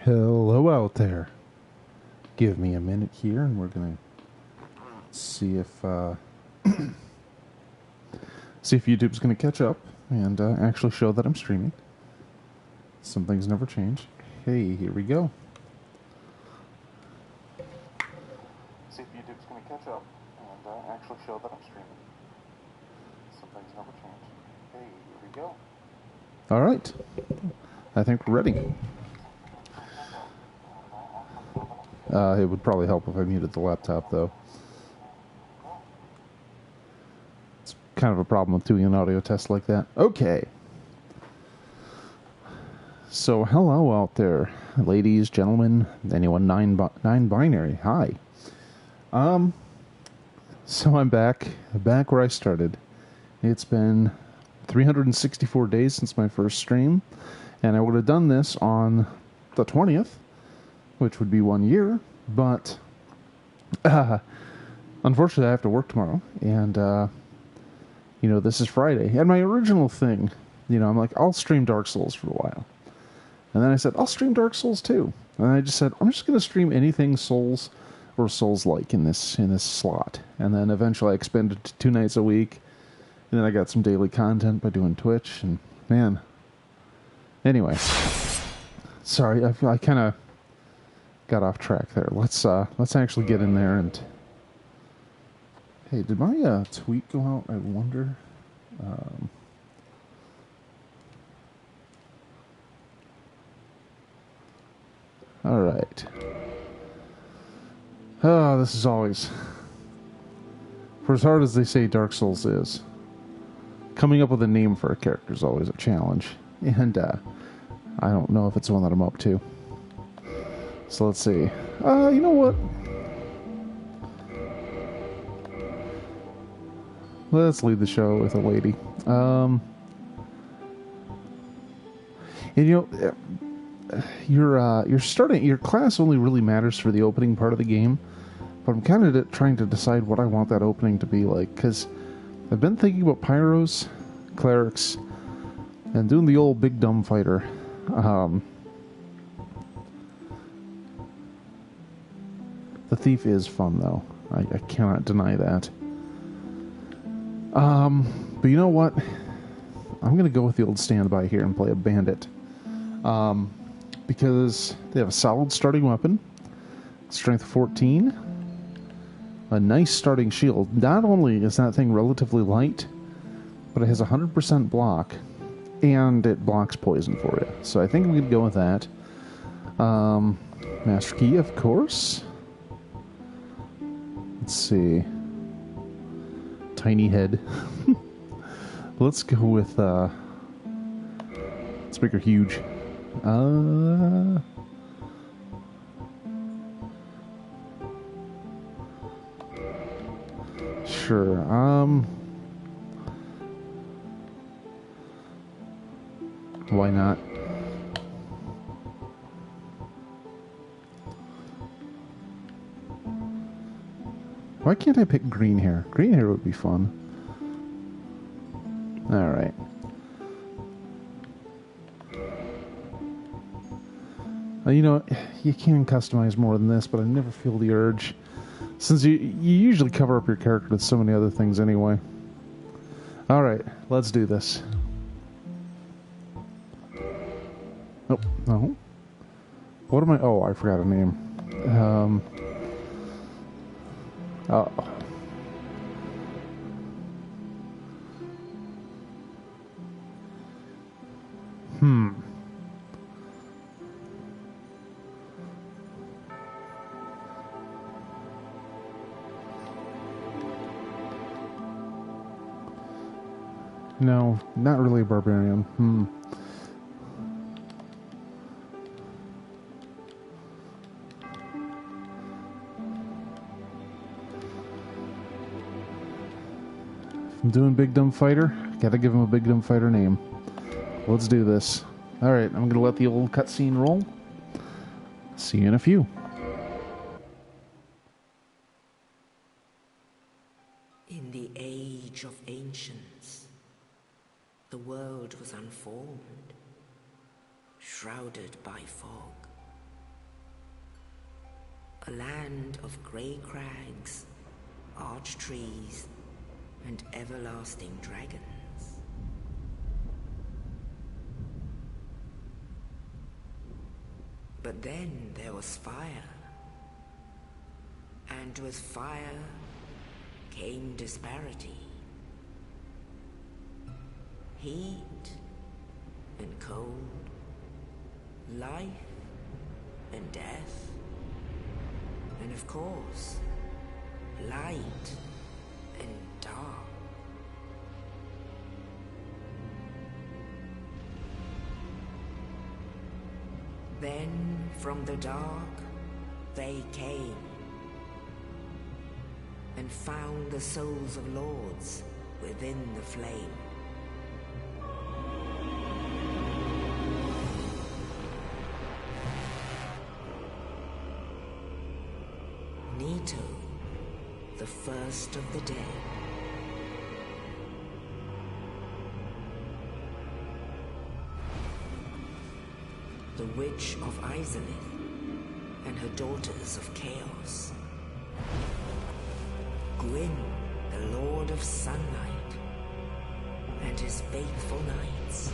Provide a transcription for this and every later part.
Hello out there. Give me a minute here and we're going to see if YouTube's going to catch up and actually show that I'm streaming. Some things never change. Hey, here we go. See if YouTube's going to catch up and actually show that I'm streaming. Some things never change. Hey, here we go. All right. I think we're ready. It would probably help if I muted the laptop, though. It's kind of a problem with doing an audio test like that. Okay. So, hello out there, ladies, gentlemen, anyone non-binary. Hi. So I'm back where I started. It's been 364 days since my first stream, and I would have done this on the 20th. Which would be 1 year, but unfortunately I have to work tomorrow, and this is Friday. And my original thing, I'm like, I'll stream Dark Souls for a while. And then I said, I'll stream Dark Souls too. And I just said, I'm just going to stream anything Souls or Souls-like in this slot. And then eventually I expanded to 2 nights a week, and then I got some daily content by doing Twitch, and man. Anyway. Sorry, I kind of got off track there. Let's actually get in there and... Hey, did my tweet go out? I wonder. All right. Oh, this is always... For as hard as they say Dark Souls is, coming up with a name for a character is always a challenge. And I don't know if it's one that I'm up to. So let's see. You know what? Let's lead the show with a lady. Your class only really matters for the opening part of the game, but I'm kind of trying to decide what I want that opening to be like, because I've been thinking about pyros, clerics, and doing the old big dumb fighter. The thief is fun, though. I cannot deny that. But you know what? I'm going to go with the old standby here and play a bandit. Because they have a solid starting weapon, strength 14, a nice starting shield. Not only is that thing relatively light, but it has 100% block, and it blocks poison for you. So I think I'm going to go with that. Master Key, of course. Let's see. Tiny head. Let's go with, let's make her huge. Sure, why not? Why can't I pick green hair? Green hair would be fun. Alright. You can customize more than this, but I never feel the urge. Since you usually cover up your character with so many other things anyway. Alright, let's do this. Oh, no. What am I... Oh, I forgot a name. Oh. No, not really a barbarian. If I'm doing Big Dumb Fighter, gotta give him a Big Dumb Fighter name. Let's do this. Alright, I'm gonna let the old cutscene roll. See you in a few. In the age of ancients, the world was unformed, shrouded by fog. a land of grey crags, arch trees, and everlasting dragons. But then there was fire, and with fire came disparity. Heat and cold, life and death, and of course, light and dark. Then from the dark they came and found the souls of lords within the flame. Nito, the first of the dead. The Witch of Izalith and her daughters of Chaos. Gwyn, the Lord of Sunlight, and his faithful knights.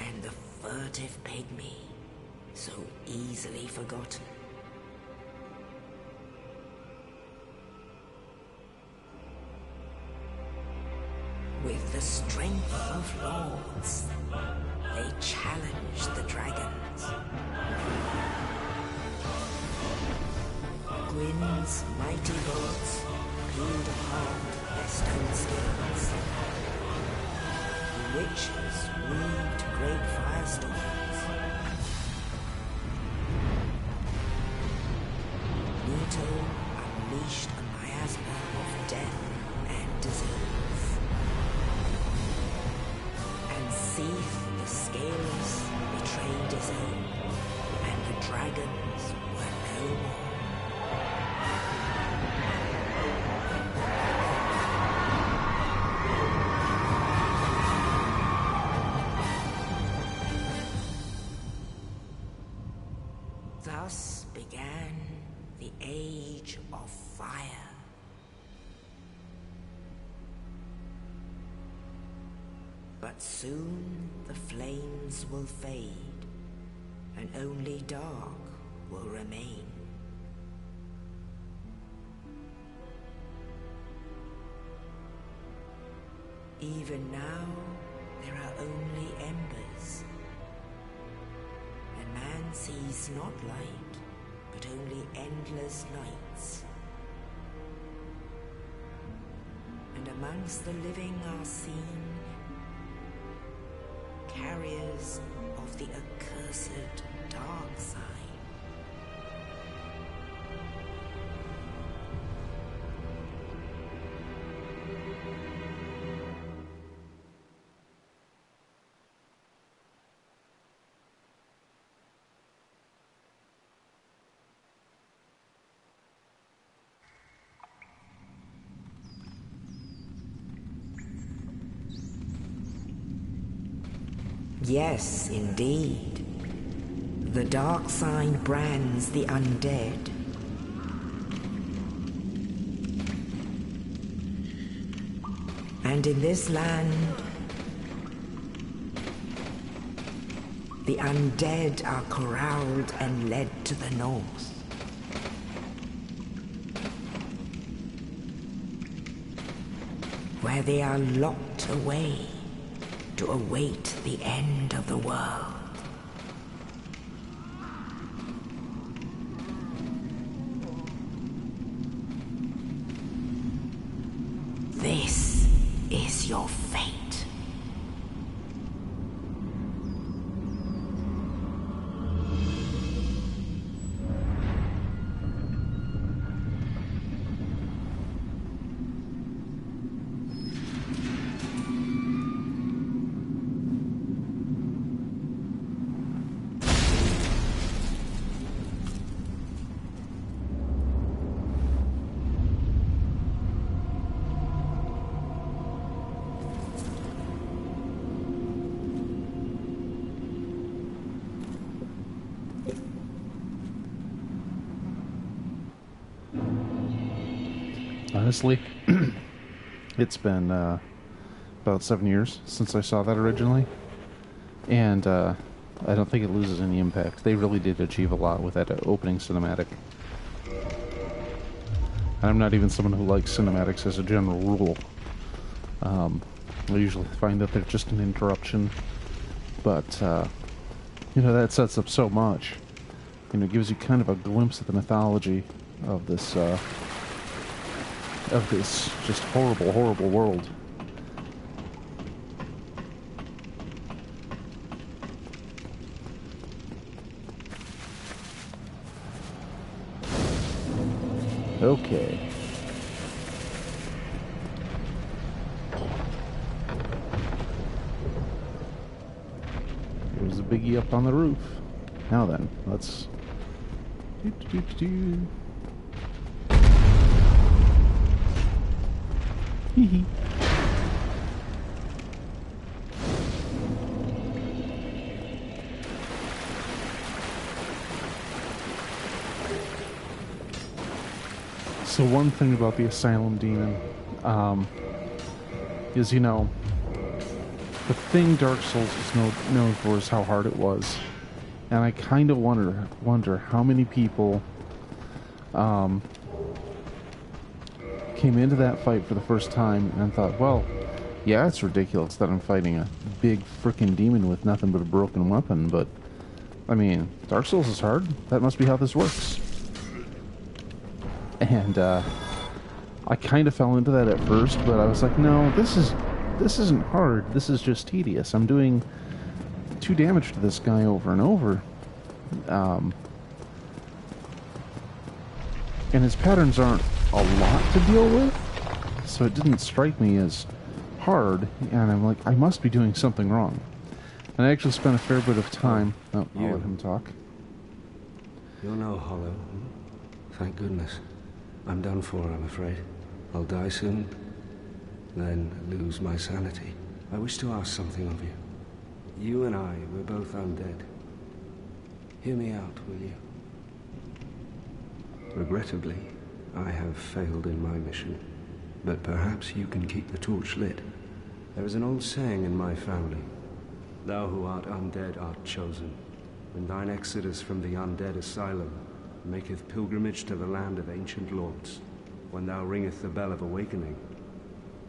And the furtive pygmy, so easily forgotten. With the strength of lords, they challenged the dragons. Gwyn's mighty bolts peeled apart their stone skills. The witches weaved great firestorms. Nito unleashed a miasma of death and disease. And Seath the Scaleless betrayed his own, and the dragons were no more. Thus began the Age of Fire. But soon the flames will fade, and only dark will remain. Even now, there are only embers. And man sees not light, but only endless nights. And amongst the living are seen carriers of the accursed dark side. Yes, indeed. The dark side brands the undead. And in this land, the undead are corralled and led to the north. Where they are locked away to await the end of the world. This is your fate. honestly, it's been about 7 years since I saw that originally, and I don't think it loses any impact. They really did achieve a lot with that opening cinematic. And I'm not even someone who likes cinematics as a general rule. I usually find that they're just an interruption, but you know, that sets up so much. You know, it gives you kind of a glimpse of the mythology of this just horrible, horrible world. Okay. There's a biggie up on the roof. Now then, let's... Hee hee. So one thing about the Asylum Demon is, you know, the thing Dark Souls is known for is how hard it was. And I kind of wonder how many people came into that fight for the first time and thought, well, yeah, it's ridiculous that I'm fighting a big frickin' demon with nothing but a broken weapon, but, I mean, Dark Souls is hard. That must be how this works. And I kind of fell into that at first, but I was like, no, this isn't hard. This is just tedious. I'm doing 2 damage to this guy over and over. And his patterns aren't a lot to deal with, so it didn't strike me as hard, and I'm like, I must be doing something wrong. And I actually spent a fair bit of time... Oh, I'll let him talk. You're no hollow. Thank goodness. I'm done for, I'm afraid. I'll die soon, then lose my sanity. I wish to ask something of you. You and I, we're both undead. Hear me out, will you? Regrettably, I have failed in my mission, but perhaps you can keep the torch lit. There is an old saying in my family. Thou who art undead art chosen. When thine exodus from the undead asylum maketh pilgrimage to the land of ancient lords, when thou ringeth the bell of awakening,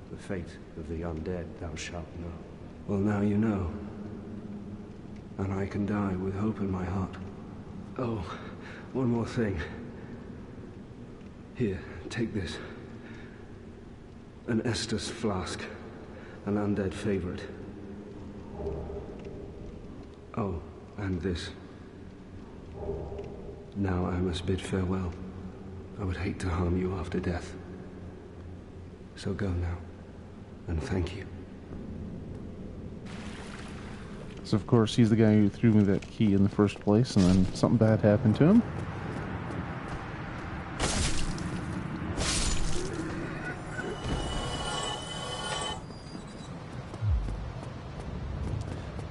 the fate of the undead thou shalt know. Well, now you know. And I can die with hope in my heart. Oh, one more thing. Here, take this. An Estus flask. An undead favorite. Oh, and this. Now I must bid farewell. I would hate to harm you after death. So go now, and thank you. So of course he's the guy who threw me that key in the first place, and then something bad happened to him.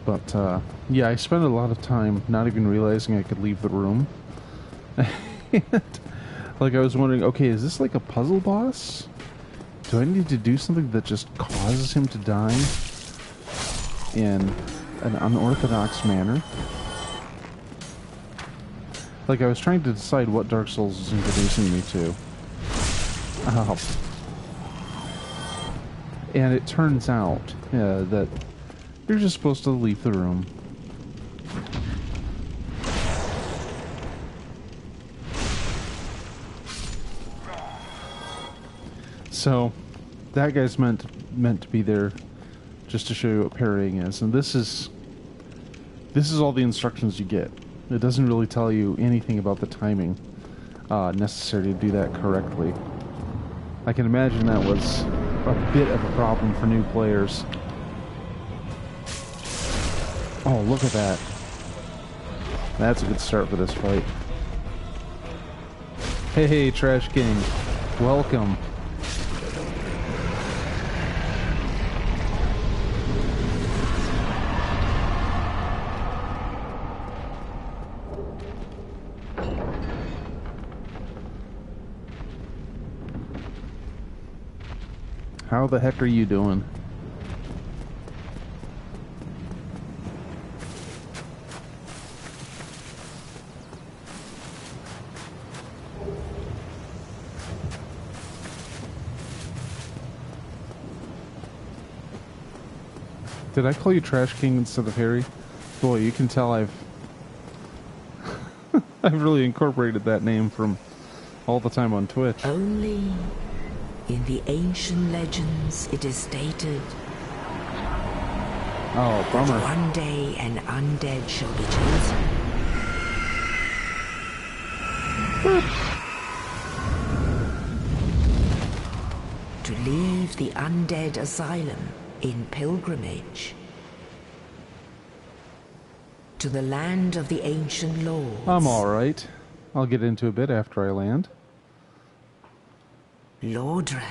But, yeah, I spent a lot of time not even realizing I could leave the room. And, like, I was wondering, okay, is this like a puzzle boss? Do I need to do something that just causes him to die in an unorthodox manner? Like, I was trying to decide what Dark Souls is introducing me to. And it turns out that you're just supposed to leave the room. So, that guy's meant to be there just to show you what parrying is, and this is all the instructions you get. It doesn't really tell you anything about the timing necessary to do that correctly. I can imagine that was a bit of a problem for new players. Oh, look at that. That's a good start for this fight. Hey, Trash King. Welcome. How the heck are you doing? Did I call you Trash King instead of Harry? Boy, you can tell I've I've really incorporated that name from all the time on Twitch. Only in the ancient legends it is stated Oh, bummer. that one day an undead shall be chosen. To leave the undead asylum in pilgrimage to the land of the ancient lords. I'm alright. I'll get into a bit after I land. Lordran.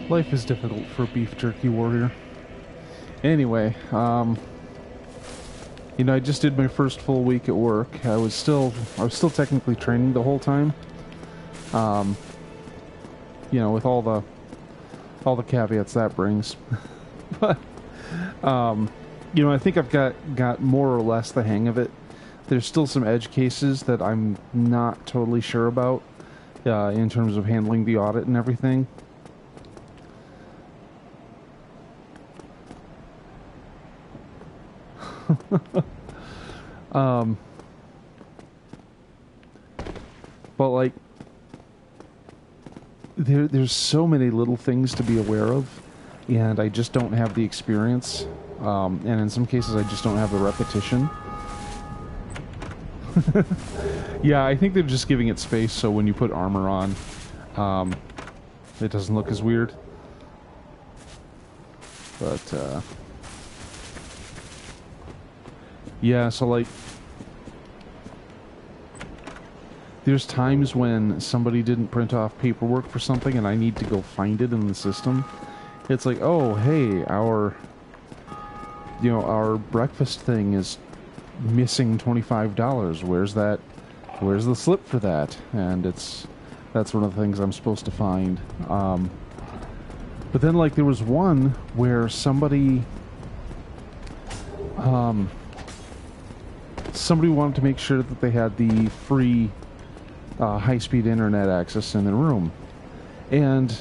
Life is difficult for a beef jerky warrior. Anyway, you know, I just did my first full week at work. I was still technically training the whole time. You know, with all the caveats that brings. But you know, I think I've got more or less the hang of it. There's still some edge cases that I'm not totally sure about in terms of handling the audit and everything. But like, there's so many little things to be aware of, and I just don't have the experience, and in some cases I just don't have the repetition. Yeah, I think they're just giving it space so when you put armor on, it doesn't look as weird. But yeah, so like, there's times when somebody didn't print off paperwork for something and I need to go find it in the system. It's like, oh, hey, our breakfast thing is missing $25. Where's that? Where's the slip for that? And that's one of the things I'm supposed to find. But then, like, there was one where somebody wanted to make sure that they had the free high-speed internet access in their room, and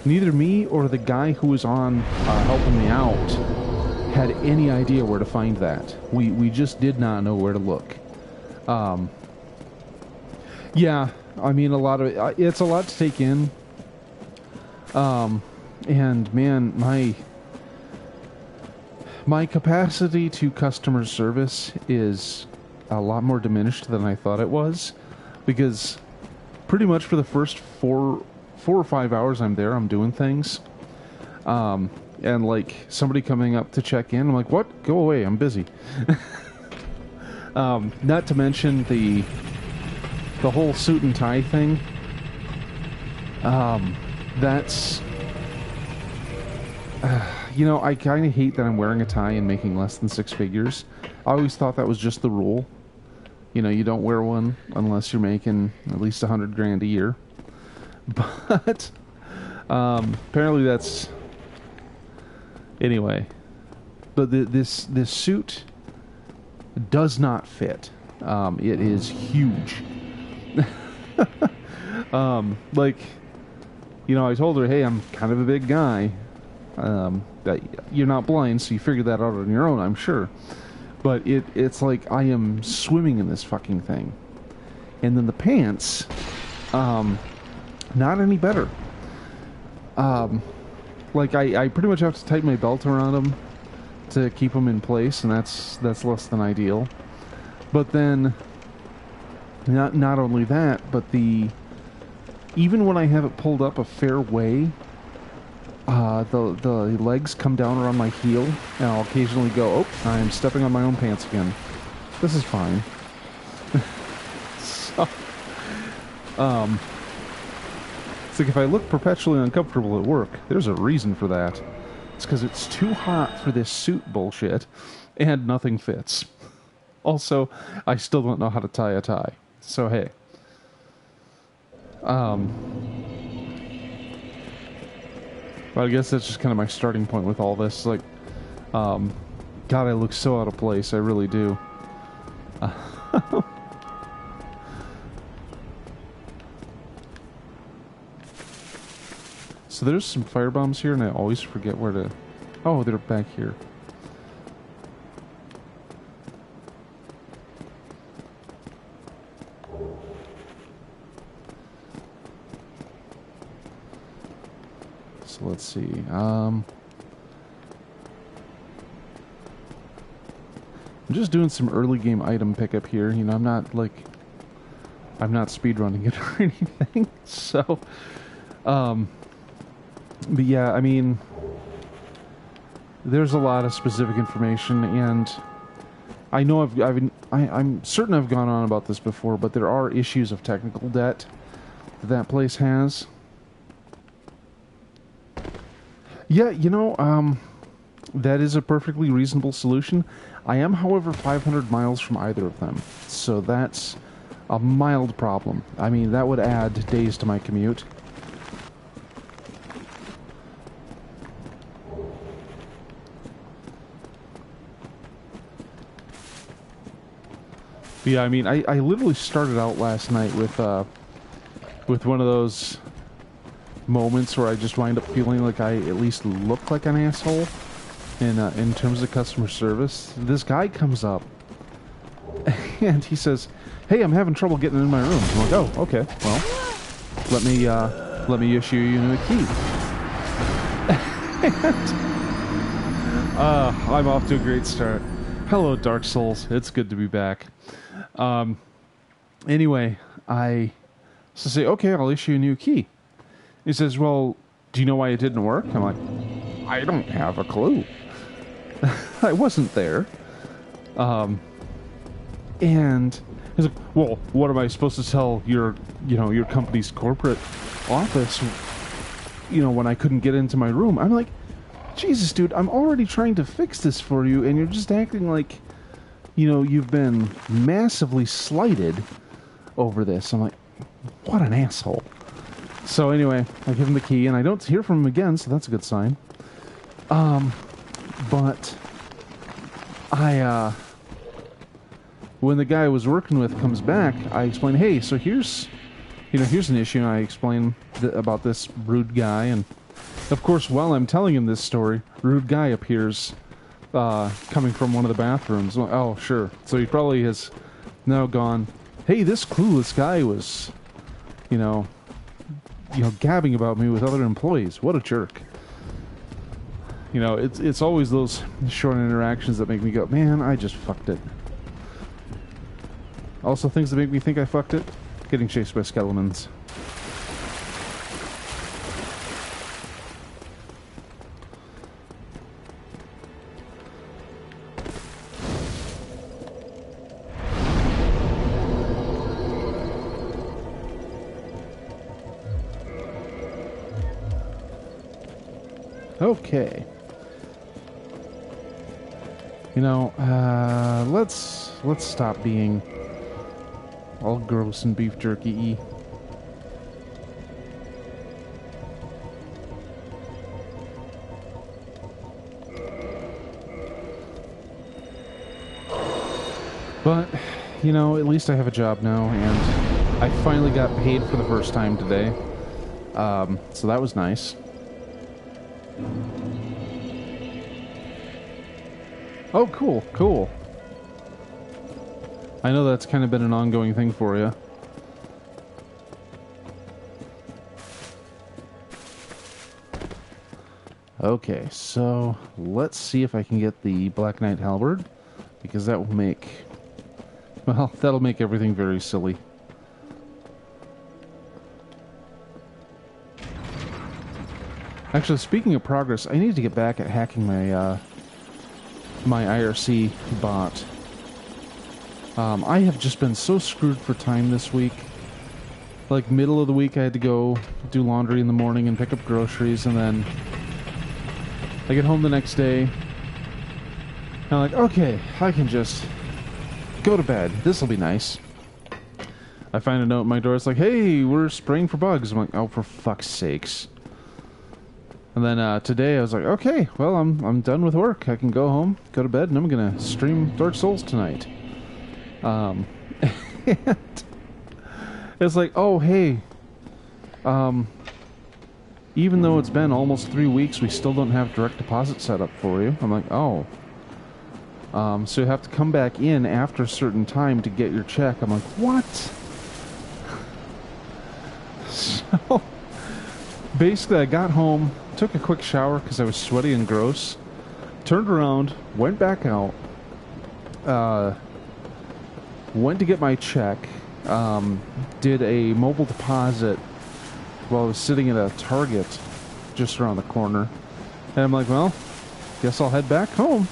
neither me or the guy who was on helping me out had any idea where to find that. We just did not know where to look. Yeah, I mean, a lot of it's a lot to take in. And man, my capacity to customer service is a lot more diminished than I thought it was, because pretty much for the first four or 5 hours I'm there, I'm doing things. And like somebody coming up to check in, I'm like, what? Go away, I'm busy. Not to mention the whole suit and tie thing. That's you know, I kind of hate that I'm wearing a tie and making less than 6 figures. I always thought that was just the rule. You know, you don't wear one unless you're making at least $100,000 a year. But apparently that's anyway. But this suit does not fit. It is huge. Like, you know, I told her, hey, I'm kind of a big guy. That you're not blind, so you figure that out on your own, I'm sure. But it's like I am swimming in this fucking thing. And then the pants, not any better. Like I pretty much have to tighten my belt around them to keep them in place, and that's less than ideal. But then, not only that, but the even when I have it pulled up a fair way, the legs come down around my heel, and I'll occasionally go, oh, I'm stepping on my own pants again. This is fine. So, it's like if I look perpetually uncomfortable at work, there's a reason for that. It's because it's too hot for this suit bullshit, and nothing fits. Also, I still don't know how to tie a tie. So, hey. But I guess that's just kind of my starting point with all this. Like, God, I look so out of place. I really do. So there's some firebombs here, and I always forget where to... Oh, they're back here. So let's see. I'm just doing some early game item pickup here. You know, I'm not speedrunning it or anything. So, but yeah, I mean, there's a lot of specific information, and I know I'm certain I've gone on about this before, but there are issues of technical debt that place has. Yeah, you know, that is a perfectly reasonable solution. I am, however, 500 miles from either of them, so that's a mild problem. I mean, that would add days to my commute. But yeah, I mean, I literally started out last night with one of those moments where I just wind up feeling like I at least look like an asshole in terms of customer service. This guy comes up and he says, "Hey, I'm having trouble getting in my room." I'm like, "Oh, okay. Well, let me issue you a key." And, I'm off to a great start. Hello, Dark Souls. It's good to be back. Anyway, I say, "Okay, I'll issue a new key." He says, "Well, do you know why it didn't work?" I'm like, "I don't have a clue." I wasn't there. And he's like, "Well, what am I supposed to tell your company's corporate office, when I couldn't get into my room?" I'm like, "Jesus, dude, I'm already trying to fix this for you, and you're just acting like, you've been massively slighted over this." I'm like, what an asshole. So anyway, I give him the key, and I don't hear from him again, so that's a good sign. But when the guy I was working with comes back, I explain, "Hey, so here's an issue." And I explain about this rude guy, and of course, while I'm telling him this story, rude guy appears, coming from one of the bathrooms. Like, oh, sure. So he probably has now gone, "Hey, this clueless guy was, gabbing about me with other employees. What a jerk." It's always those short interactions that make me go, "Man, I just fucked it." Also, things that make me think I fucked it: getting chased by skeletons. Okay. Let's stop being all gross and beef jerky-y. But, at least I have a job now, and I finally got paid for the first time today. So that was nice. Oh, cool. I know that's kind of been an ongoing thing for you. Okay, so let's see if I can get the Black Knight Halberd, because that'll make everything very silly. Actually, speaking of progress, I need to get back at hacking my my IRC bot. I have just been so screwed for time this week. Like, middle of the week, I had to go do laundry in the morning and pick up groceries, and then I get home the next day, and I'm like, okay, I can just go to bed. This'll be nice. I find a note at my door. It's like, hey, we're spraying for bugs. I'm like, oh, for fuck's sakes. And then today I was like, okay, well, I'm done with work. I can go home, go to bed, and I'm gonna stream Dark Souls tonight. And it's like, oh, hey, even though it's been almost 3 weeks, we still don't have direct deposit set up for you. I'm like, oh. So you have to come back in after a certain time to get your check. I'm like, what? So, basically, I got home, took a quick shower because I was sweaty and gross, turned around, went back out, went to get my check, did a mobile deposit while I was sitting at a Target just around the corner. And I'm like, well, guess I'll head back home.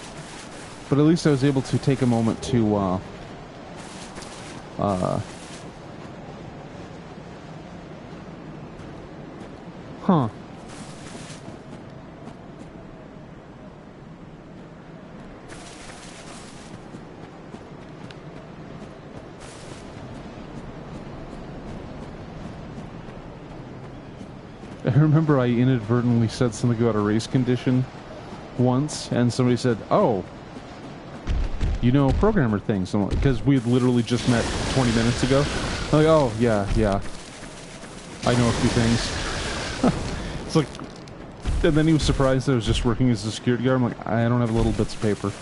But at least I was able to take a moment to, huh. I remember I inadvertently said something about a race condition once, and somebody said, oh, you know programmer things, because we had literally just met 20 minutes ago. I'm like, oh, yeah, I know a few things. It's like, and then he was surprised that I was just working as a security guard. I'm like, I don't have little bits of paper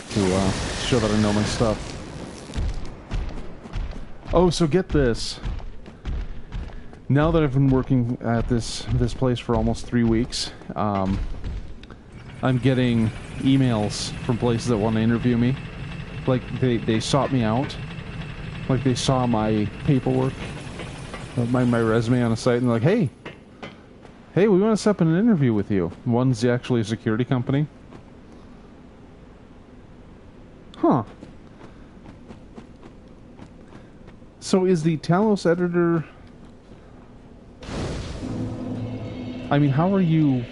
to show that I know my stuff. Oh, so get this. Now that I've been working at this place for almost 3 weeks, I'm getting emails from places that want to interview me. Like, they sought me out. Like, they saw my paperwork, my resume on a site, and they're like, hey, we want to set up an interview with you. One's actually a security company. Huh. So is the Talos editor... I mean, how are you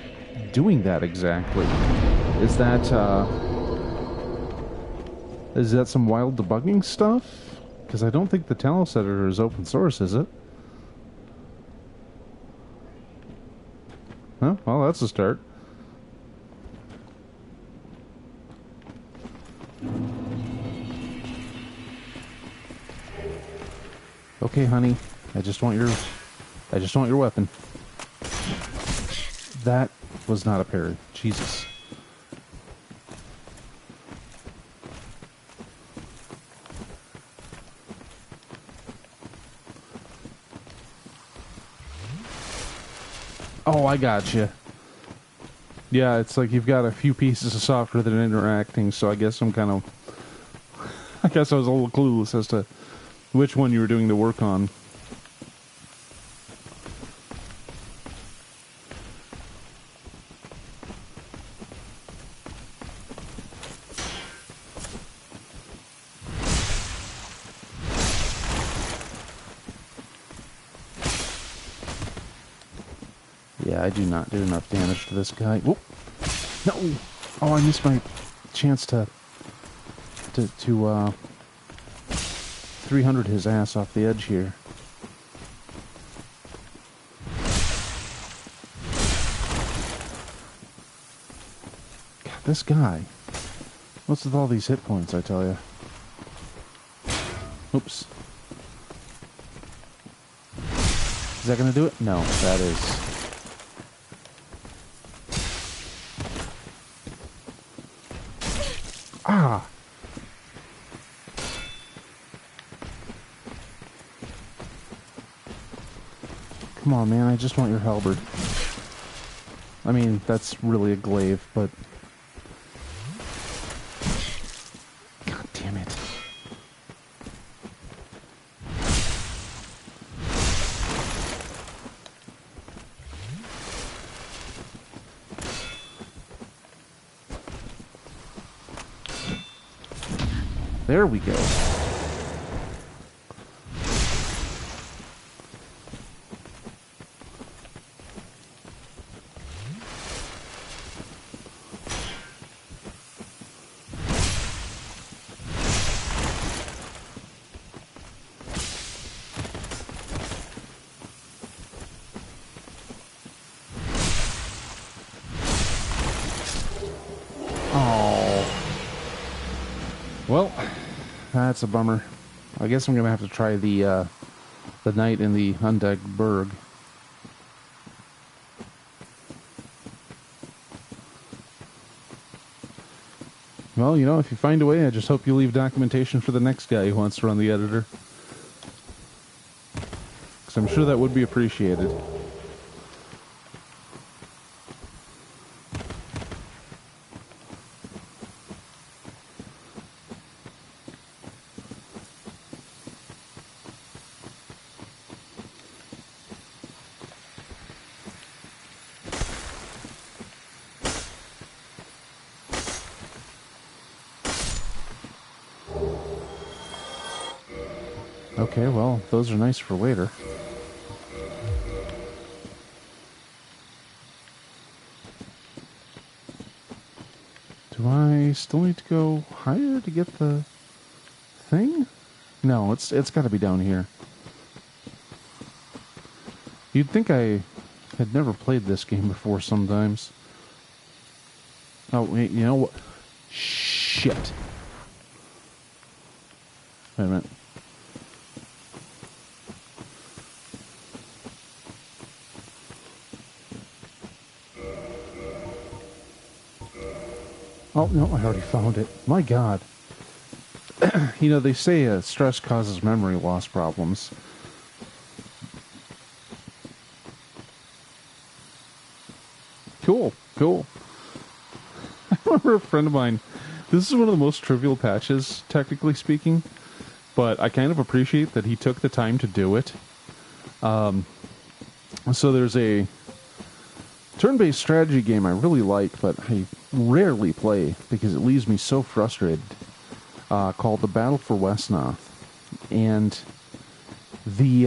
doing that exactly? Is that some wild debugging stuff? Because I don't think the Talos editor is open source, is it? Huh? Well, that's a start. Okay, honey. I just want your weapon. That was not a parry. Jesus. Oh, I gotcha. Yeah, it's like you've got a few pieces of software that are interacting, so I guess I'm kind of... I guess I was a little clueless as to which one you were doing the work on. Yeah, I do not do enough damage to this guy. Whoop! No! Oh, I missed my chance to 300 his ass off the edge here. God, this guy. What's with all these hit points, I tell you? Oops. Is that gonna do it? No, that is... Ah! Come on, man, I just want your halberd. I mean, that's really a glaive, but... God damn it. There we go. Well, that's a bummer. I guess I'm gonna have to try the night in the undead burg. Well, you know, if you find a way, I just hope you leave documentation for the next guy who wants to run the editor. Because I'm sure that would be appreciated. Okay, well, those are nice for later. Do I still need to go higher to get the thing? No, it's got to be down here. You'd think I had never played this game before sometimes. Oh, wait, you know what? Shit. Wait a minute. Oh, no, I already found it. My God. You know, they say stress causes memory loss problems. Cool, cool. I remember a friend of mine, this is one of the most trivial patches, technically speaking, but I kind of appreciate that he took the time to do it. So there's a turn-based strategy game I really like, but I rarely play because it leaves me so frustrated, called The Battle for Westnoth. And the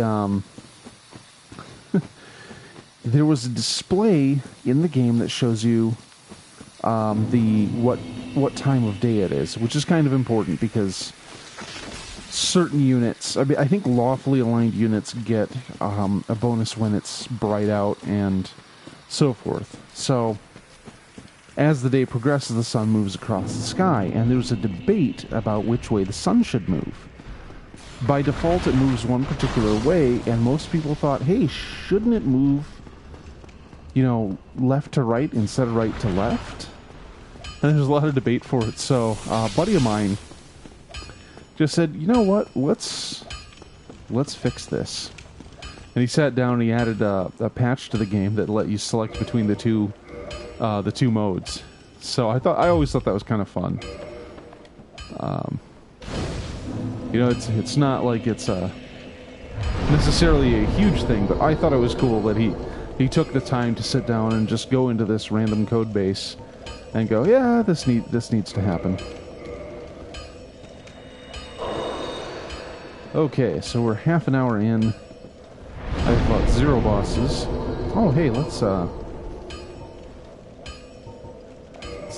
there was a display in the game that shows you what time of day it is, which is kind of important because certain units, I mean, I think lawfully aligned units get a bonus when it's bright out and so forth. So as the day progresses, the sun moves across the sky, and there's a debate about which way the sun should move. By default, it moves one particular way, and most people thought, hey, shouldn't it move, you know, left to right instead of right to left? And there's a lot of debate for it. So a buddy of mine just said, you know what, let's fix this. And he sat down and he added a patch to the game that let you select between the two modes. So I always thought that was kind of fun. You know, it's not like it's necessarily a huge thing, but I thought it was cool that he took the time to sit down and just go into this random code base and go, yeah, this needs to happen. Okay, so we're half an hour in. I've fought 0 bosses. Oh, hey, let's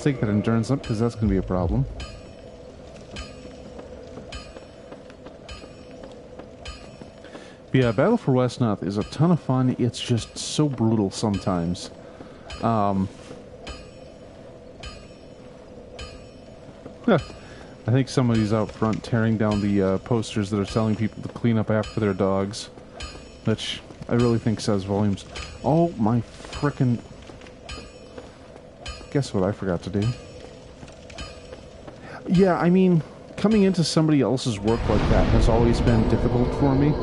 take that endurance up, because that's going to be a problem. But yeah, Battle for Westnoth is a ton of fun. It's just so brutal sometimes. I think somebody's out front tearing down the posters that are telling people to clean up after their dogs. Which I really think says volumes. Oh my frickin'... Guess what I forgot to do? Yeah, I mean, coming into somebody else's work like that has always been difficult for me.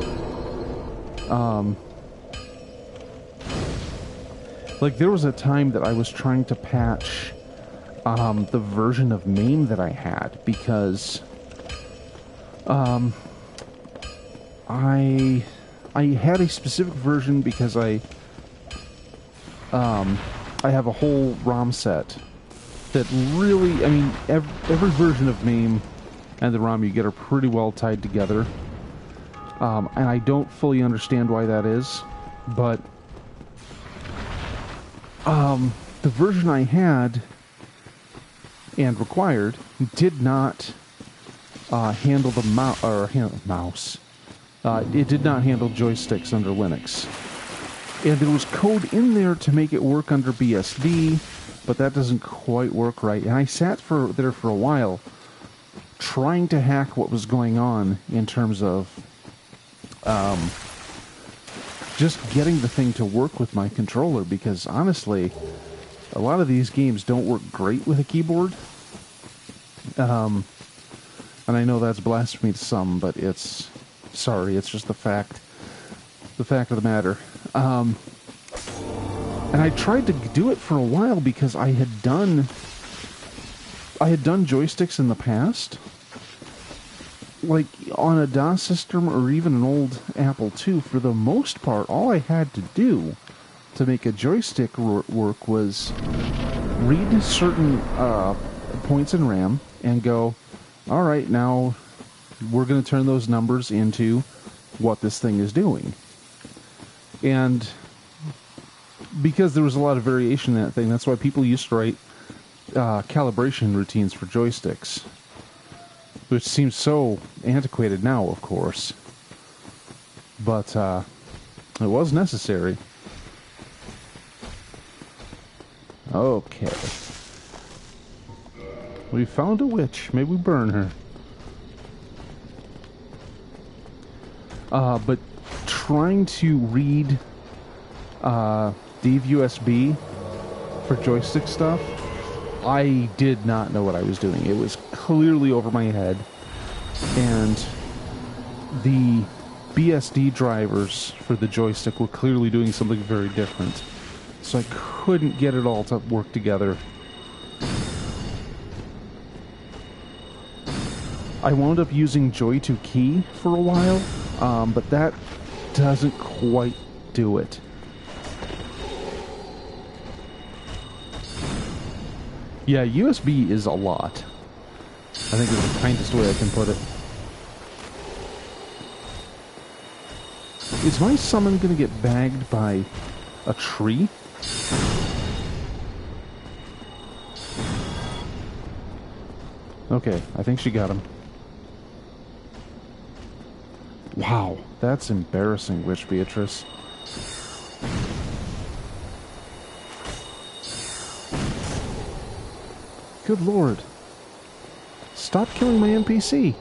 Like, there was a time that I was trying to patch the version of MAME that I had, because I had a specific version because I have a whole ROM set that really, I mean, every version of MAME and the ROM you get are pretty well tied together. And I don't fully understand why that is, but the version I had and required did not handle the mouse. It did not handle joysticks under Linux. And there was code in there to make it work under BSD, but that doesn't quite work right. And I sat there for a while trying to hack what was going on in terms of just getting the thing to work with my controller, because honestly, a lot of these games don't work great with a keyboard. And I know that's blasphemy to some, but it's just the fact of the matter. And I tried to do it for a while because I had done joysticks in the past, like on a DOS system or even an old Apple II. For the most part, all I had to do to make a joystick work was read certain points in RAM and go, all right, now we're going to turn those numbers into what this thing is doing. And because there was a lot of variation in that thing, that's why people used to write calibration routines for joysticks, which seems so antiquated now, of course. But it was necessary. Okay. We found a witch. Maybe we burn her. But trying to read Dave USB for joystick stuff, I did not know what I was doing. It was clearly over my head, and the BSD drivers for the joystick were clearly doing something very different, so I couldn't get it all to work together. I wound up using Joy2Key for a while, but that doesn't quite do it. Yeah, USB is a lot, I think is the kindest way I can put it. Is my summon gonna get bagged by a tree? Okay, I think she got him. Wow, that's embarrassing, Witch Beatrice. Good lord. Stop killing my NPC.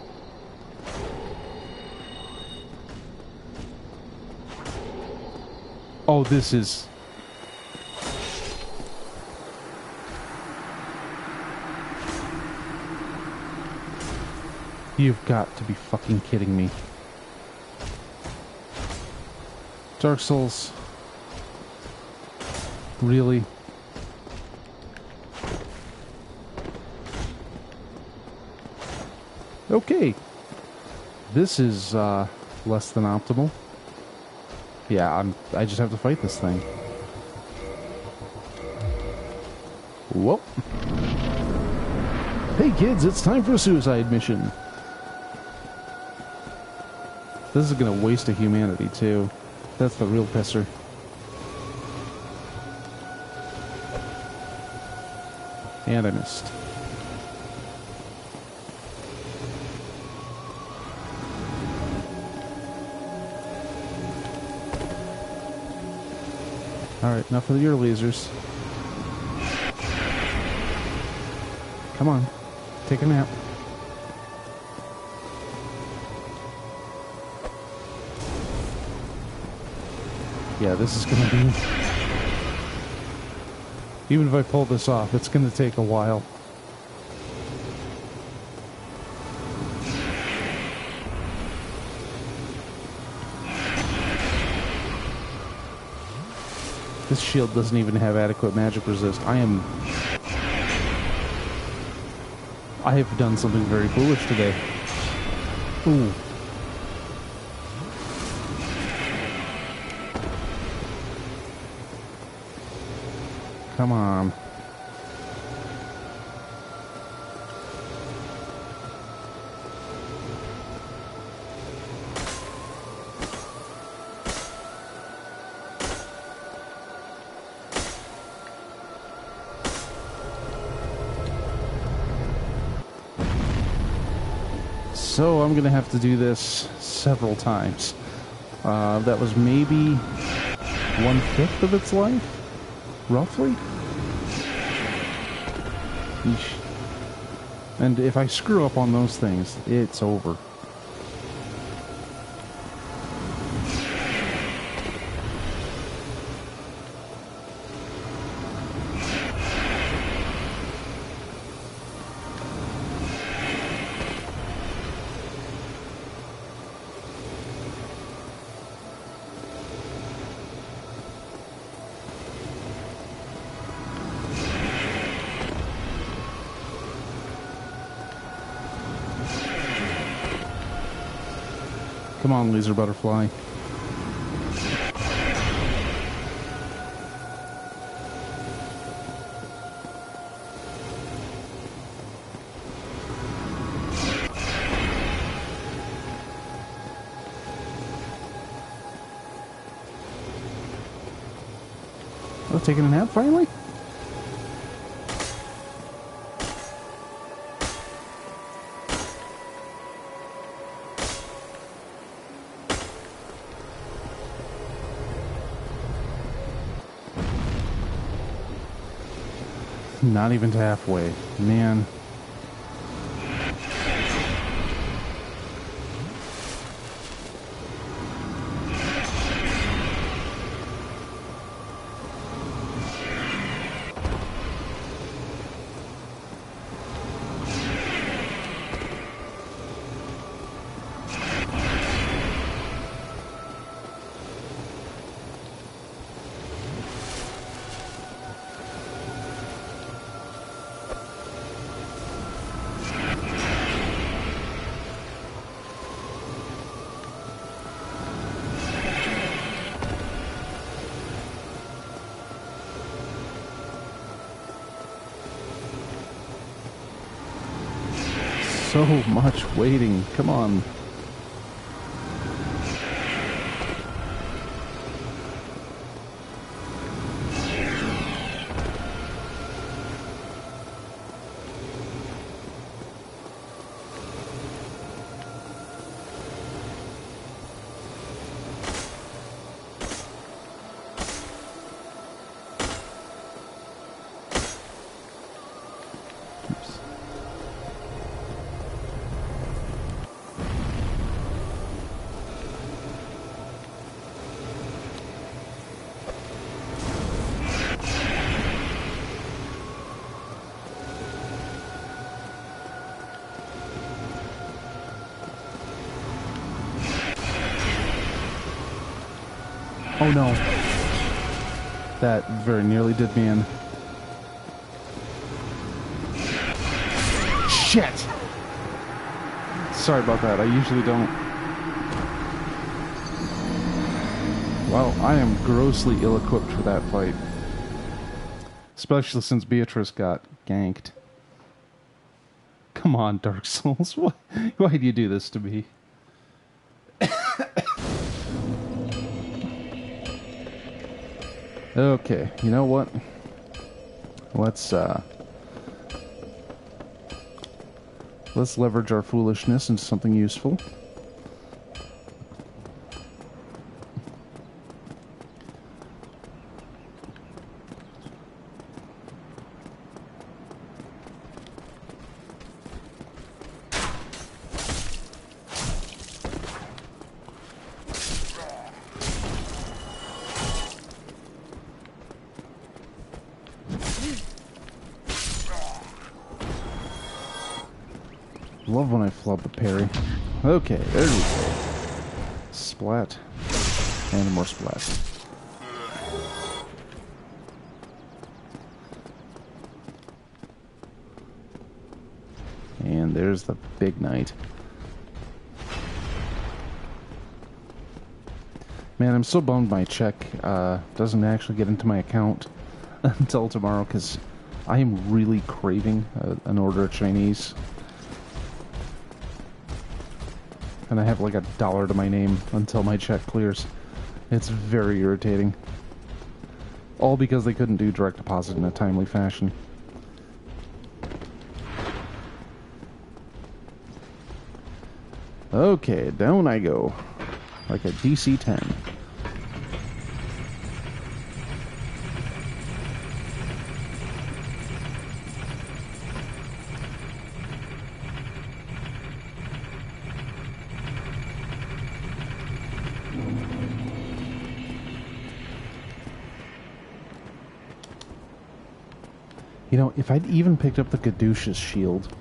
Oh, this is... You've got to be fucking kidding me. Dark Souls. Really? Okay. This is less than optimal. Yeah, I just have to fight this thing. Whoop. Hey kids, it's time for a suicide mission. This is gonna waste a humanity too. That's the real pisser. And I missed. Alright, enough of your lasers. Come on, take a nap. Yeah, this is gonna be... Even if I pull this off, it's gonna take a while. This shield doesn't even have adequate magic resist. I have done something very foolish today. Ooh. Come on. So I'm going to have to do this several times. That was maybe 1/5 of its life, roughly. Eesh. And if I screw up on those things, it's over. Come on, laser butterfly. Oh, taking a nap finally? Not even halfway. Man. So much waiting. Come on. Oh no. That very nearly did me in. Shit! Sorry about that. I usually don't. Well, I am grossly ill-equipped for that fight. Especially since Beatrice got ganked. Come on, Dark Souls. Why do you do this to me? Okay, you know what? Let's leverage our foolishness into something useful. Love when I flub the parry. Okay, there we go. Splat. And more splat. And there's the big knight. Man, I'm so bummed my check doesn't actually get into my account until tomorrow, because I am really craving an order of Chinese. And I have like $1 to my name until my check clears. It's very irritating. All because they couldn't do direct deposit in a timely fashion. Okay, down I go. Like a DC-10. You know, if I'd even picked up the Caduceus shield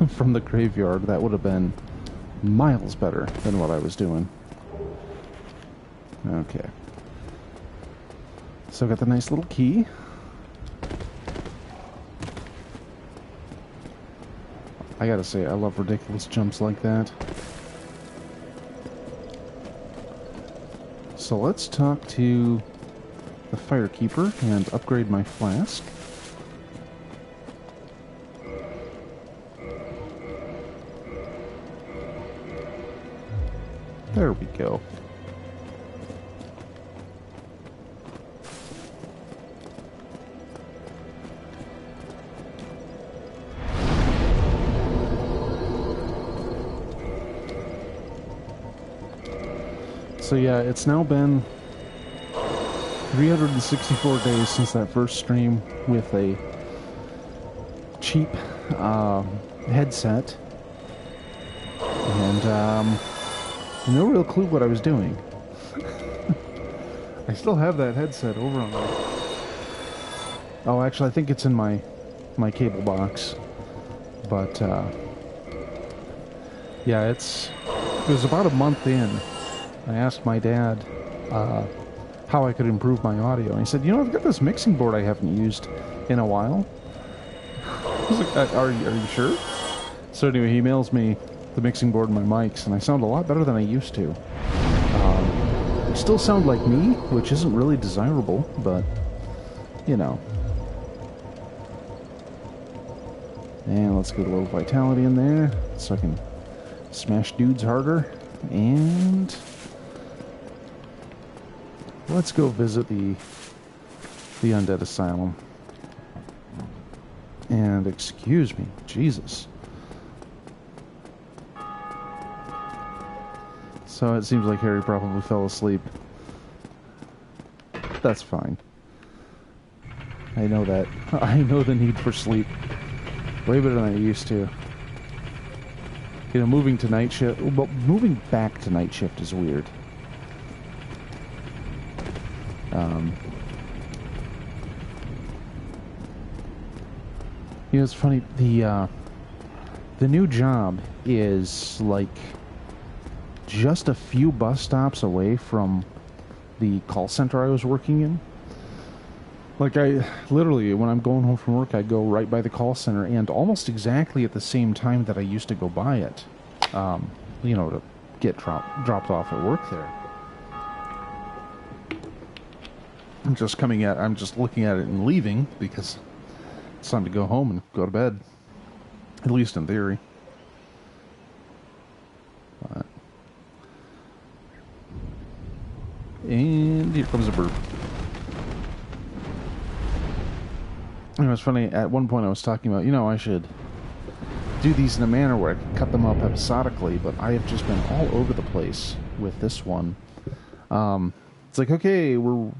from the graveyard, that would have been miles better than what I was doing. Okay. So I got the nice little key. I gotta say, I love ridiculous jumps like that. So let's talk to the Firekeeper and upgrade my flask. There we go. So yeah, it's now been 364 days since that first stream with a cheap headset. And no real clue what I was doing. I still have that headset over on my... Oh, actually, I think it's in my cable box. But, yeah, it was about a month in. I asked my dad how I could improve my audio. And he said, you know, I've got this mixing board I haven't used in a while. I was like, are you sure? So anyway, he mails me the mixing board and my mics, and I sound a lot better than I used to. I still sound like me, which isn't really desirable, but, you know. And let's get a little vitality in there, so I can smash dudes harder. And let's go visit the undead asylum. And excuse me, Jesus. So it seems like Harry probably fell asleep. That's fine. I know that. I know the need for sleep. Way better than I used to. You know, moving to night shift... Well, moving back to night shift is weird. You know, it's funny. The new job is like just a few bus stops away from the call center I was working in. Like, I literally, when I'm going home from work, I go right by the call center, and almost exactly at the same time that I used to go by it, you know, to get dropped off at work there. I'm just looking at it and leaving, because it's time to go home and go to bed. At least in theory. But... And here comes a burp. You know, it's funny, at one point I was talking about, you know, I should do these in a manner where I can cut them up episodically, but I have just been all over the place with this one. It's like, okay, we're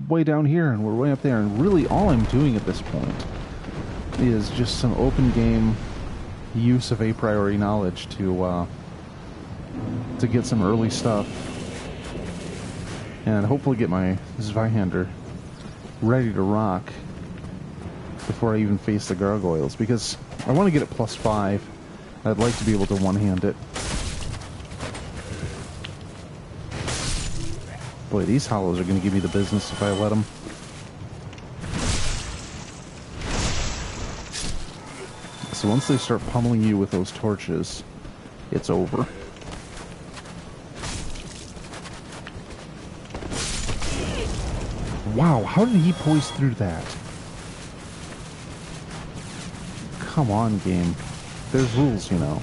way down here and we're way up there, and really all I'm doing at this point is just some open game use of a priori knowledge to get some early stuff. And hopefully get my Zweihander ready to rock before I even face the gargoyles, because I want to get it +5. I'd like to be able to one-hand it. Boy, these hollows are going to give me the business if I let them. So once they start pummeling you with those torches, it's over. Wow, how did he poise through that? Come on, game. There's rules, you know.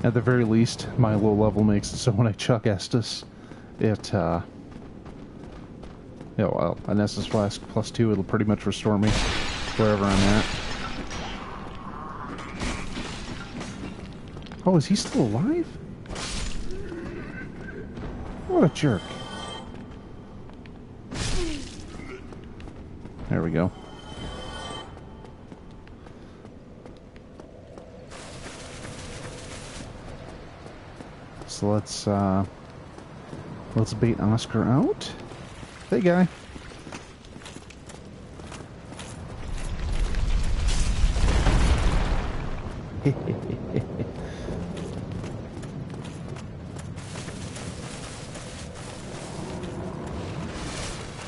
At the very least, my low level makes it so when I chuck Estus, it Yeah, well, an Estus Flask +2, it'll pretty much restore me wherever I'm at. Oh, is he still alive? What a jerk. There we go. So let's bait Oscar out. Hey, guy.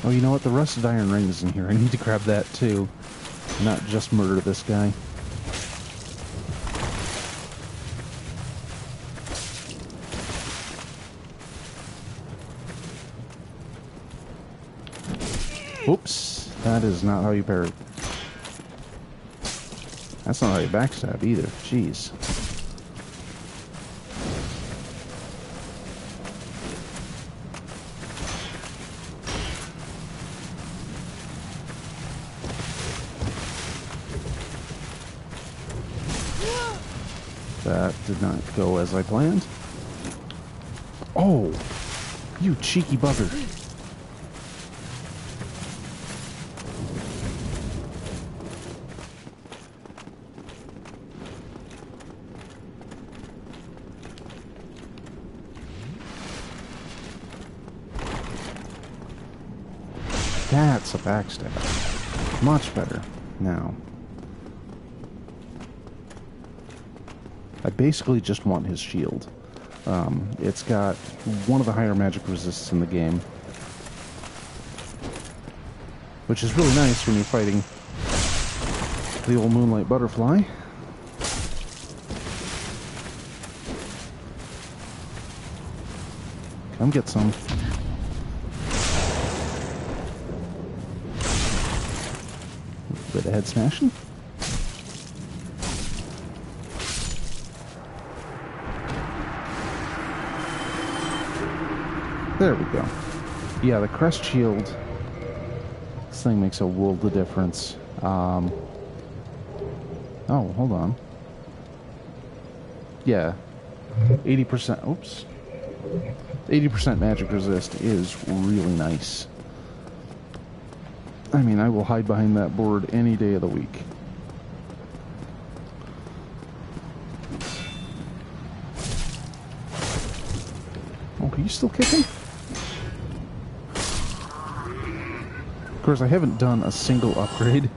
Oh, you know what? The rusted iron ring is in here. I need to grab that too. Not just murder this guy. Oops. That is not how you parry. That's not how you backstab either. Jeez. That did not go as I planned. Oh! You cheeky bugger. That's a backstab. Much better. Now. I basically just want his shield. It's got one of the higher magic resists in the game. Which is really nice when you're fighting the old Moonlight Butterfly. Come get some. Bit of head smashing. There we go. Yeah, the crest shield. This thing makes a world of difference. Oh, hold on. Yeah. 80%. Oops. 80% magic resist is really nice. I mean, I will hide behind that board any day of the week. Oh, are you still kicking? Of course, I haven't done a single upgrade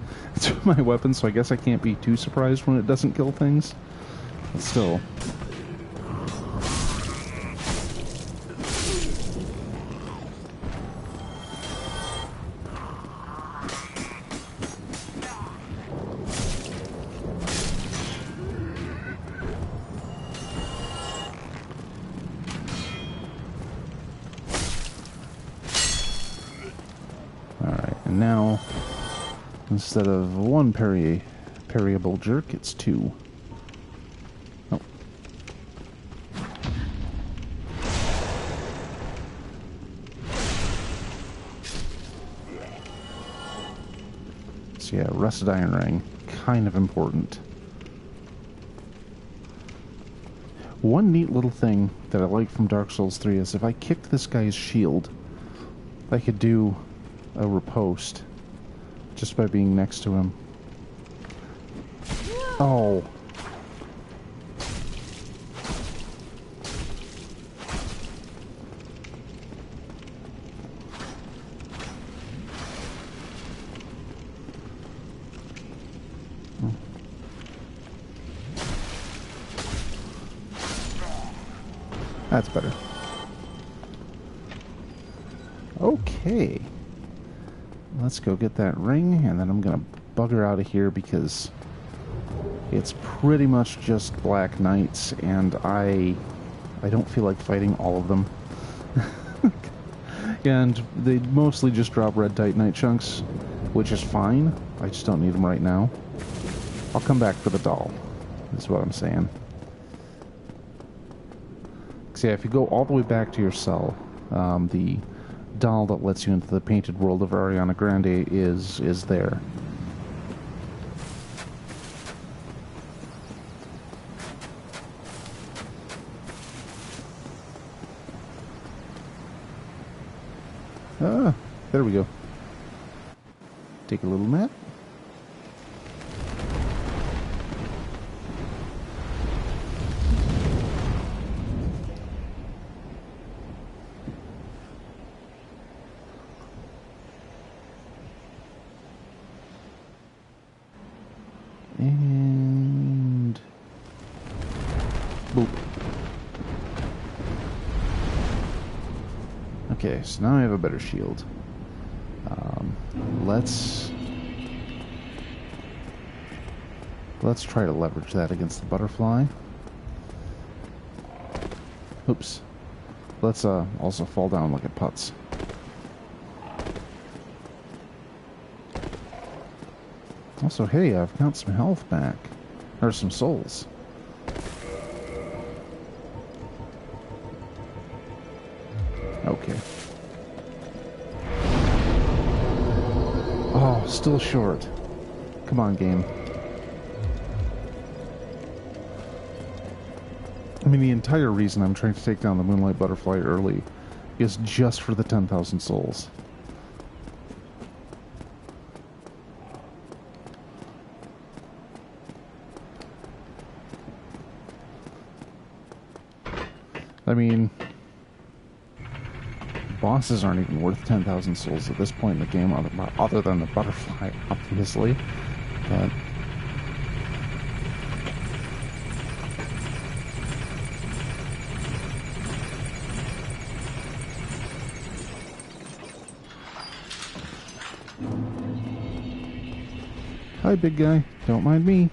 to my weapon, so I guess I can't be too surprised when it doesn't kill things. But still. And now, instead of one parryable jerk, it's two. Oh. So yeah, rusted iron ring, kind of important. One neat little thing that I like from Dark Souls 3 is if I kicked this guy's shield, I could do a riposte just by being next to him. Oh. That's better. Okay. Let's go get that ring, and then I'm gonna bugger out of here because it's pretty much just Black Knights, and I don't feel like fighting all of them. And they mostly just drop red Titanite chunks, which is fine. I just don't need them right now. I'll come back for the doll, is what I'm saying. So yeah, if you go all the way back to your cell, the doll that lets you into the painted world of Ariana Grande is there. Ah, there we go. Take a little nap. And boop. Okay, so now I have a better shield. Let's try to leverage that against the butterfly. Oops. Let's also fall down like it putts. Also, hey, I've got some health back. Or some souls. Okay. Oh, still short. Come on, game. I mean, the entire reason I'm trying to take down the Moonlight Butterfly early is just for the 10,000 souls. I mean, bosses aren't even worth 10,000 souls at this point in the game, other than the butterfly, obviously. But hi, big guy. Don't mind me.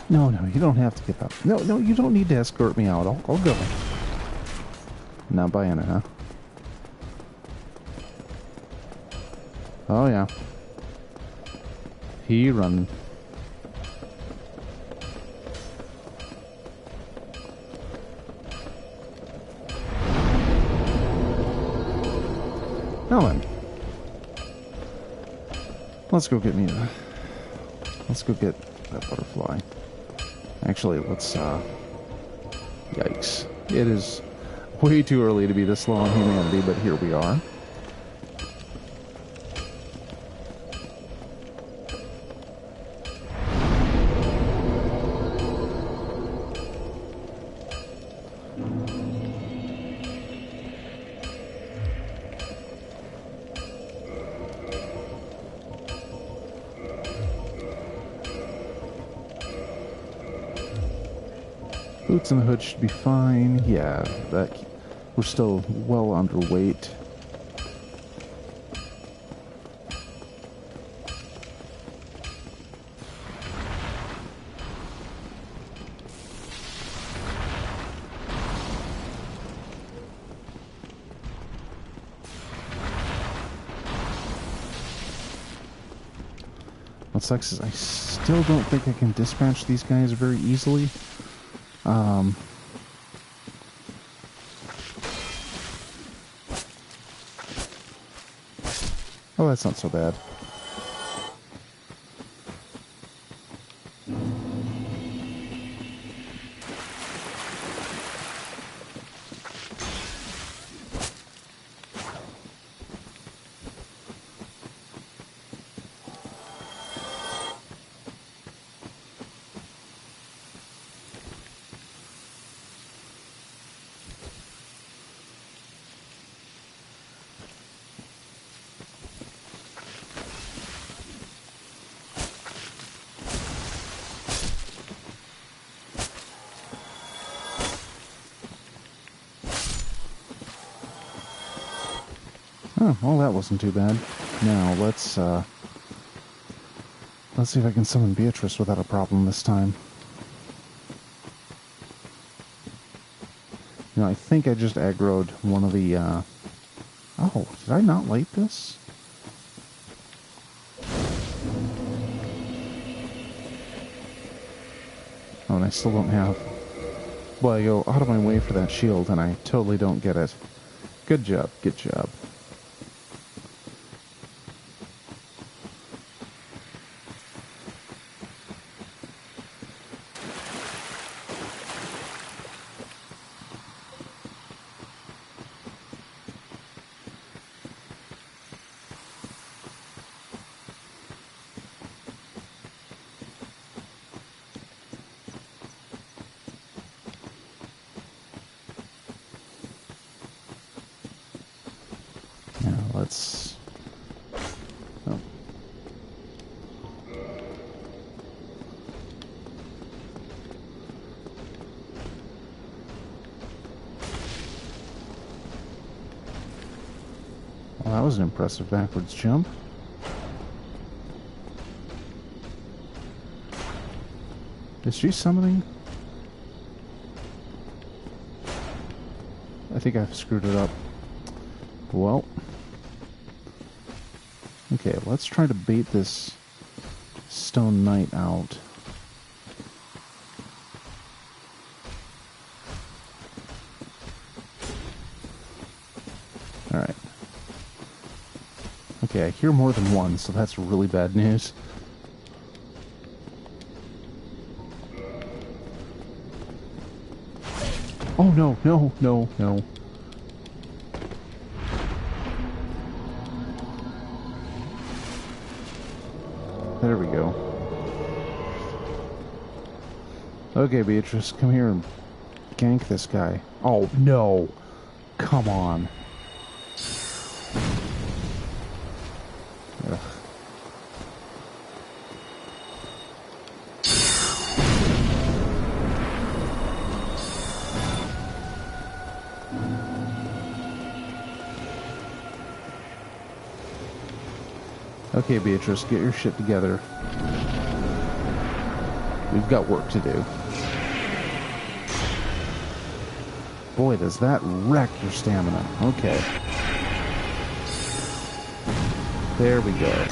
No, you don't have to get up. No, you don't need to escort me out. I'll go. Not buying it, huh? Oh, yeah. He run. Now then. Let's go get that butterfly. Actually, let's, yikes. It is way too early to be this low on humanity, but here we are. Boots in the hood should be fine. Yeah, we're still well underweight. What sucks is I still don't think I can dispatch these guys very easily. Oh, that's not so bad. Oh, well, that wasn't too bad. Now, let's see if I can summon Beatrice without a problem this time. You know, I think I just aggroed one of the, Oh, did I not light this? Oh, and I still don't have... Well, I go out of my way for that shield, and I totally don't get it. Good job, good job. Now let's... Oh. Well, that was an impressive backwards jump. Is she summoning? I think I've screwed it up. Well. Okay, let's try to bait this stone knight out. Alright. Okay, I hear more than one, so that's really bad news. Oh no, no, no, no. There we go. Okay, Beatrice, come here and gank this guy. Oh no! Come on. Ugh. Okay, Beatrice, get your shit together. We've got work to do. Boy, does that wreck your stamina. Okay. There we go.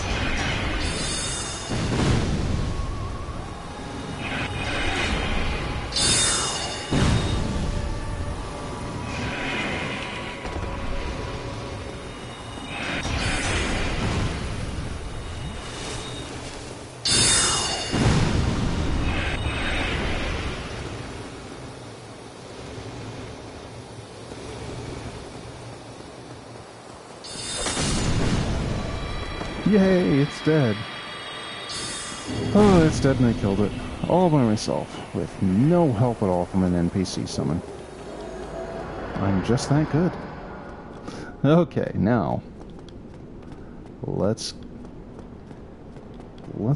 Yay, it's dead. Oh, it's dead and I killed it. All by myself, with no help at all from an NPC summon. I'm just that good. Okay, now let's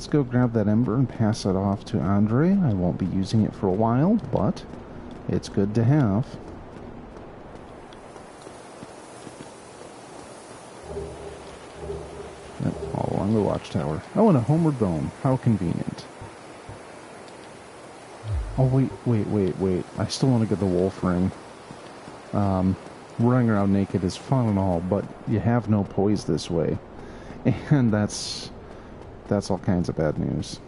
go grab that ember and pass it off to Andre. I won't be using it for a while, but it's good to have. Yep, all along the watchtower. Oh, and a homeward bone. How convenient. Oh, wait. I still want to get the wolf ring. Running around naked is fun and all, but you have no poise this way. And that's all kinds of bad news.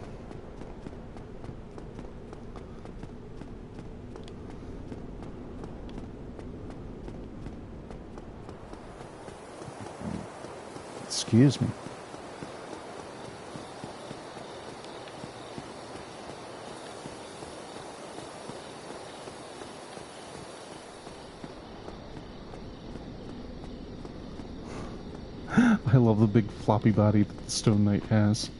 Excuse me. I love the big floppy body that the Stone Knight has.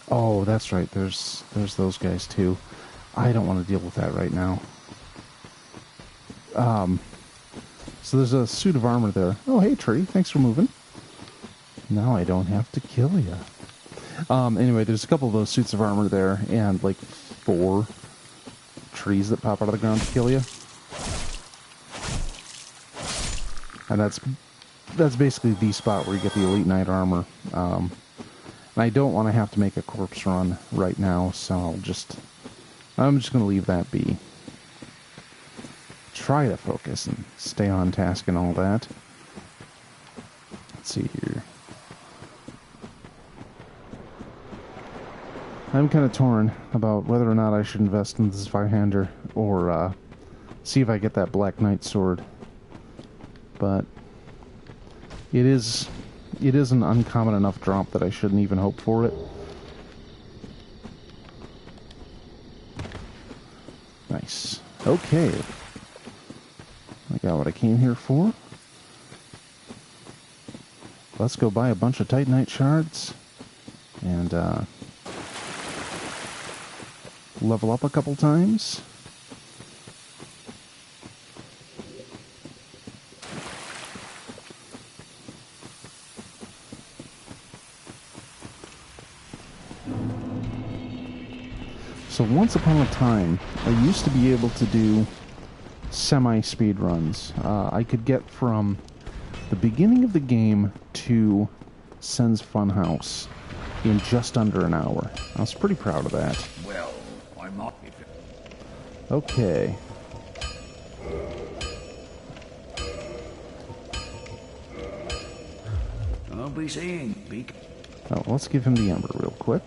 Oh, that's right. There's those guys too. I don't want to deal with that right now. So there's a suit of armor there. Oh, hey, tree. Thanks for moving. Now I don't have to kill you. Anyway, there's a couple of those suits of armor there, and like 4 trees that pop out of the ground to kill you. And that's basically the spot where you get the Elite Knight armor. And I don't want to have to make a corpse run right now, so I'm just going to leave that be. try to focus and stay on task and all that. Let's see here. I'm kind of torn about whether or not I should invest in this Zweihander or see if I get that Black Knight sword. But it is an uncommon enough drop that I shouldn't even hope for it. Nice. Okay. I got what I came here for. Let's go buy a bunch of Titanite shards and level up a couple times. So once upon a time, I used to be able to do semi-speed runs. I could get from the beginning of the game to Sen's Funhouse in just under an hour. I was pretty proud of that. Well, I'm not. Okay. I'll be saying, Beak. Oh, let's give him the ember real quick.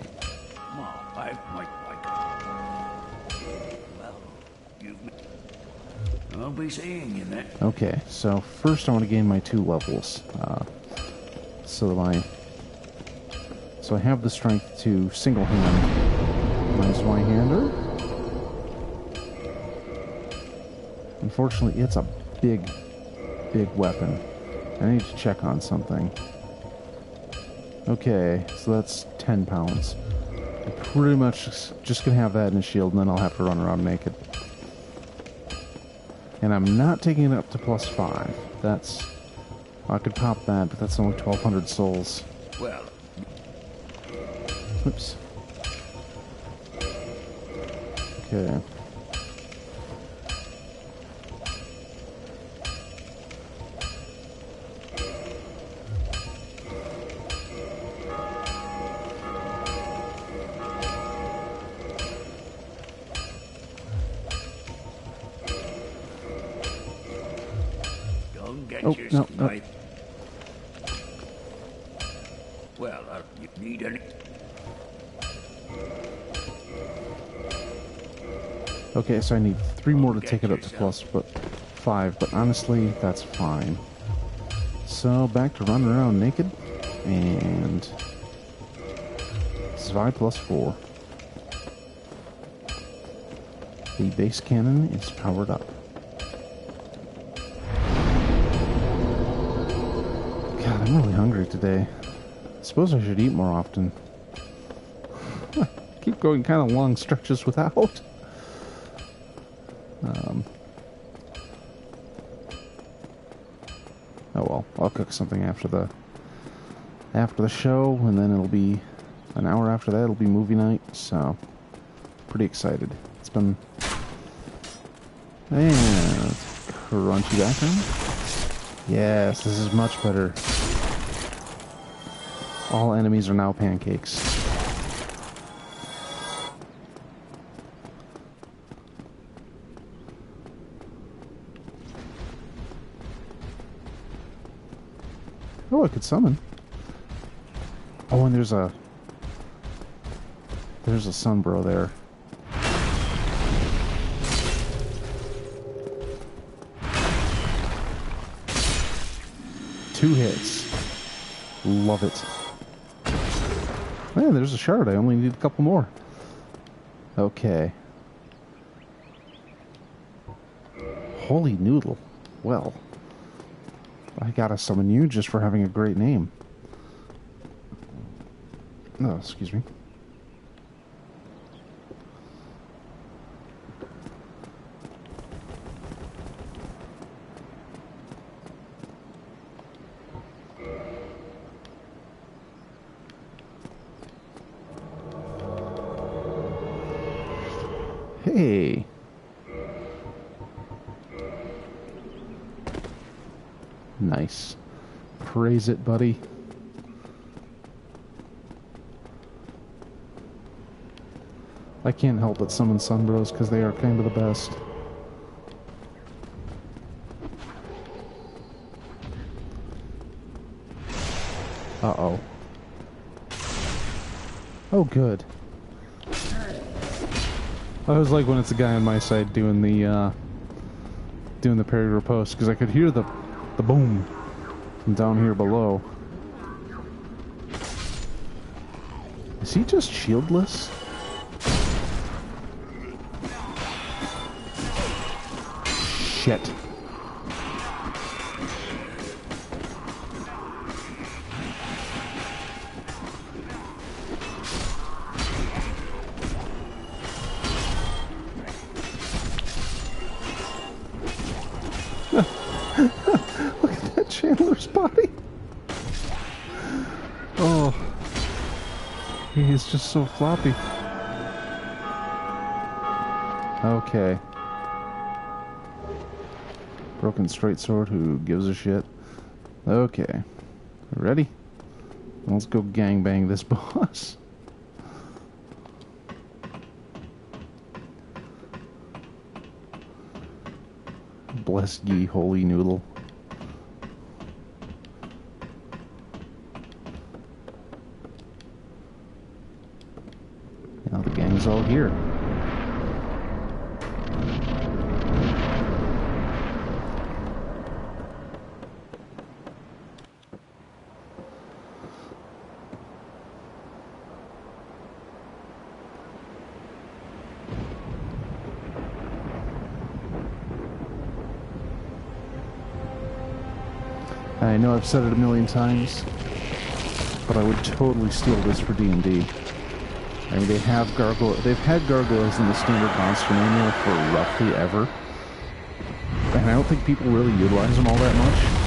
Well, I might like it. Well, I'll be seeing you then. Okay, so first I want to gain my 2 levels. So I have the strength to single-hand my Zweihander. Unfortunately, it's a big weapon. I need to check on something. Okay, so that's 10 pounds. I'm pretty much just gonna have that in a shield, and then I'll have to run around naked. And I'm not taking it up to +5. That's... I could pop that, but that's only 1,200 souls. Well, Oops. Okay. don't get Oh, your no. knife. Well, you need any. Okay, so I need 3 more to take it up to +5, but honestly, that's fine. So, back to running around naked, and... Zwei +4. The base cannon is powered up. God, I'm really hungry today. I suppose I should eat more often. Keep going kind of long stretches without. Oh well, I'll cook something after the show, and then it'll be an hour after that. It'll be movie night, so pretty excited. It's been crunchy background. Yes, this is much better. All enemies are now pancakes. Oh, I could summon. Oh, and there's a sunbro there. Two hits. Love it. Man, there's a shard. I only need a couple more. Okay. Holy noodle. Well, I gotta summon you just for having a great name. Oh, excuse me. Hey. Nice. Praise it, buddy. I can't help but summon Sunbros because they are kind of the best. Uh-oh. Oh, good. I was like when it's a guy on my side doing the parry riposte, because I could hear the boom from down here below. Is he just shieldless? Shit. Look at that Chandler's body. Oh. He's just so floppy. Okay. Broken straight sword, who gives a shit? Okay. Ready? Let's go gangbang this boss. Bless ye, holy noodle. Now the gang's all here. I know I've said it a million times, but I would totally steal this for D&D. I mean, they've had gargoyles in the standard monster manual for roughly ever, and I don't think people really utilize them all that much.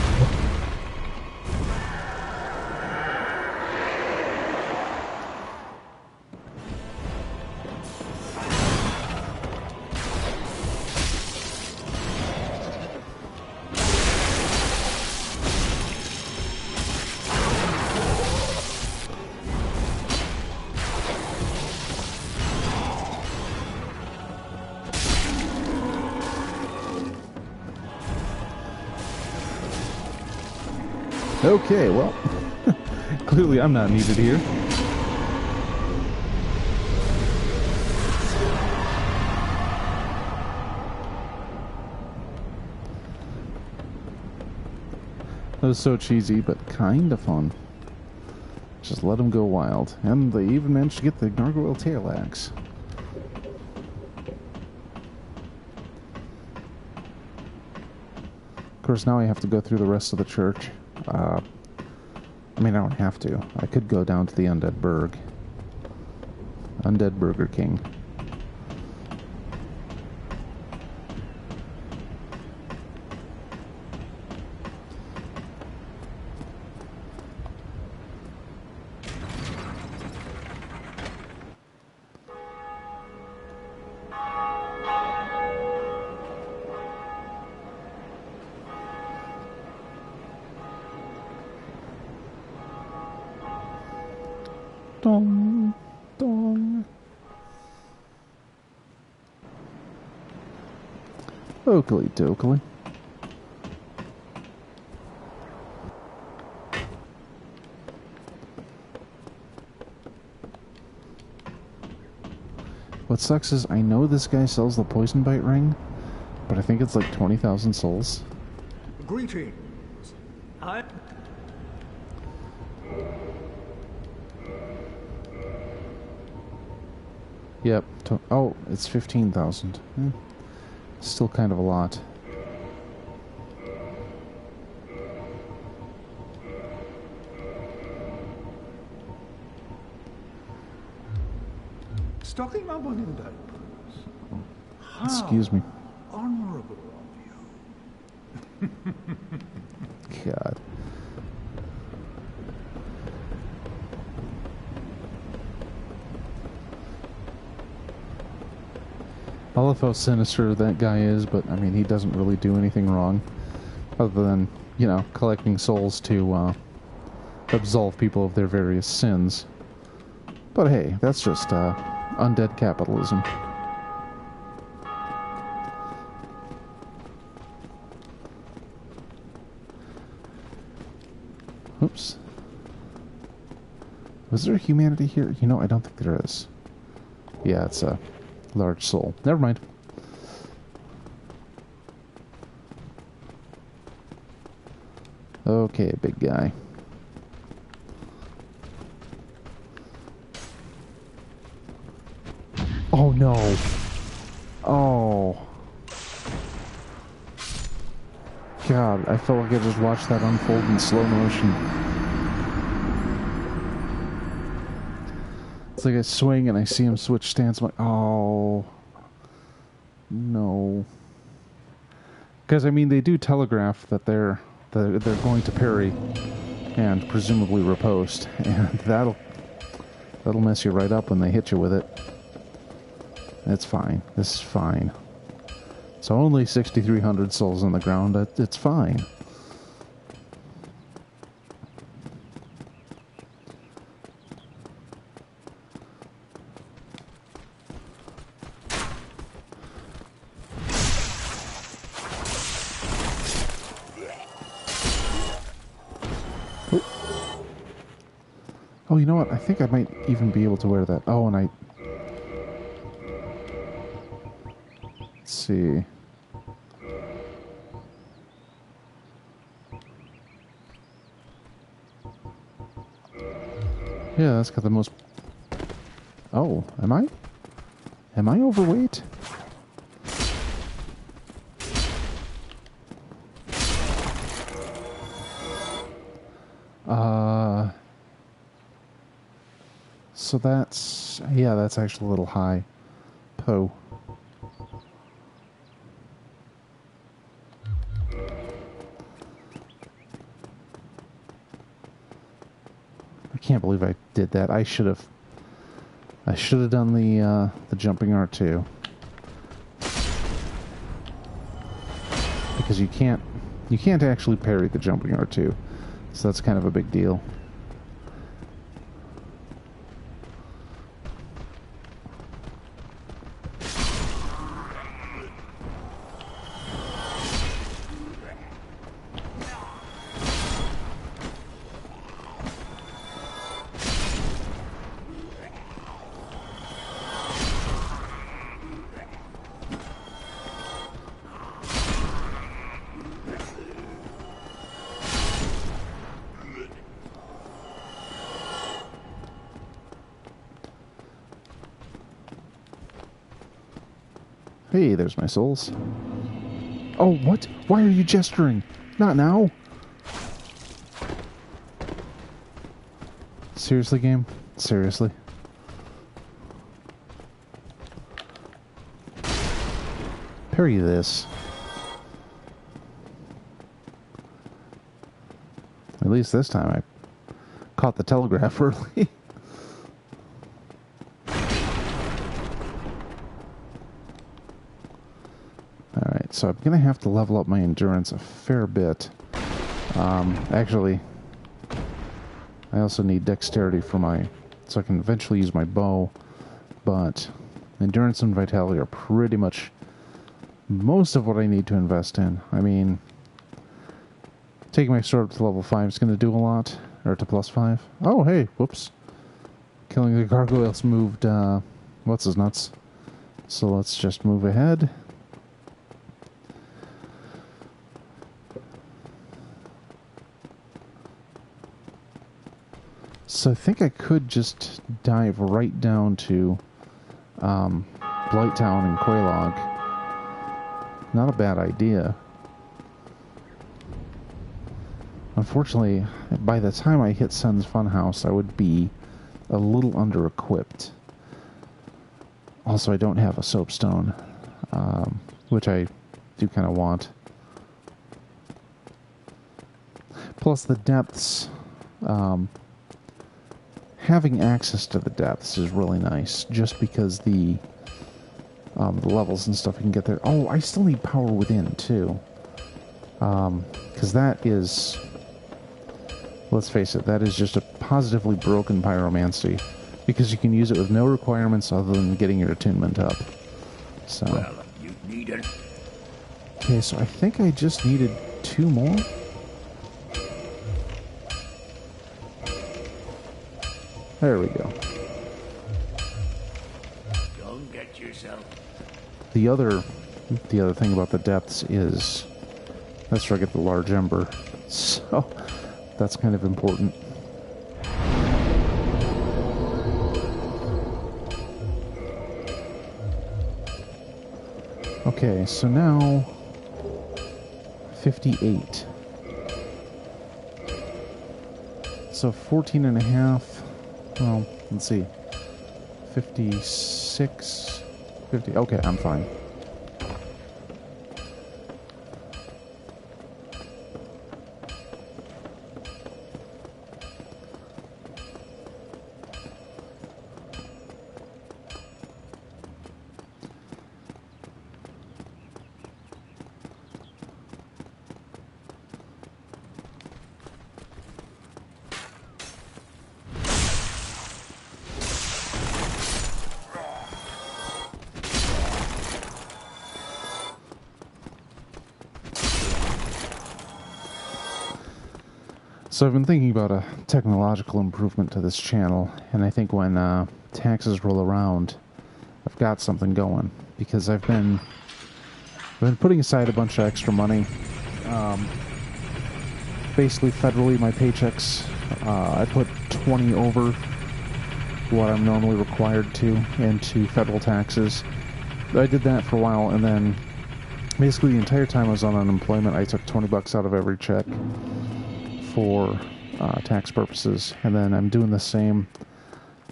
Okay, well, clearly I'm not needed here. That was so cheesy, but kind of fun. Just let them go wild. And they even managed to get the gargoyle tail axe. Of course, now I have to go through the rest of the church. I mean, I don't have to. I could go down to the Undead Burg. Undead Burger King. Dong, dong. Oakley dokley. What sucks is I know this guy sells the poison bite ring, but I think it's like 20,000 souls. Greetings. Yep. Oh, it's 15,000. Still kind of a lot. Stocking up on undead. Excuse me. Honorable of you. God. I love how sinister that guy is, but I mean, he doesn't really do anything wrong. Other than, you know, collecting souls to absolve people of their various sins. But hey, that's just undead capitalism. Oops. Was there humanity here? You know, I don't think there is. Yeah, it's a large soul. Never mind. Okay, big guy. Oh no. Oh. God, I felt like I just watched that unfold in slow motion. It's like I swing and I see him switch stance. I'm like, oh. No. Because, I mean, they do telegraph that they're going to parry and presumably riposte. And that'll mess you right up when they hit you with it. It's fine. This is fine. So only 6,300 souls on the ground. It's fine. Oh, you know what? I think I might even be able to wear that. Oh, and I... Let's see. Yeah, that's got the most... Oh, am I? Am I overweight? So that's... Yeah, that's actually a little high. Poe. I can't believe I did that. I should have done the jumping R2. Because you can't actually parry the jumping R2. So that's kind of a big deal. Hey, there's my souls. Oh, what? Why are you gesturing? Not now. Seriously, game? Seriously? Parry this. At least this time I caught the telegraph early. Alright, so I'm going to have to level up my endurance a fair bit. Actually, I also need dexterity for so I can eventually use my bow, but endurance and vitality are pretty much most of what I need to invest in. I mean, taking my sword up to level 5 is going to do a lot, or to plus 5. Oh, hey, whoops. Killing the gargoyles moved, what's his nuts? So let's just move ahead. So I think I could just dive right down to Blighttown and Quelaag. Not a bad idea. Unfortunately, by the time I hit Sen's Funhouse, I would be a little under-equipped. Also, I don't have a soapstone, which I do kind of want. Plus, the depths... having access to the depths is really nice, just because the levels and stuff you can get there. Oh, I still need power within, too. Because that is... Let's face it, that is just a positively broken pyromancy. Because you can use it with no requirements other than getting your attunement up. So... Well, you need it. Okay, so I think I just needed 2 more. There we go. Don't get yourself. The other thing about the depths is that's where I get the large ember. So that's kind of important. Okay, so now 58. So 14 and a half. Well, let's see. 56, 50. Okay, I'm fine. So I've been thinking about a technological improvement to this channel, and I think when taxes roll around, I've got something going, because I've been putting aside a bunch of extra money. Basically, federally, my paychecks, I put 20 over what I'm normally required to into federal taxes. I did that for a while, and then basically the entire time I was on unemployment, I took 20 bucks out of every check for tax purposes, and then I'm doing the same.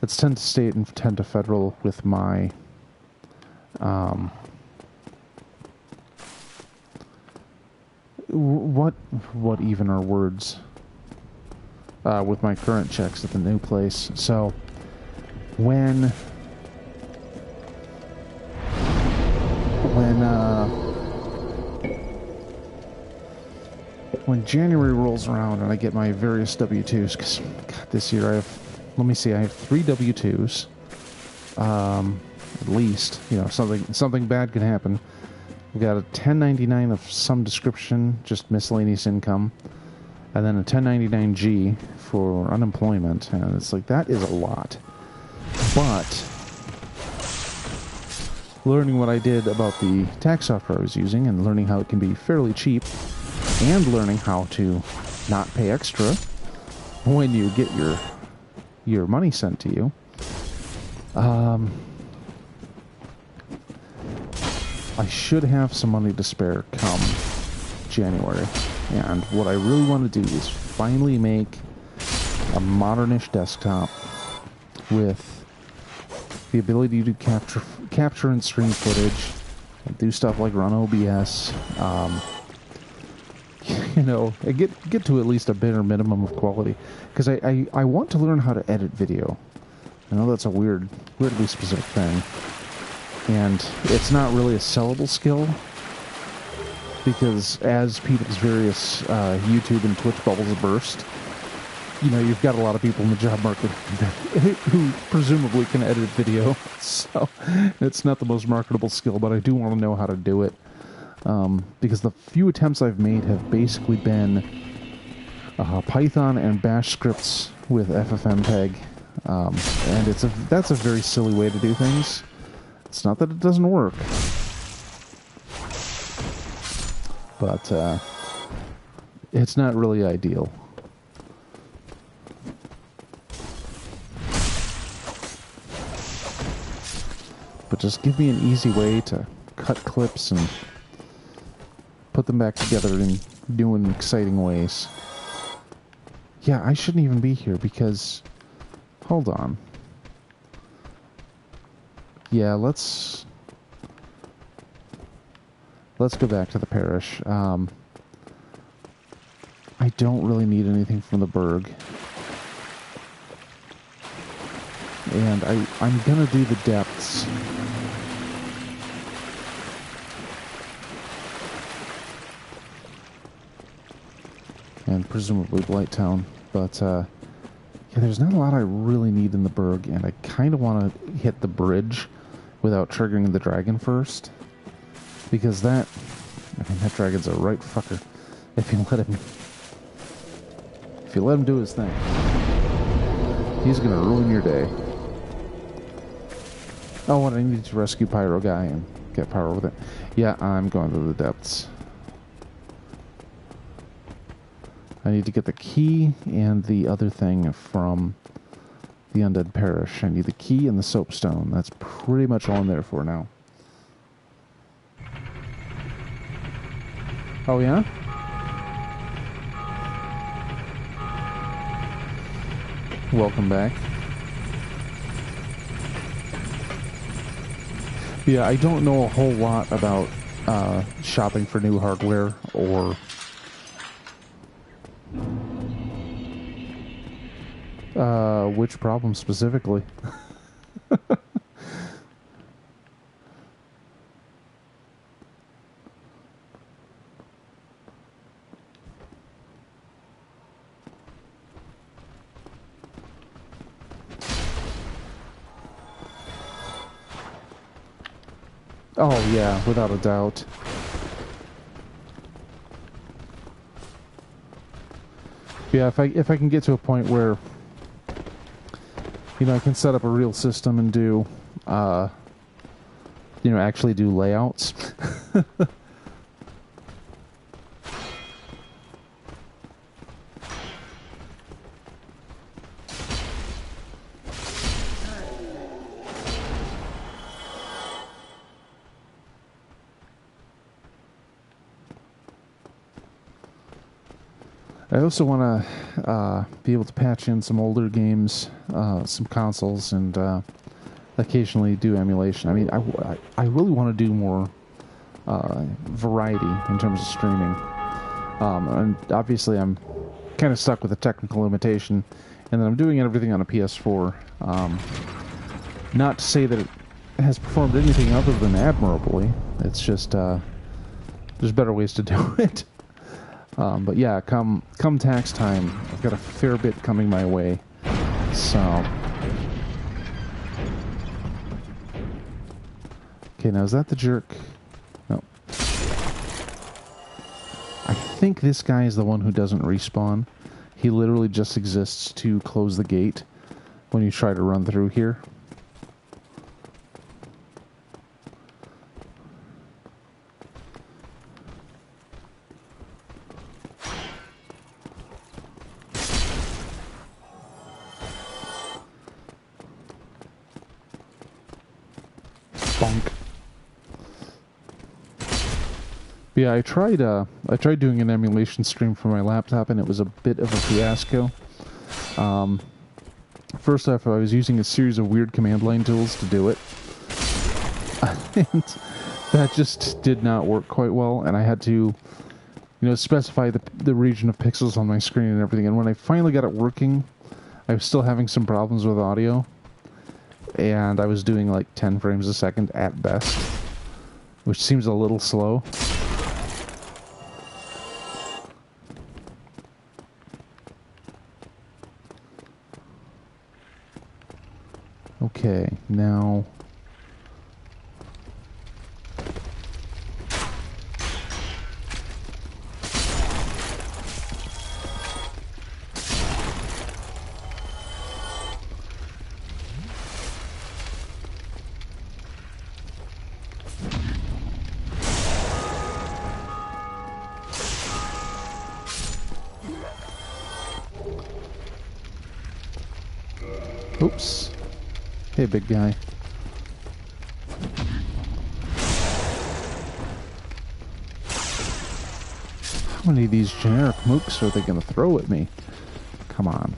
It's 10 to state and 10 to federal with my what even are words with my current checks at the new place. So when January rolls around and I get my various W-2s, because this year I have, let me see, I have 3 W-2s, at least, you know, something bad can happen. We've got a 1099 of some description, just miscellaneous income, and then a 1099-G for unemployment, and it's like, that is a lot. But learning what I did about the tax software I was using, and learning how it can be fairly cheap, and learning how to not pay extra when you get your money sent to you, I should have some money to spare come January. And what I really want to do is finally make a modernish desktop with the ability to capture and stream footage, and do stuff like run OBS, you know, get to at least a bare minimum of quality, because I want to learn how to edit video. I know that's a weirdly specific thing, and it's not really a sellable skill, because as people's various YouTube and Twitch bubbles burst, you know, you've got a lot of people in the job market who presumably can edit video, so it's not the most marketable skill, but I do want to know how to do it. Because the few attempts I've made have basically been Python and Bash scripts with FFmpeg, and that's a very silly way to do things. It's not that it doesn't work, but it's not really ideal. But just give me an easy way to cut clips and put them back together in new and exciting ways. Yeah, I shouldn't even be here because... Hold on. Yeah, let's go back to the parish. I don't really need anything from the burg. And I'm gonna do the depths. And presumably Blighttown, but yeah, there's not a lot I really need in the burg, and I kind of want to hit the bridge without triggering the dragon first, because that dragon's a right fucker if you let him do his thing. He's gonna ruin your day. Oh, and I need to rescue Pyro Guy and get Pyro with it. Yeah, I'm going to the depths. I need to get the key and the other thing from the Undead Parish. I need the key and the soapstone. That's pretty much all I'm there for now. Oh, yeah? Welcome back. Yeah, I don't know a whole lot about shopping for new hardware or which problem specifically. Oh yeah, without a doubt. Yeah, if I can get to a point where, you know, I can set up a real system and do, you know, actually do layouts. I also want to be able to patch in some older games, some consoles, and occasionally do emulation. I mean, I really want to do more variety in terms of streaming. And obviously, I'm kind of stuck with a technical limitation, and then I'm doing everything on a PS4. Not to say that it has performed anything other than admirably. It's just there's better ways to do it. But yeah, come tax time, I've got a fair bit coming my way. So, okay, now is that the jerk? No. I think this guy is the one who doesn't respawn. He literally just exists to close the gate when you try to run through here. Bonk. Yeah, I tried doing an emulation stream for my laptop, and it was a bit of a fiasco. First off, I was using a series of weird command line tools to do it, and that just did not work quite well. And I had to, you know, specify the region of pixels on my screen and everything. And when I finally got it working, I was still having some problems with audio. And I was doing like 10 frames a second at best, which seems a little slow. Okay, now... Oops. Hey, big guy. How many of these generic mooks are they going to throw at me? Come on.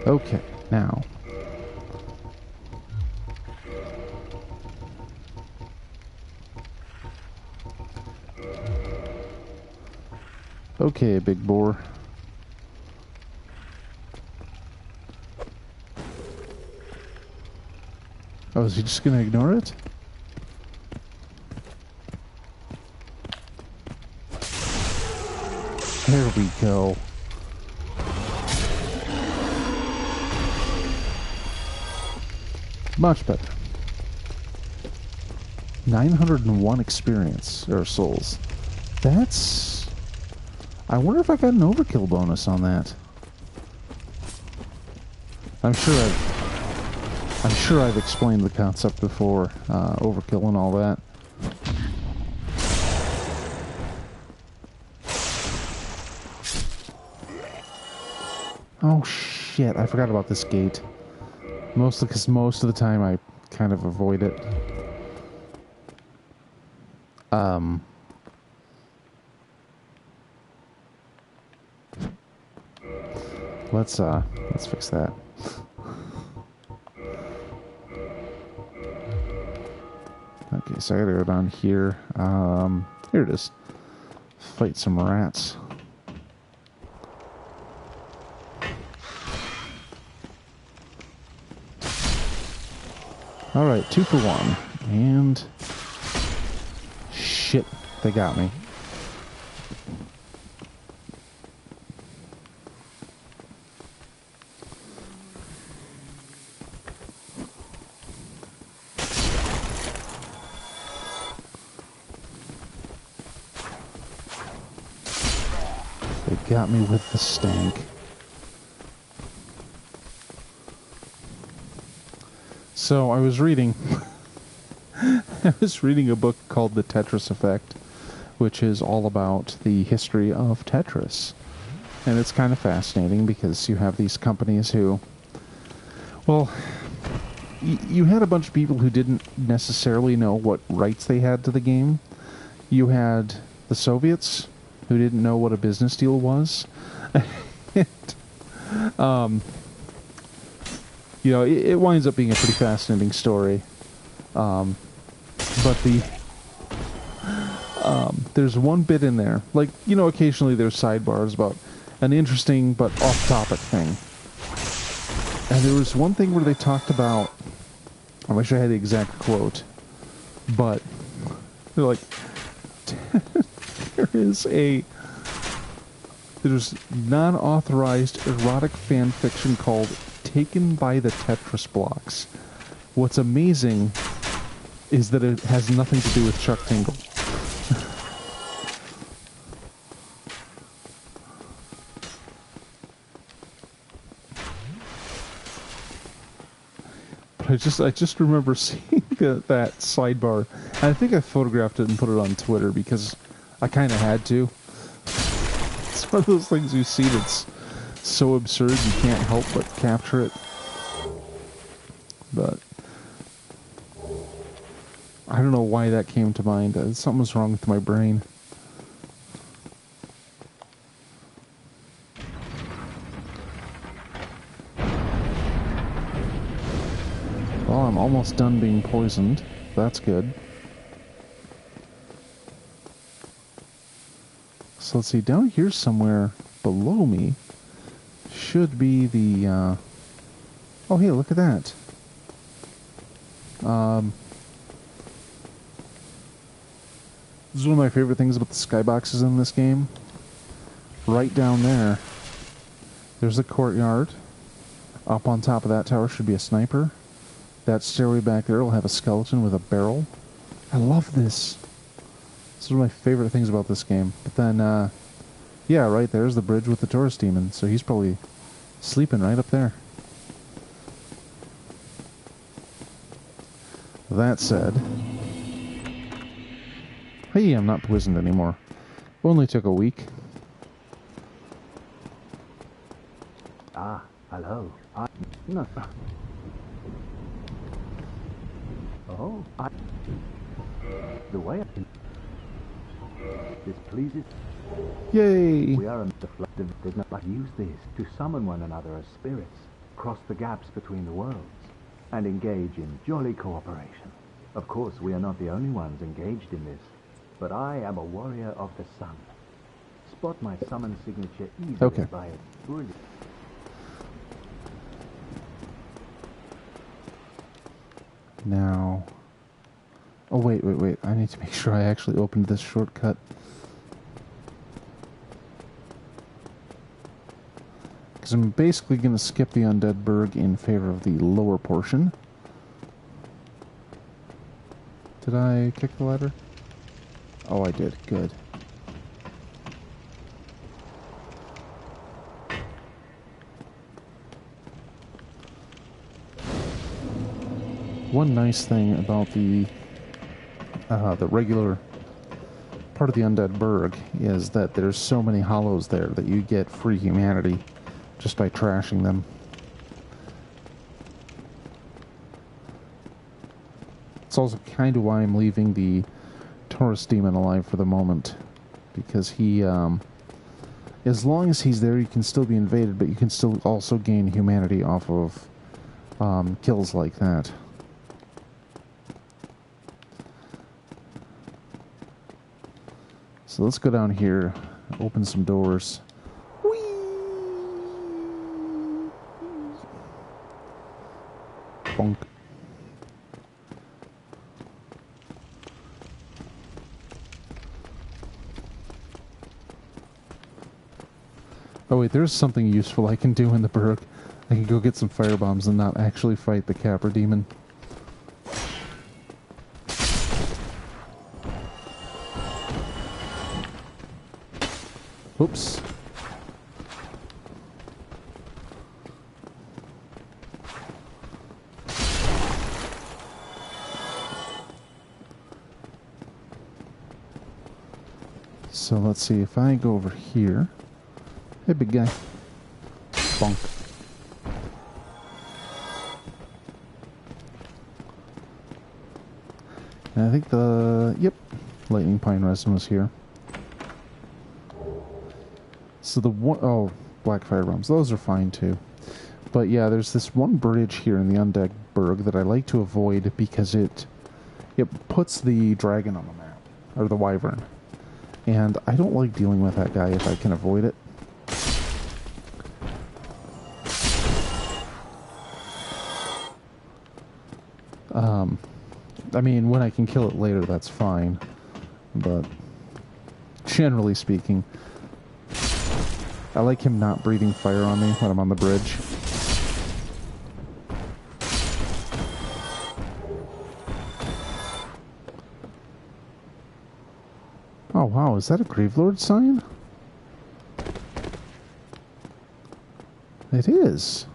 Okay, now. Okay, big boar. Oh, is he just gonna ignore it? There we go. Much better. 901 experience, or souls. That's I wonder if I got an overkill bonus on that. I'm sure I've explained the concept before, overkill and all that. Oh shit, I forgot about this gate. Mostly because most of the time I kind of avoid it. Let's fix that. Okay, so I gotta go down here. Here it is. Fight some rats. Alright, 2 for 1. And... shit, they got me. They got me with the stank. So I was reading I was reading a book called The Tetris Effect, which is all about the history of Tetris. And it's kind of fascinating because you have these companies who, well, you had a bunch of people who didn't necessarily know what rights they had to the game. You had the Soviets who didn't know what a business deal was. And, you know, it winds up being a pretty fascinating story. But there's one bit in there, like, you know, occasionally there's sidebars about an interesting but off-topic thing. And there was one thing where they talked about, I wish I had the exact quote, but they're like, there's non-authorized erotic fan fiction called Taken by the Tetris Blocks. What's amazing is that it has nothing to do with Chuck Tingle. But I just remember seeing that sidebar. And I think I photographed it and put it on Twitter because I kind of had to. It's one of those things you see that's so absurd you can't help but capture it. But I don't know why that came to mind. Something was wrong with my brain. Well, I'm almost done being poisoned. That's good. So let's see, down here somewhere below me should be the, oh hey, look at that. This is one of my favorite things about the skyboxes in this game. Right down there, there's a courtyard. Up on top of that tower should be a sniper. That stairway back there will have a skeleton with a barrel. I love this. This is one of my favorite things about this game. But then, yeah, right there's the bridge with the tourist demon. So he's probably sleeping right up there. That said, hey, I'm not poisoned anymore. Only took a week. Ah, hello. No. Oh, the way I can... This pleases... Yay! We are the flood did not use this to summon one another as spirits, cross the gaps between the worlds, and engage in jolly cooperation. Of course, we are not the only ones engaged in this, but I am a warrior of the sun. Spot my summon signature easily by its brilliant... Now... Oh, wait. I need to make sure I actually opened this shortcut. Because I'm basically going to skip the Undead Burg in favor of the lower portion. Did I kick the ladder? Oh, I did. Good. one nice thing about the regular part of the Undead Burg is that there's so many hollows there that you get free humanity just by trashing them. It's also kind of why I'm leaving the Taurus Demon alive for the moment, because he, as long as he's there, you can still be invaded, but you can still also gain humanity off of kills like that. So let's go down here, open some doors. Whee! Bonk. Oh wait, there's something useful I can do in the Burg. I can go get some firebombs and not actually fight the Capra Demon. Oops. So let's see, if I go over here... Hey, big guy. Bonk. And I think yep, Lightning Pine Resin was here. So the one, oh, Black Fire Bombs, those are fine too. But yeah, there's this one bridge here in the Undead Burg that I like to avoid because it puts the dragon on the map, or the wyvern. And I don't like dealing with that guy if I can avoid it. I mean, when I can kill it later, that's fine. But generally speaking, I like him not breathing fire on me when I'm on the bridge. Oh wow, is that a Gravelord sign? It is.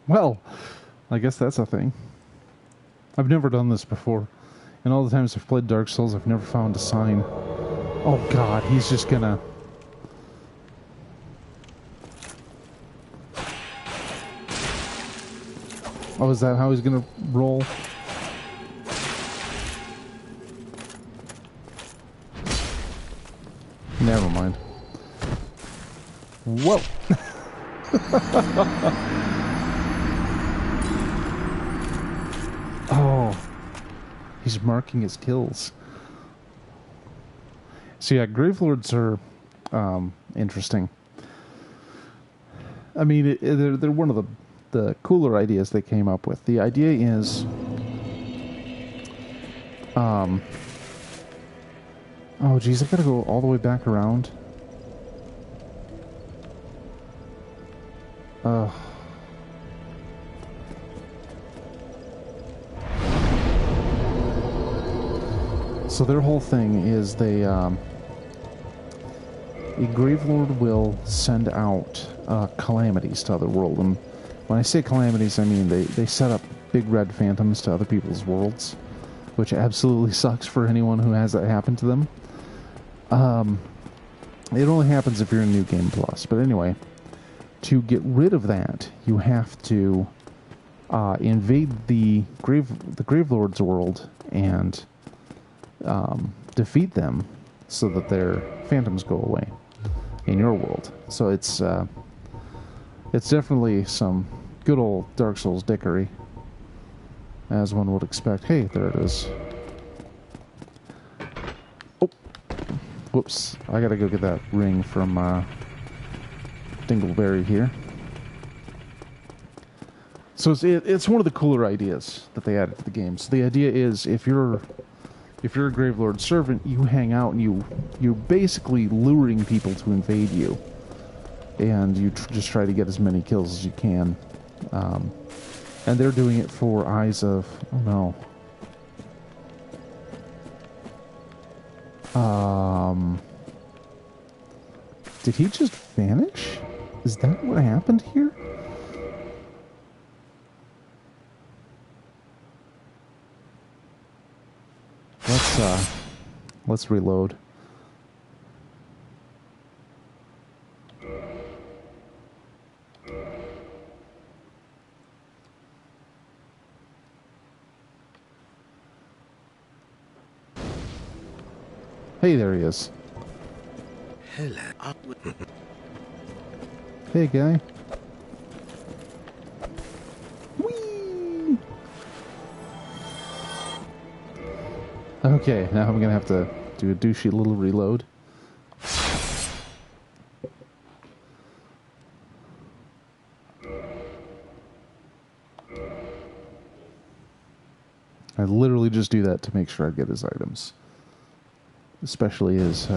Well, I guess that's a thing. I've never done this before. And all the times I've played Dark Souls, I've never found a sign. Oh god, he's just gonna... Oh, is that how he's gonna roll? Never mind. Whoa! Oh, he's marking his kills. So yeah, Gravelords are interesting. I mean, they're one of the cooler ideas they came up with. The idea is, oh geez, I gotta go all the way back around. So their whole thing is they, a Gravelord will send out calamities to other worlds. And when I say calamities, I mean they set up big red phantoms to other people's worlds, which absolutely sucks for anyone who has that happen to them. It only happens if you're in New Game Plus. But anyway, to get rid of that, you have to invade the Gravelord's world and defeat them so that their phantoms go away in your world. So it's definitely some good old Dark Souls dickery, as one would expect. Hey, there it is. Oh, whoops! I gotta go get that ring from Dingleberry here. So it's one of the cooler ideas that they added to the game. So the idea is, if you're a Gravelord servant, you hang out and you're basically luring people to invade you, and you just try to get as many kills as you can. And they're doing it for Eyes of... Oh, no. Did he just vanish? Is that what happened here? Let's reload. Hey, there he is. Hello. Hey, guy. Whee! Okay, now I'm gonna have to do a douchey little reload. I literally just do that to make sure I get his items. Especially his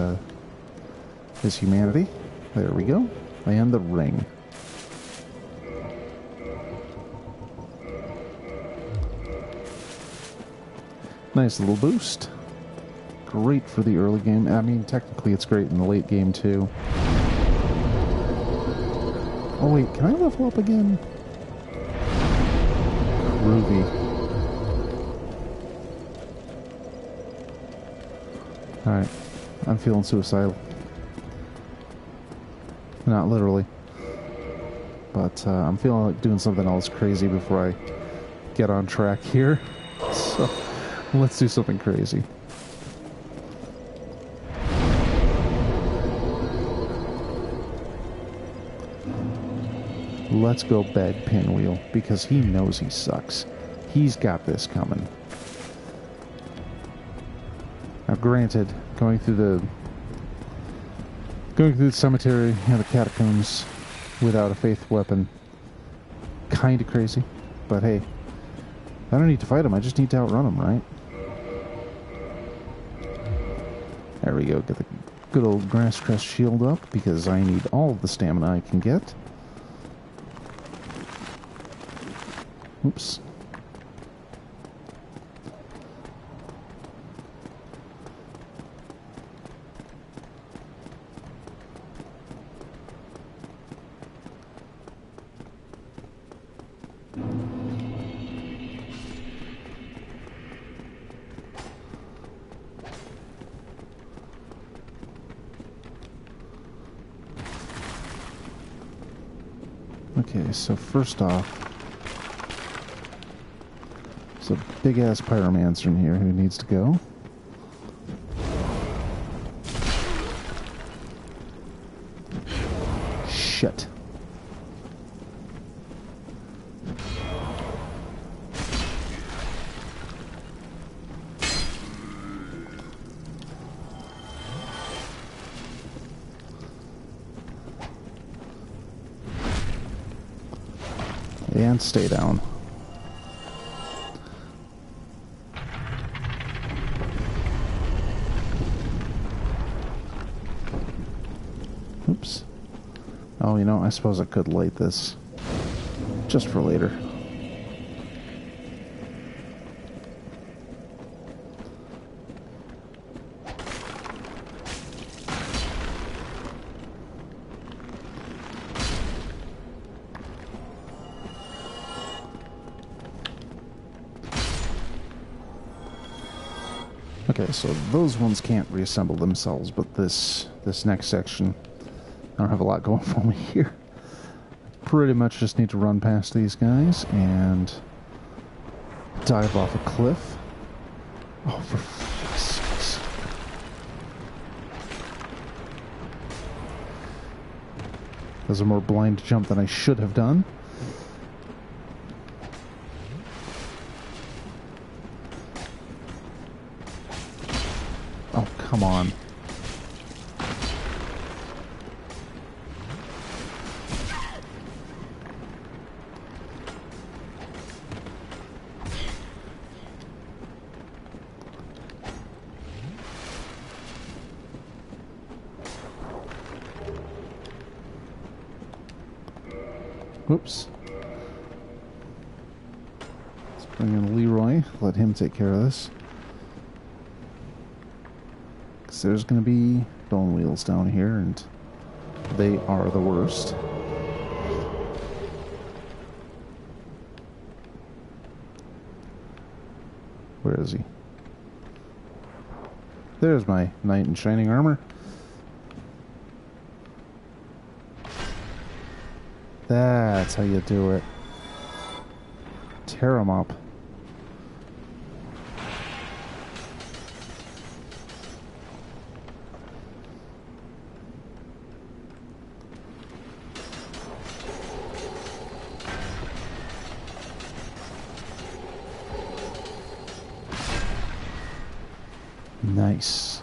humanity. There we go. And the ring. Nice little boost. Great for the early game. I mean, technically it's great in the late game, too. Oh, wait. Can I level up again? Groovy. Alright. I'm feeling suicidal. Not literally. But I'm feeling like doing something else crazy before I get on track here. So, let's do something crazy. Let's go beg Pinwheel, because he knows he sucks. He's got this coming. Now, granted, going through the cemetery and the catacombs without a faith weapon, kind of crazy. But hey, I don't need to fight him. I just need to outrun him, right? There we go. Get the good old grass crest shield up, because I need all of the stamina I can get. Oops. Okay, so first off, there's a big-ass pyromancer in here who needs to go. Shit. And stay down. Oops. Oh, you know, I suppose I could light this. Just for later. Okay, so those ones can't reassemble themselves, but this next section, I don't have a lot going for me here. Pretty much just need to run past these guys and dive off a cliff. Oh, for fuck's sakes. That was a more blind jump than I should have done. Oh, come on. Whoops. Bring in Leroy. Let him take care of this. Because there's going to be bone wheels down here, and they are the worst. Where is he? There's my knight in shining armor. That's how you do it. Tear him up. Nice.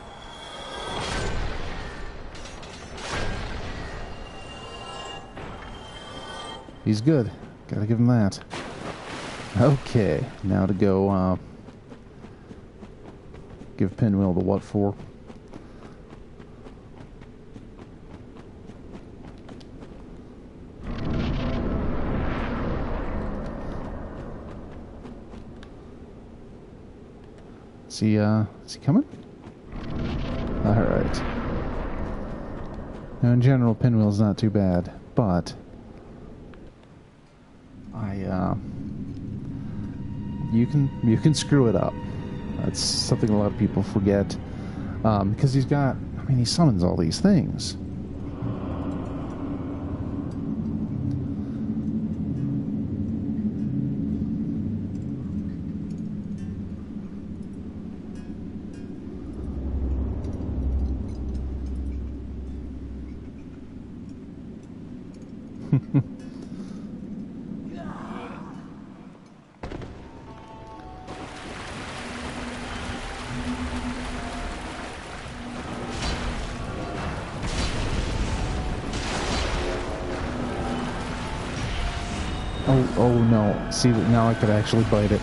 He's good. Gotta give him that. Okay, now to go give Pinwheel the what for. Is he coming? Alright. Now in general, Pinwheel's not too bad, but you can screw it up. That's something a lot of people forget. Because he summons all these things. Oh no. See, now I could actually bite it.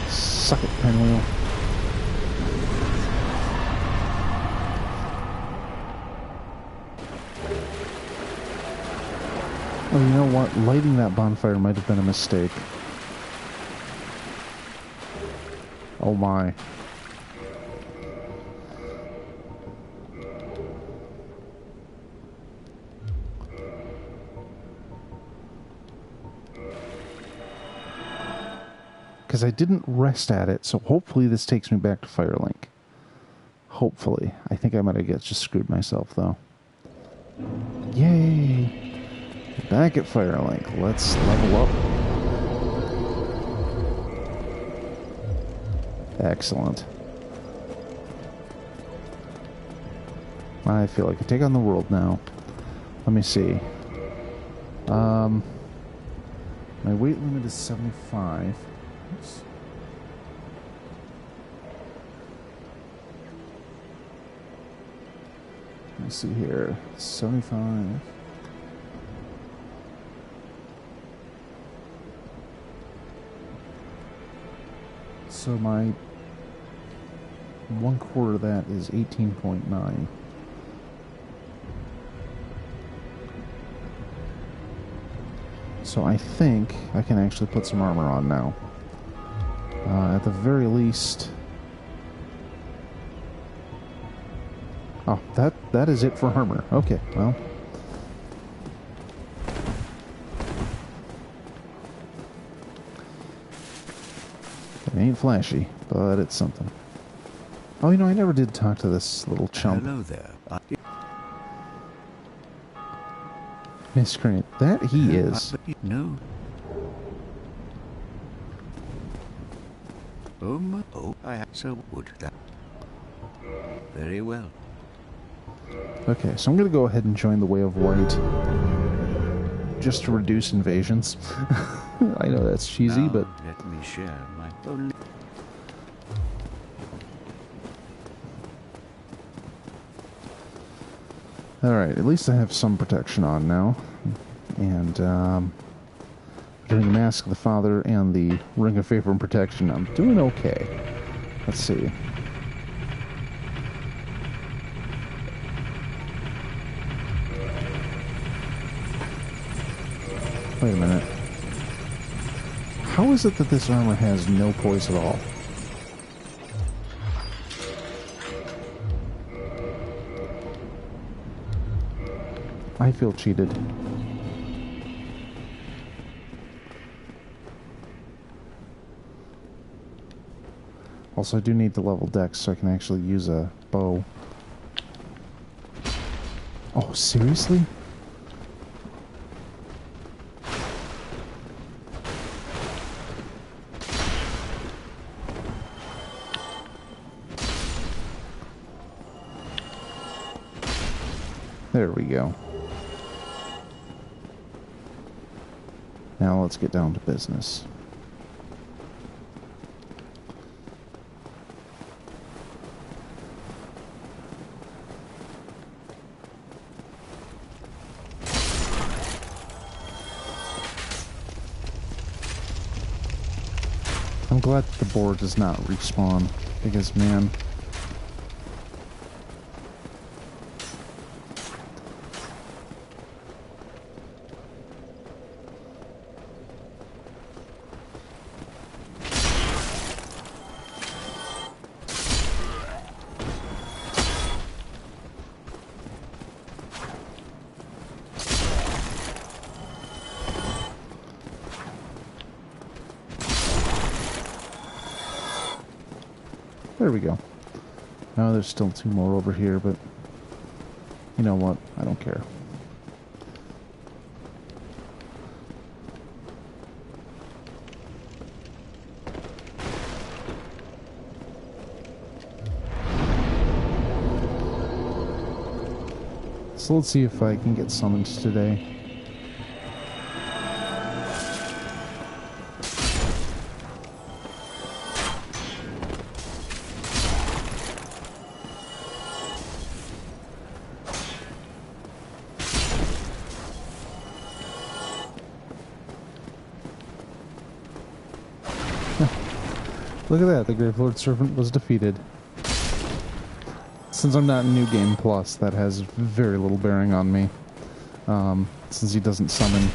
Suck it, Pinwheel. Oh, you know what? Lighting that bonfire might have been a mistake. Oh my. Because I didn't rest at it, so hopefully this takes me back to Firelink. Hopefully. I think I might have just screwed myself, though. Yay! Back at Firelink. Let's level up. Excellent. I feel like I take on the world now. Let me see. My weight limit is 75. Oops. Let me see here. 75. So my 1/4 of that is 18.9. So I think I can actually put some armor on now. At the very least... Oh, that is it for armor. Okay, well... It ain't flashy, but it's something. Oh, you know, I never did talk to this little chump. Hello there. Miscreant. That he is. No. Oh, I so would that. Very well. Okay, so I'm going to go ahead and join the Way of White. Just to reduce invasions. I know that's cheesy, Now, but... let me share my only... Alright, at least I have some protection on now. And, during the Mask of the Father and the Ring of Favor and Protection, I'm doing okay. Let's see. Wait a minute. How is it that this armor has no poise at all? I feel cheated. Also, I do need the level dex so I can actually use a bow. Oh, seriously? There we go. Now let's get down to business. I'm glad the board does not respawn, because, man... There we go. Now there's still 2 more over here, but you know what? I don't care. So let's see if I can get summoned today. Look at that, the Gravelord Servant was defeated. Since I'm not in New Game Plus, that has very little bearing on me. Since he doesn't summon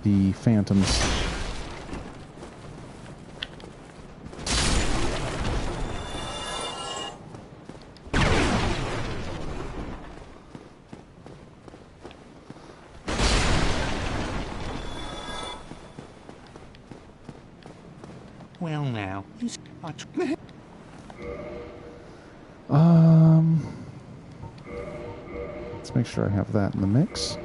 the phantoms. Well now, Let's make sure I have that in the mix.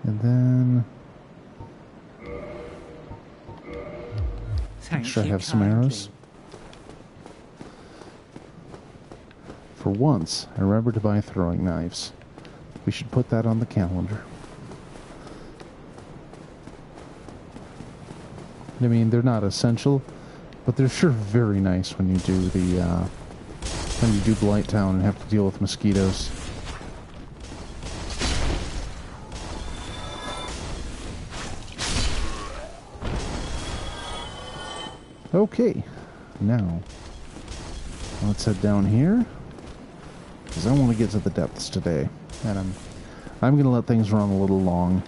And then make sure I have some arrows. For once, I remember to buy throwing knives. We should put that on the calendar. I mean, they're not essential, but they're sure very nice when you do the, when you do Blight Town and have to deal with mosquitoes. Okay, now, let's head down here, because I want to get to the depths today, and I'm going to let things run a little long.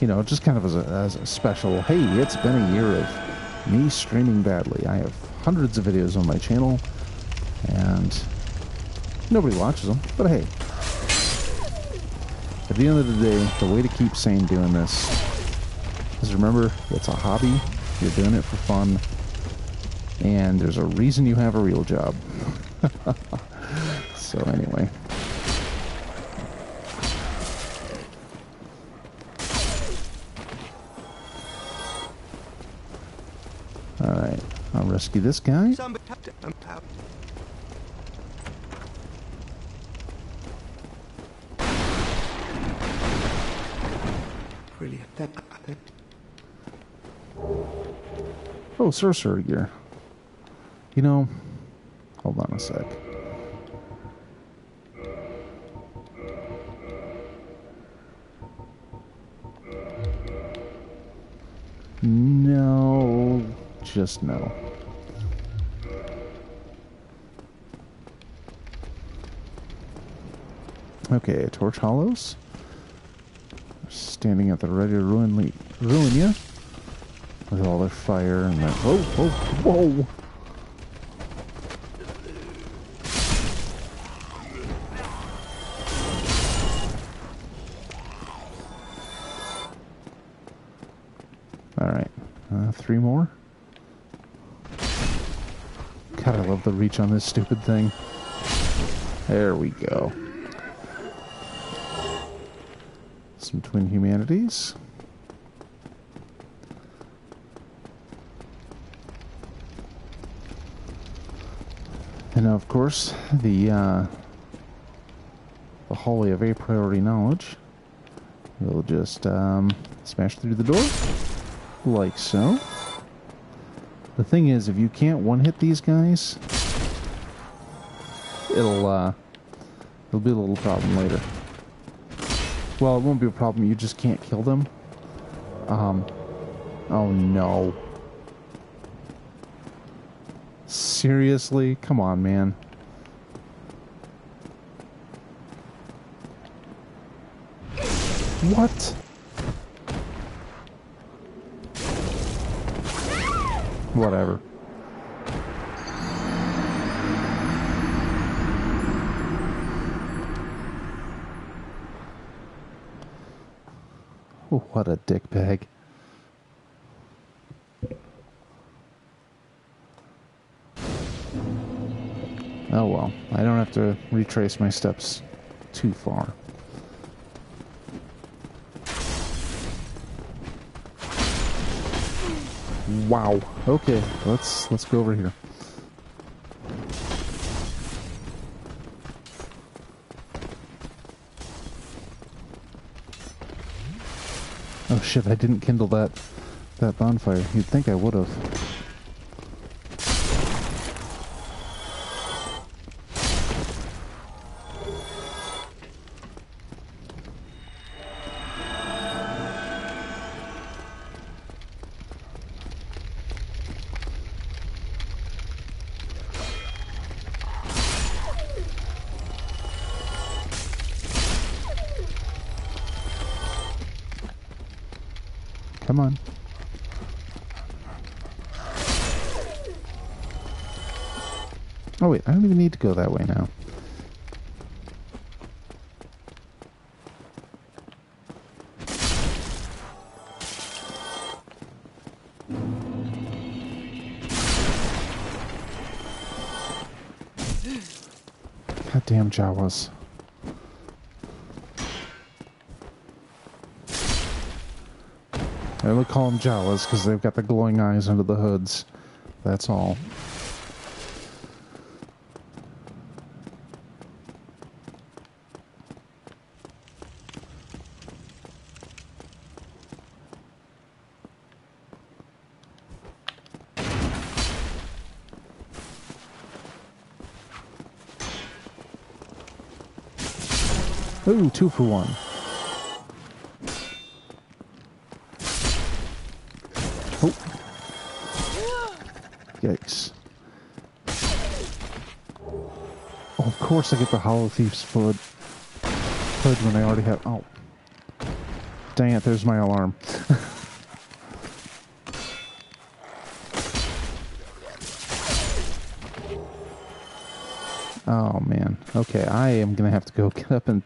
You know, just kind of as a special, hey, it's been a year of me streaming badly. I have hundreds of videos on my channel, and nobody watches them, but hey. At the end of the day, the way to keep sane doing this is remember, it's a hobby, you're doing it for fun, and there's a reason you have a real job. So anyway. Alright, I'll rescue this guy. Brilliant. Oh, sorcerer gear. You know, hold on a sec. No, just no. Okay, torch hollows. Standing at the ready to ruin you with all their fire and that. Whoa, whoa, whoa! All right, 3 more. God, I love the reach on this stupid thing. There we go. Some twin humanities. And now, of course, the hallway of a priority knowledge. We'll just smash through the door, like so. The thing is, if you can't one-hit these guys, it'll be a little problem later. Well, it won't be a problem. You just can't kill them. Oh no. Seriously? Come on, man. What? Whatever. Oh, what a dickbag. Oh well, I don't have to retrace my steps too far. Wow. Okay, let's go over here. Oh shit, I didn't kindle that bonfire. You'd think I would have. Come on. Oh wait, I don't even need to go that way now. Goddamn Jawas. I only call them Jawas because they've got the glowing eyes under the hoods. That's all. Ooh, 2 for 1. Oh. Yikes. Oh, of course I get the Hollow Thief's hood when I already have... Oh. Dang it, there's my alarm. Oh, man. Okay, I am going to have to go get up and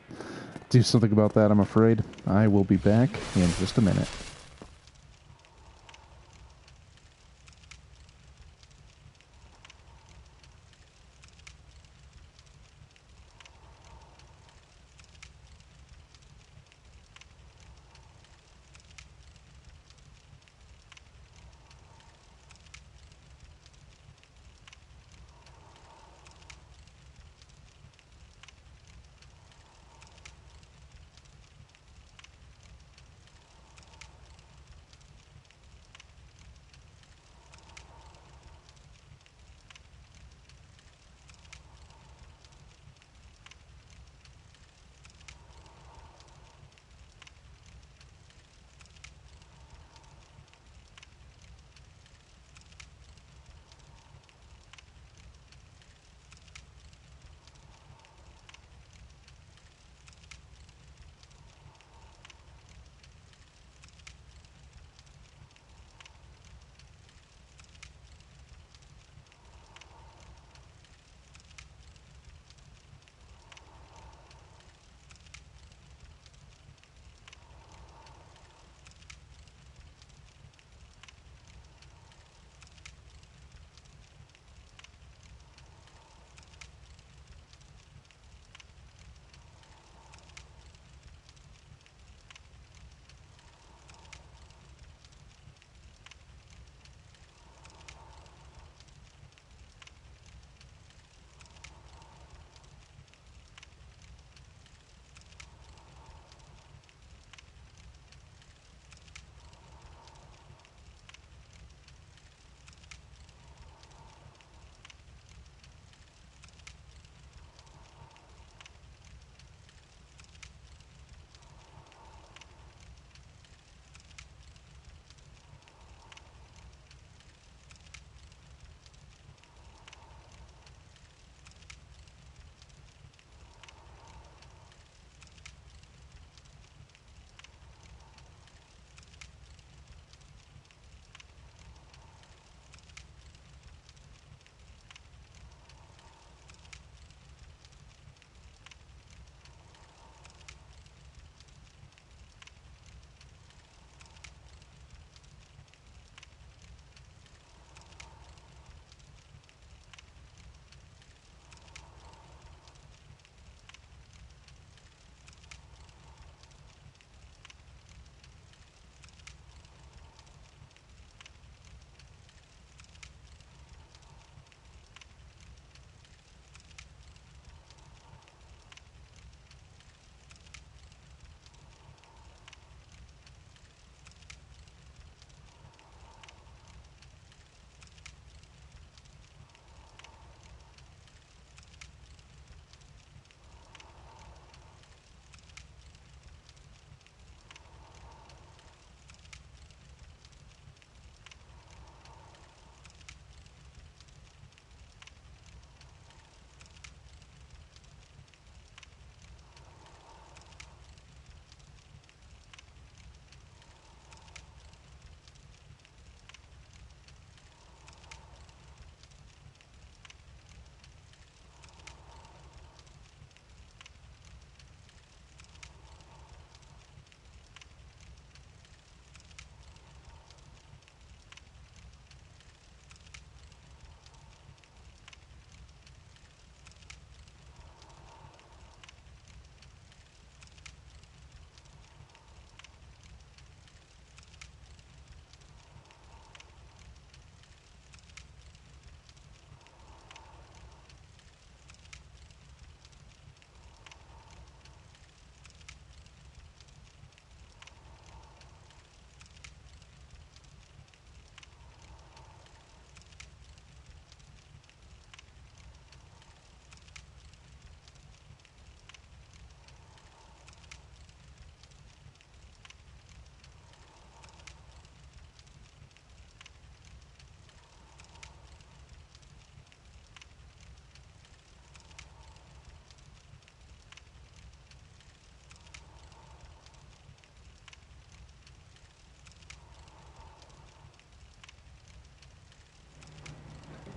do something about that, I'm afraid. I will be back in just a minute.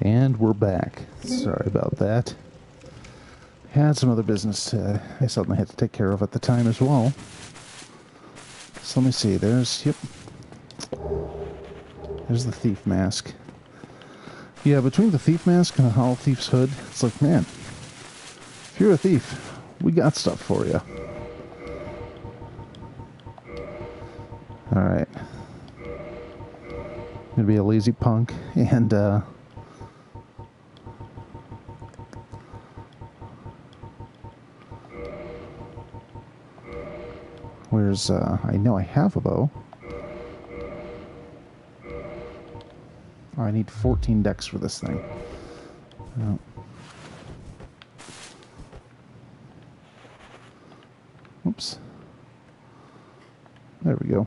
And we're back. Sorry about that. Had some other business I suddenly had to take care of at the time as well. So let me see. There's the thief mask. Yeah, between the thief mask and the hollow thief's hood, it's like, man, if you're a thief, we got stuff for you. Alright. Gonna be a lazy punk, and, where's, I know I have a bow. Oh, I need 14 decks for this thing. Oh. Oops. There we go.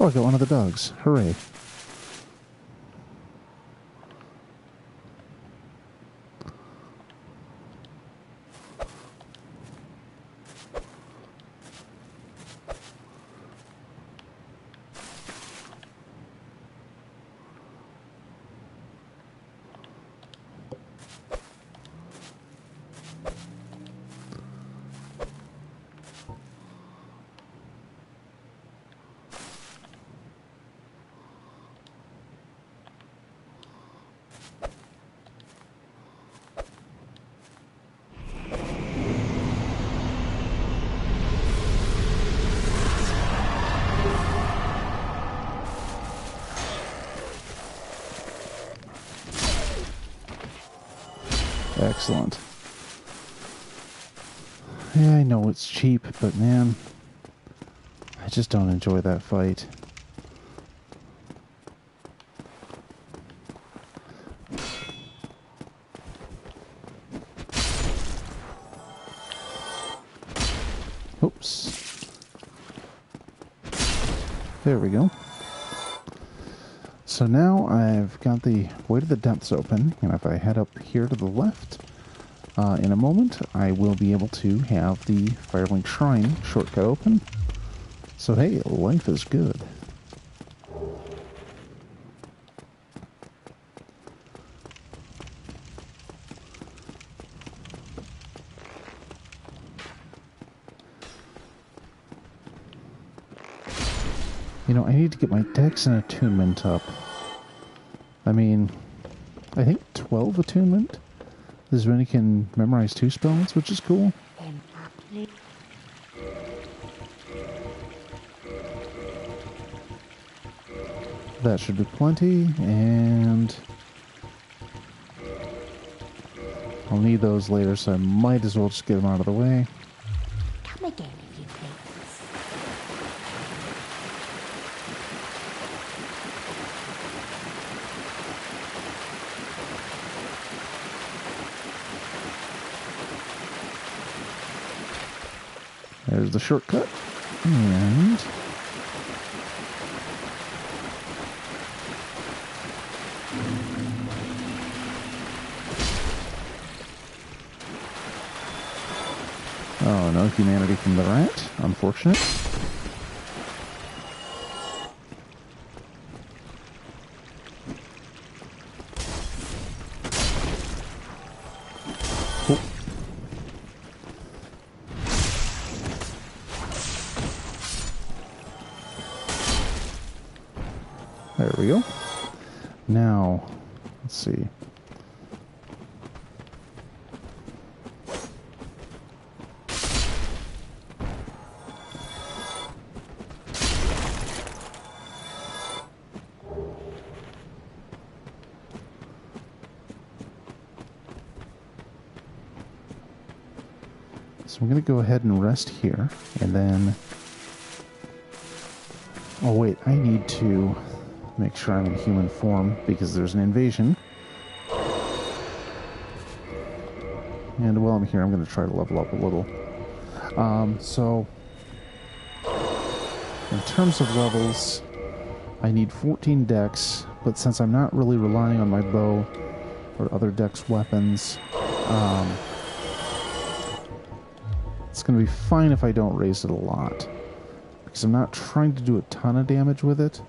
Oh, I got one of the dogs. Hooray. Excellent. Yeah, I know it's cheap, but man, I just don't enjoy that fight. Oops. There we go. So now I've got the Way to the Depths open, and if I head up here to the left, in a moment, I will be able to have the Firelink Shrine shortcut open. So hey, life is good. You know, I need to get my dex and attunement up. I mean, I think 12 attunement is when you can memorize 2 spells, which is cool. That should be plenty, and I'll need those later, so I might as well just get them out of the way. Come again if you please. There's the shortcut, and oh, no humanity from the rat. Unfortunate. Oh. There we go. Now, let's see. So I'm going to go ahead and rest here, and then... Oh wait, I need to make sure I'm in human form, because there's an invasion. And while I'm here, I'm going to try to level up a little. So, in terms of levels, I need 14 dex, but since I'm not really relying on my bow or other dex weapons, it's going to be fine if I don't raise it a lot. Because I'm not trying to do a ton of damage with it.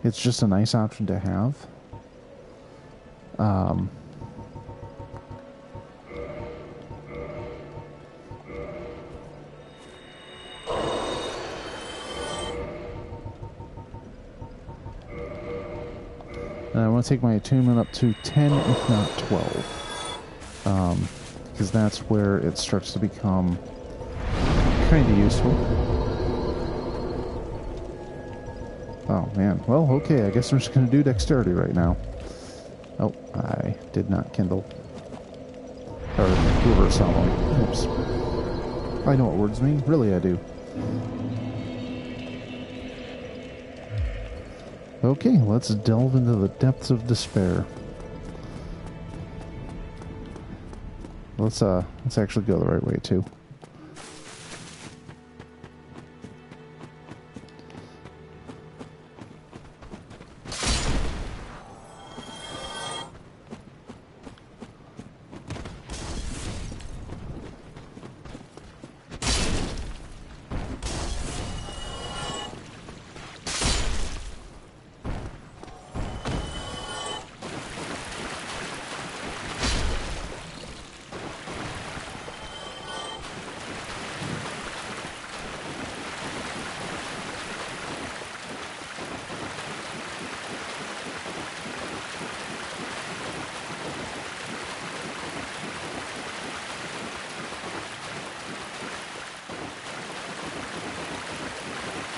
It's just a nice option to have. And I want to take my attunement up to 10, if not 12. Because that's where it starts to become kind of useful. Oh, man. Well, okay, I guess I'm just going to do dexterity right now. Oh, I did not kindle. Or reverse solemn. Oops. I know what words mean. Really, I do. Okay, let's delve into the depths of despair. Let's actually go the right way, too.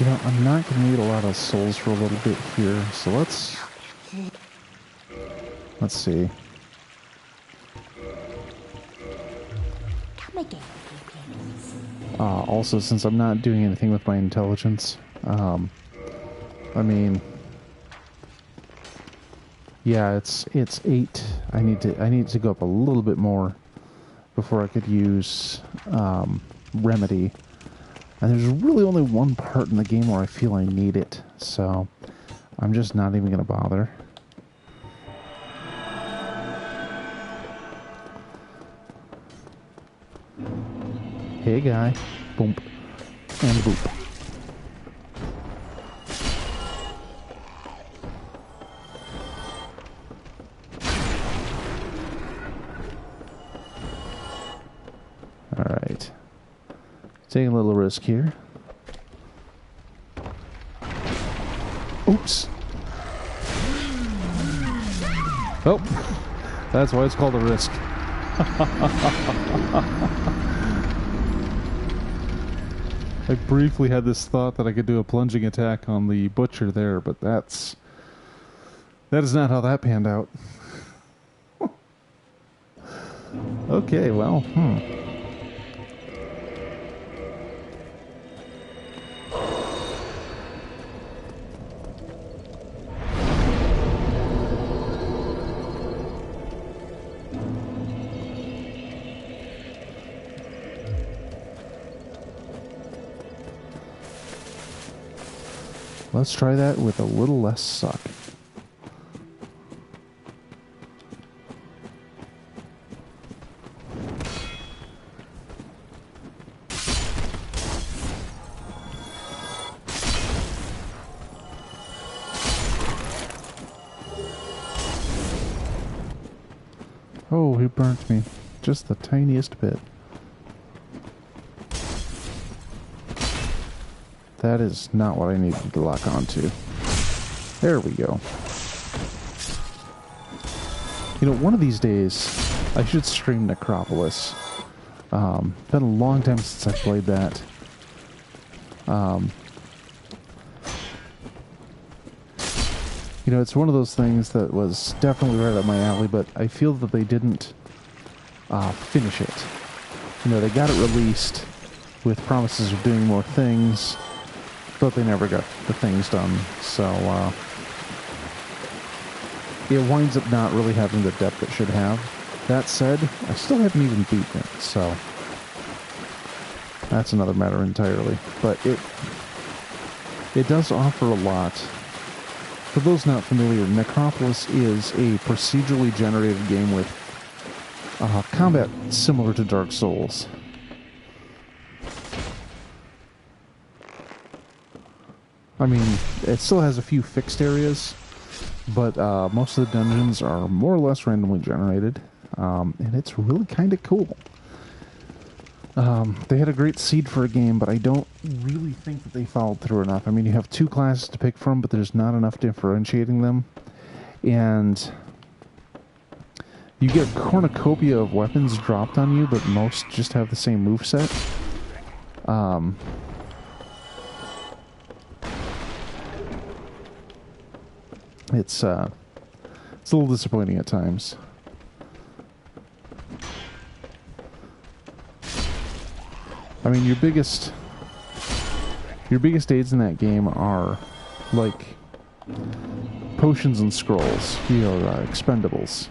You know, I'm not going to need a lot of souls for a little bit here, so let's see. Come again, please. Also, since I'm not doing anything with my intelligence, I mean, yeah, it's 8. I need to go up a little bit more before I could use remedy. And there's really only one part in the game where I feel I need it, so I'm just not even going to bother. Hey, guy. Boom. And boop. Alright. Taking a little risk here. Oops. Oh, that's why it's called a risk. I briefly had this thought that I could do a plunging attack on the butcher there, but that is not how that panned out. Okay, well, let's try that with a little less suck. Oh, he burnt me. Just the tiniest bit. That is not what I needed to lock onto. There we go. You know, one of these days, I should stream Necropolis. Been a long time since I played that. You know, it's one of those things that was definitely right up my alley, but I feel that they didn't finish it. You know, they got it released with promises of doing more things, but they never got the things done, so it winds up not really having the depth it should have. That said, I still haven't even beaten it, so that's another matter entirely. But it does offer a lot For those not familiar, Necropolis is a procedurally generated game with combat similar to Dark Souls. I mean, it still has a few fixed areas, but most of the dungeons are more or less randomly generated, and it's really kind of cool. They had a great seed for a game, but I don't really think that they followed through enough. I mean, you have two classes to pick from, but there's not enough differentiating them, and you get a cornucopia of weapons dropped on you, but most just have the same moveset. It's a little disappointing at times. I mean, your biggest aids in that game are like potions and scrolls, expendables.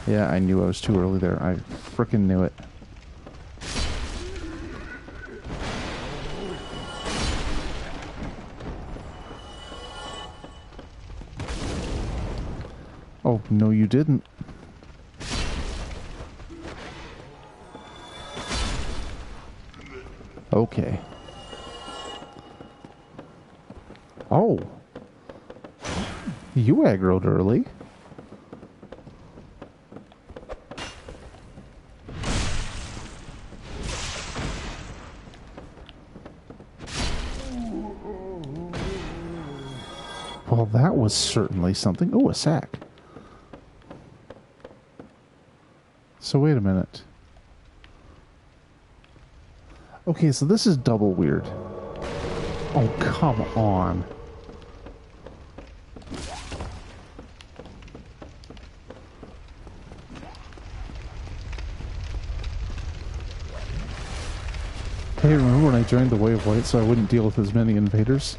Yeah, I knew I was too early there. I frickin' knew it. Oh, no you didn't. Okay. Oh. You aggroed early. Well, that was certainly something. Oh, a sack. So wait a minute. Okay, so this is double weird. Oh, come on. Hey, remember when I joined the Way of White so I wouldn't deal with as many invaders?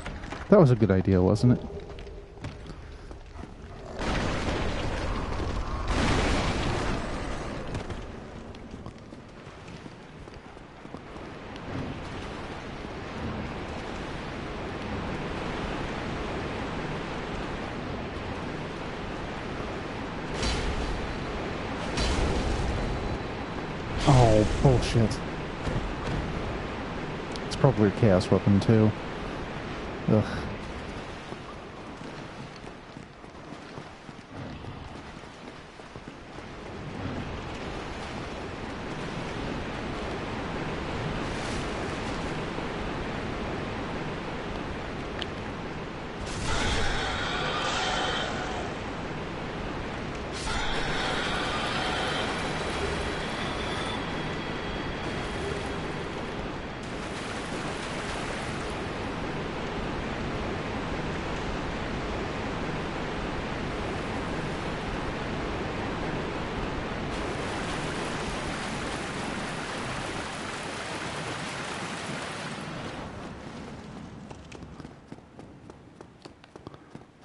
That was a good idea, wasn't it? Oh, bullshit. It's probably a chaos weapon, too. Ugh.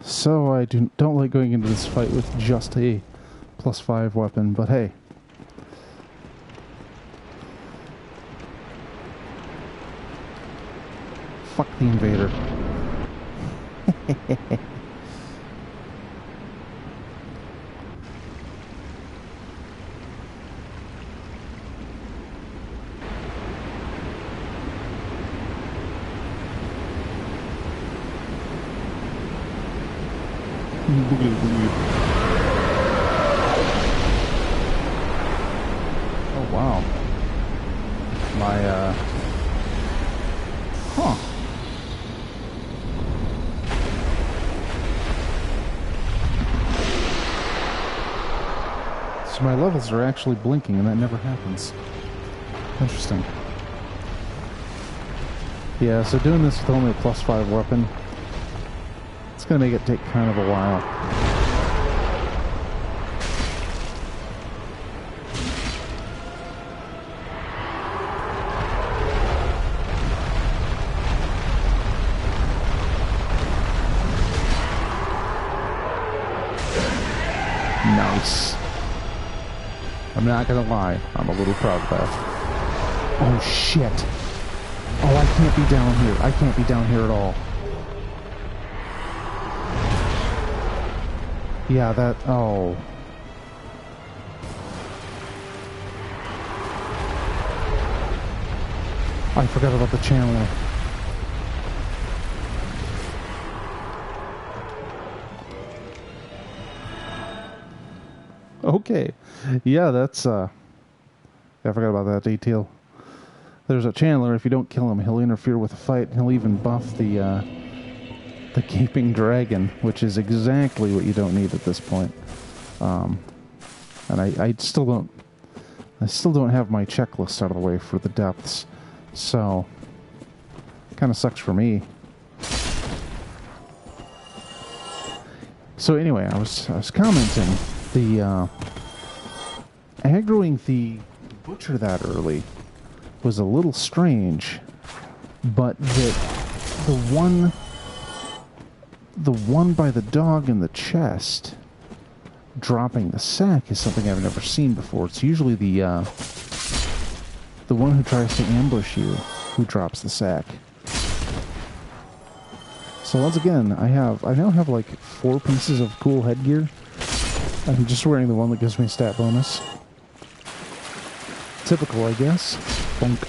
So I don't like going into this fight with just a +5 weapon, but hey. Fuck the invader. Oh wow. My huh. So my levels are actually blinking and that never happens. Interesting. Yeah, so doing this with only a +5 weapon, it's gonna make it take kind of a while. Nice. I'm not gonna lie, I'm a little proud of that. Oh shit. Oh, I can't be down here. I can't be down here at all. Yeah, that... Oh. I forgot about the channeler. Okay. Yeah, that's, I forgot about that detail. There's a channeler. If you don't kill him, he'll interfere with the fight. He'll even buff the gaping dragon, which is exactly what you don't need at this point. And I still don't have my checklist out of the way for the depths. So, kind of sucks for me. So anyway, I was commenting, the aggroing the butcher that early was a little strange, but the one by the dog in the chest dropping the sack is something I've never seen before. It's usually the one who tries to ambush you who drops the sack. So once again, I now have like 4 pieces of cool headgear. I'm just wearing the one that gives me stat bonus. Typical, I guess. Bunk.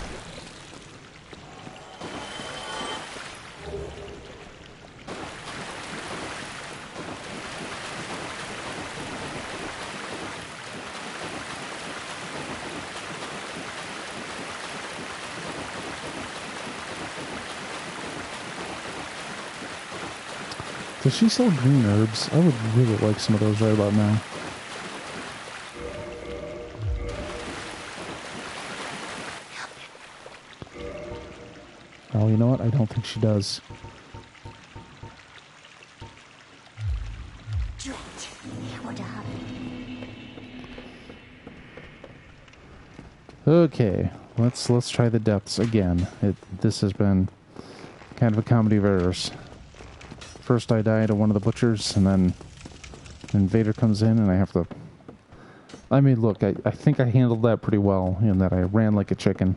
Does she sell green herbs? I would really like some of those right about now. Oh, you know what? I don't think she does. Drat. What happened? Okay, let's try the depths again. This has been kind of a comedy of errors. First I die to one of the butchers, and then Invader comes in, and I have to... I mean, look, I think I handled that pretty well, in that I ran like a chicken.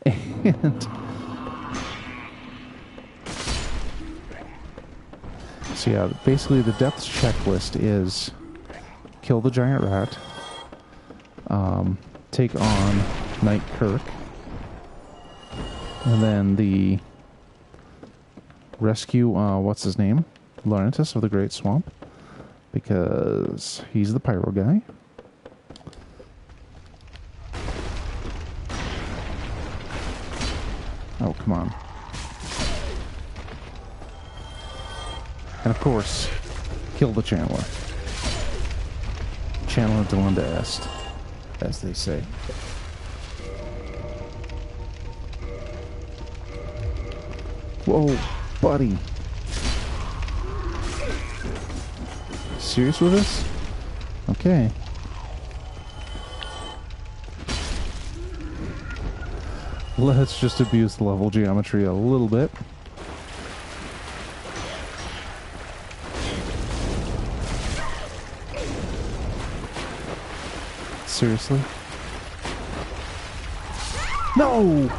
And... So yeah, basically the depths checklist is kill the giant rat, take on Knight Kirk, and then the... rescue, what's his name? Laurentis of the Great Swamp. Because he's the pyro guy. Oh, come on. And of course, kill the channeler. Channeler Delunda Est, as they say. Whoa, buddy. Serious with this? Okay. Let's just abuse the level geometry a little bit. Seriously? No!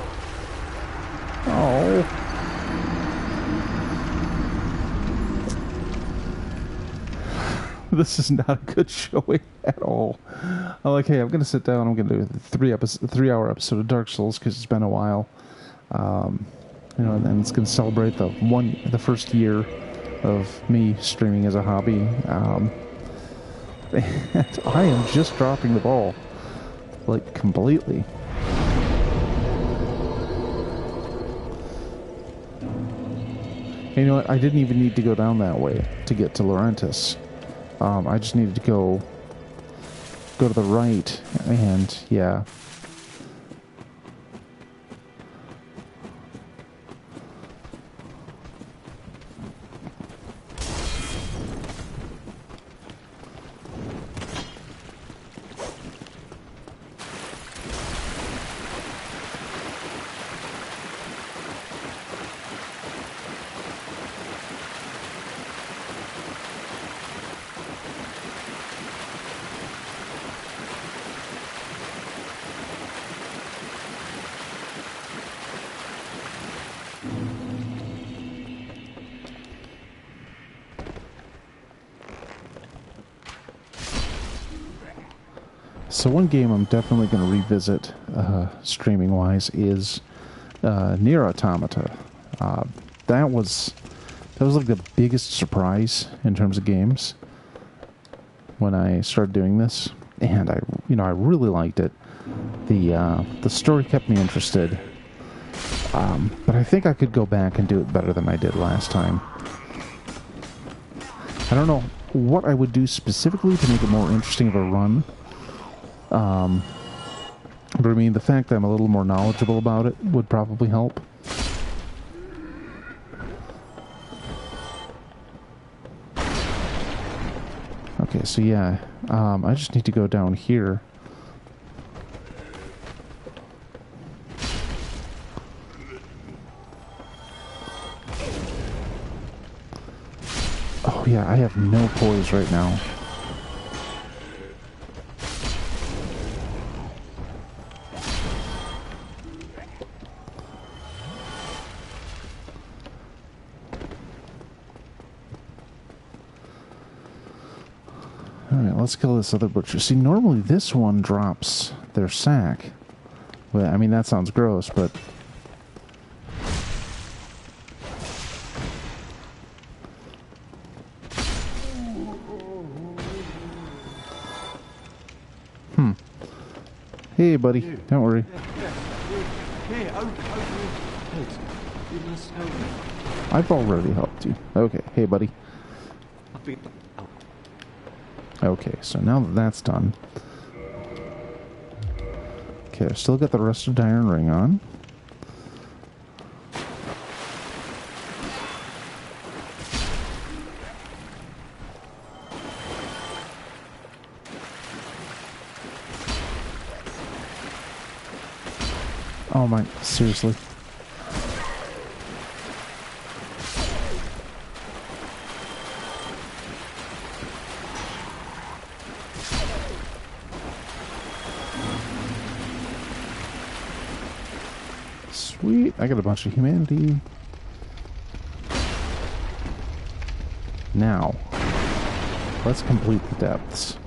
Oh. This is not a good showing at all. I'm like, hey, I'm going to sit down. I'm going to do a 3-hour episode of Dark Souls because it's been a while. You know, and then it's going to celebrate the first year of me streaming as a hobby. And I am just dropping the ball, like, completely. And you know what? I didn't even need to go down that way to get to Laurentis. I just needed to go to the right, and yeah. So one game I'm definitely going to revisit, streaming-wise, is Nier Automata. That was like the biggest surprise in terms of games when I started doing this, and I really liked it. The story kept me interested, but I think I could go back and do it better than I did last time. I don't know what I would do specifically to make it more interesting of a run. But I mean, the fact that I'm a little more knowledgeable about it would probably help. Okay, so yeah, I just need to go down here. Oh yeah, I have no poise right now. Alright, let's kill this other butcher. See, normally this one drops their sack. Well, I mean, that sounds gross, but... Hey, buddy. Don't worry. Here, open it. You must help me. I've already helped you. Okay, hey, buddy. I'll be... Okay, so now that that's done... Okay, I've still got the rusted iron ring on. Oh my, seriously. Sweet, I got a bunch of humanity. Now, let's complete the depths.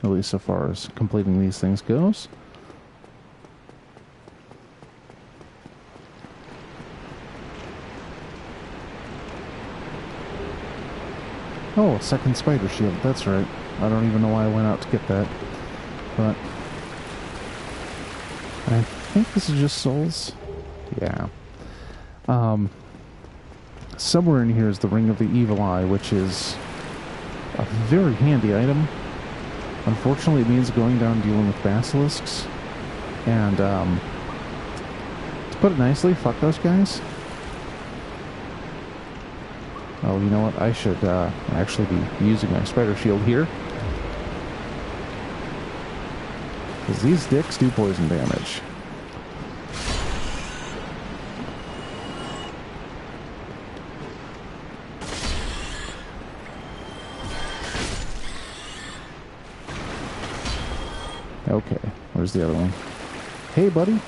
At least so far as completing these things goes. Oh, a second spider shield, that's right. I don't even know why I went out to get that. But I think this is just souls. Yeah. Somewhere in here is the Ring of the Evil Eye, which is a very handy item. Unfortunately, it means going down dealing with basilisks. And, to put it nicely, fuck those guys. Oh, you know what? I should actually be using my spider shield here. Because these dicks do poison damage. Okay, where's the other one? Hey, buddy.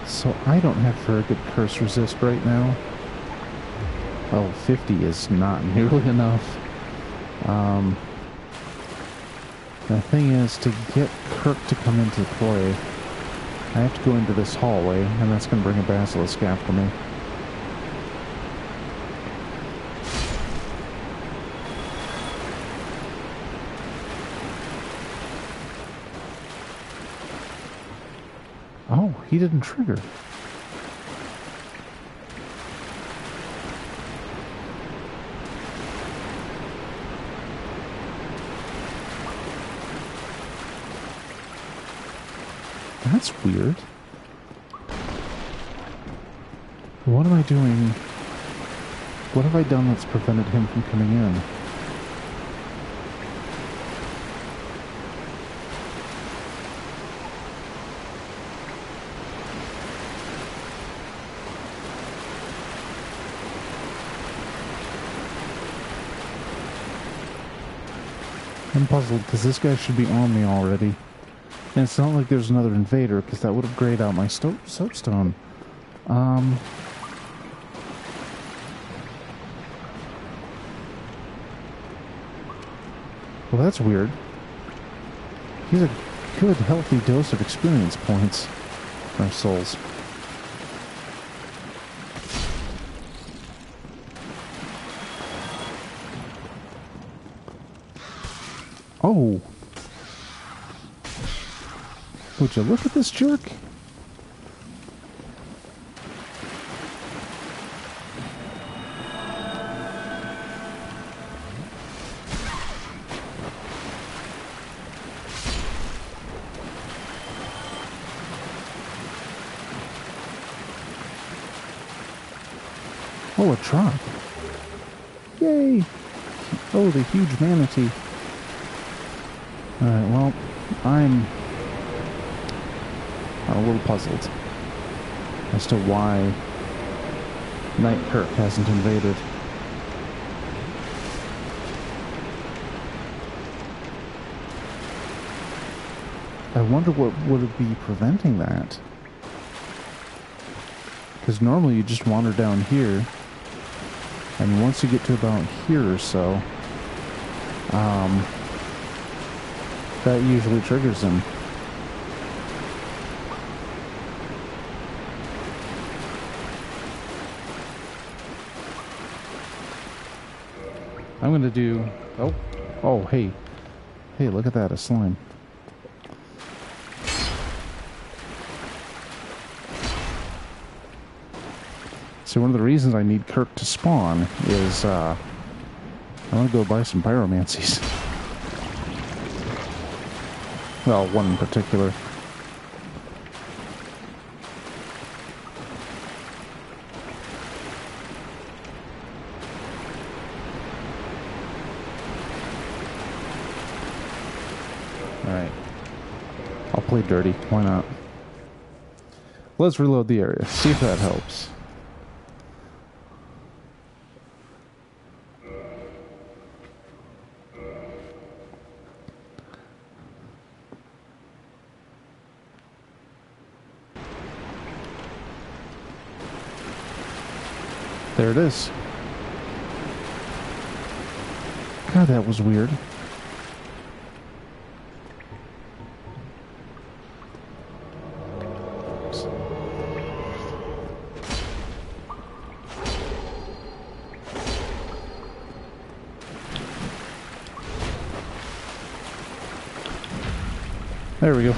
So I don't have very good curse resist right now. Oh, 50 is not nearly enough. The thing is, to get Kirk to come into play, I have to go into this hallway, and that's going to bring a basilisk after me. Oh, he didn't trigger. That's weird. What am I doing? What have I done that's prevented him from coming in? I'm puzzled because this guy should be on me already. And it's not like there's another invader because that would have grayed out my soapstone. Well, that's weird. He's a good, healthy dose of experience points. Or souls. Oh! Would you look at this jerk? Oh, a drop. Yay! Oh, the huge manatee. Alright, well, I'm a little puzzled as to why Knight Kirk hasn't invaded. I wonder what would be preventing that. Because normally you just wander down here, and once you get to about here or so, that usually triggers him. I'm gonna do... Oh, hey. Hey, look at that, a slime. So one of the reasons I need Kirk to spawn is, I want to go buy some pyromancies. Well, one in particular. Alright. I'll play dirty. Why not? Let's reload the area. See if that helps. There it is. God, that was weird. There we go.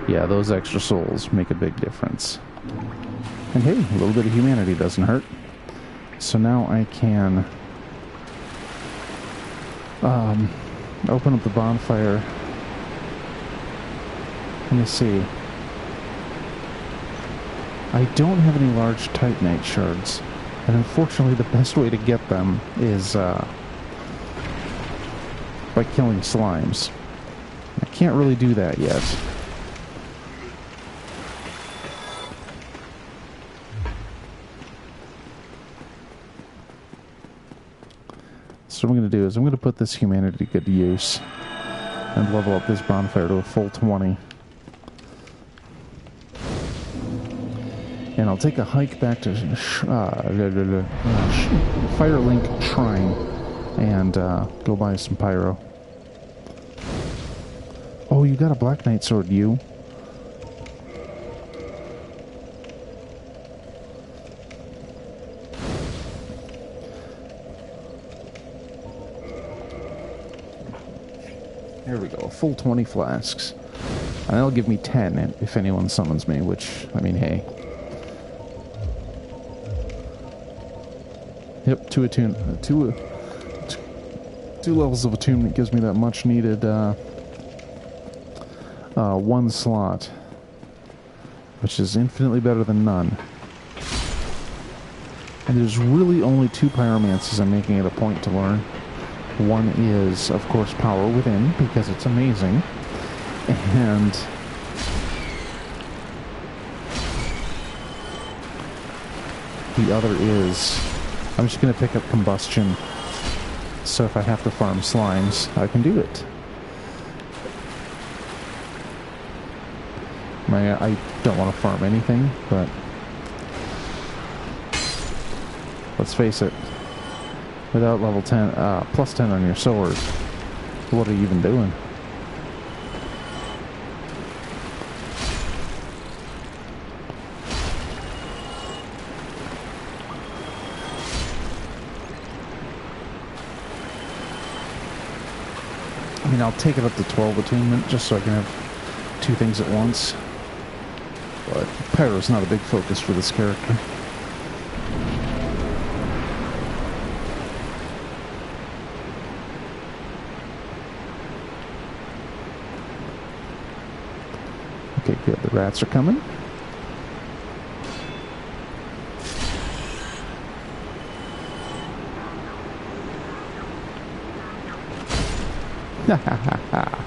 Yeah, those extra souls make a big difference. And hey, a little bit of humanity doesn't hurt. So now I can open up the bonfire. Let me see. I don't have any large titanite shards, and unfortunately the best way to get them is by killing slimes. I can't really do that yet. So what I'm going to do is I'm going to put this humanity to good use and level up this bonfire to a full 20. And I'll take a hike back to Firelink Shrine and go buy some pyro. Oh, you got a Black Knight sword, you? There we go, full 20 flasks. And that'll give me 10 if anyone summons me, which, I mean, hey. Yep, two levels of attunement gives me that much needed one slot, which is infinitely better than none. And there's really only 2 pyromancies I'm making it a point to learn. One is, of course, Power Within, because it's amazing. And the other is I'm just going to pick up combustion. So if I have to farm slimes, I can do it. I don't want to farm anything, but let's face it, without level 10, plus 10 on your sword, what are you even doing? I mean, I'll take it up to 12 attunement just so I can have two things at once. But Pyro's not a big focus for this character. Okay, good. The rats are coming. Ha ha ha ha.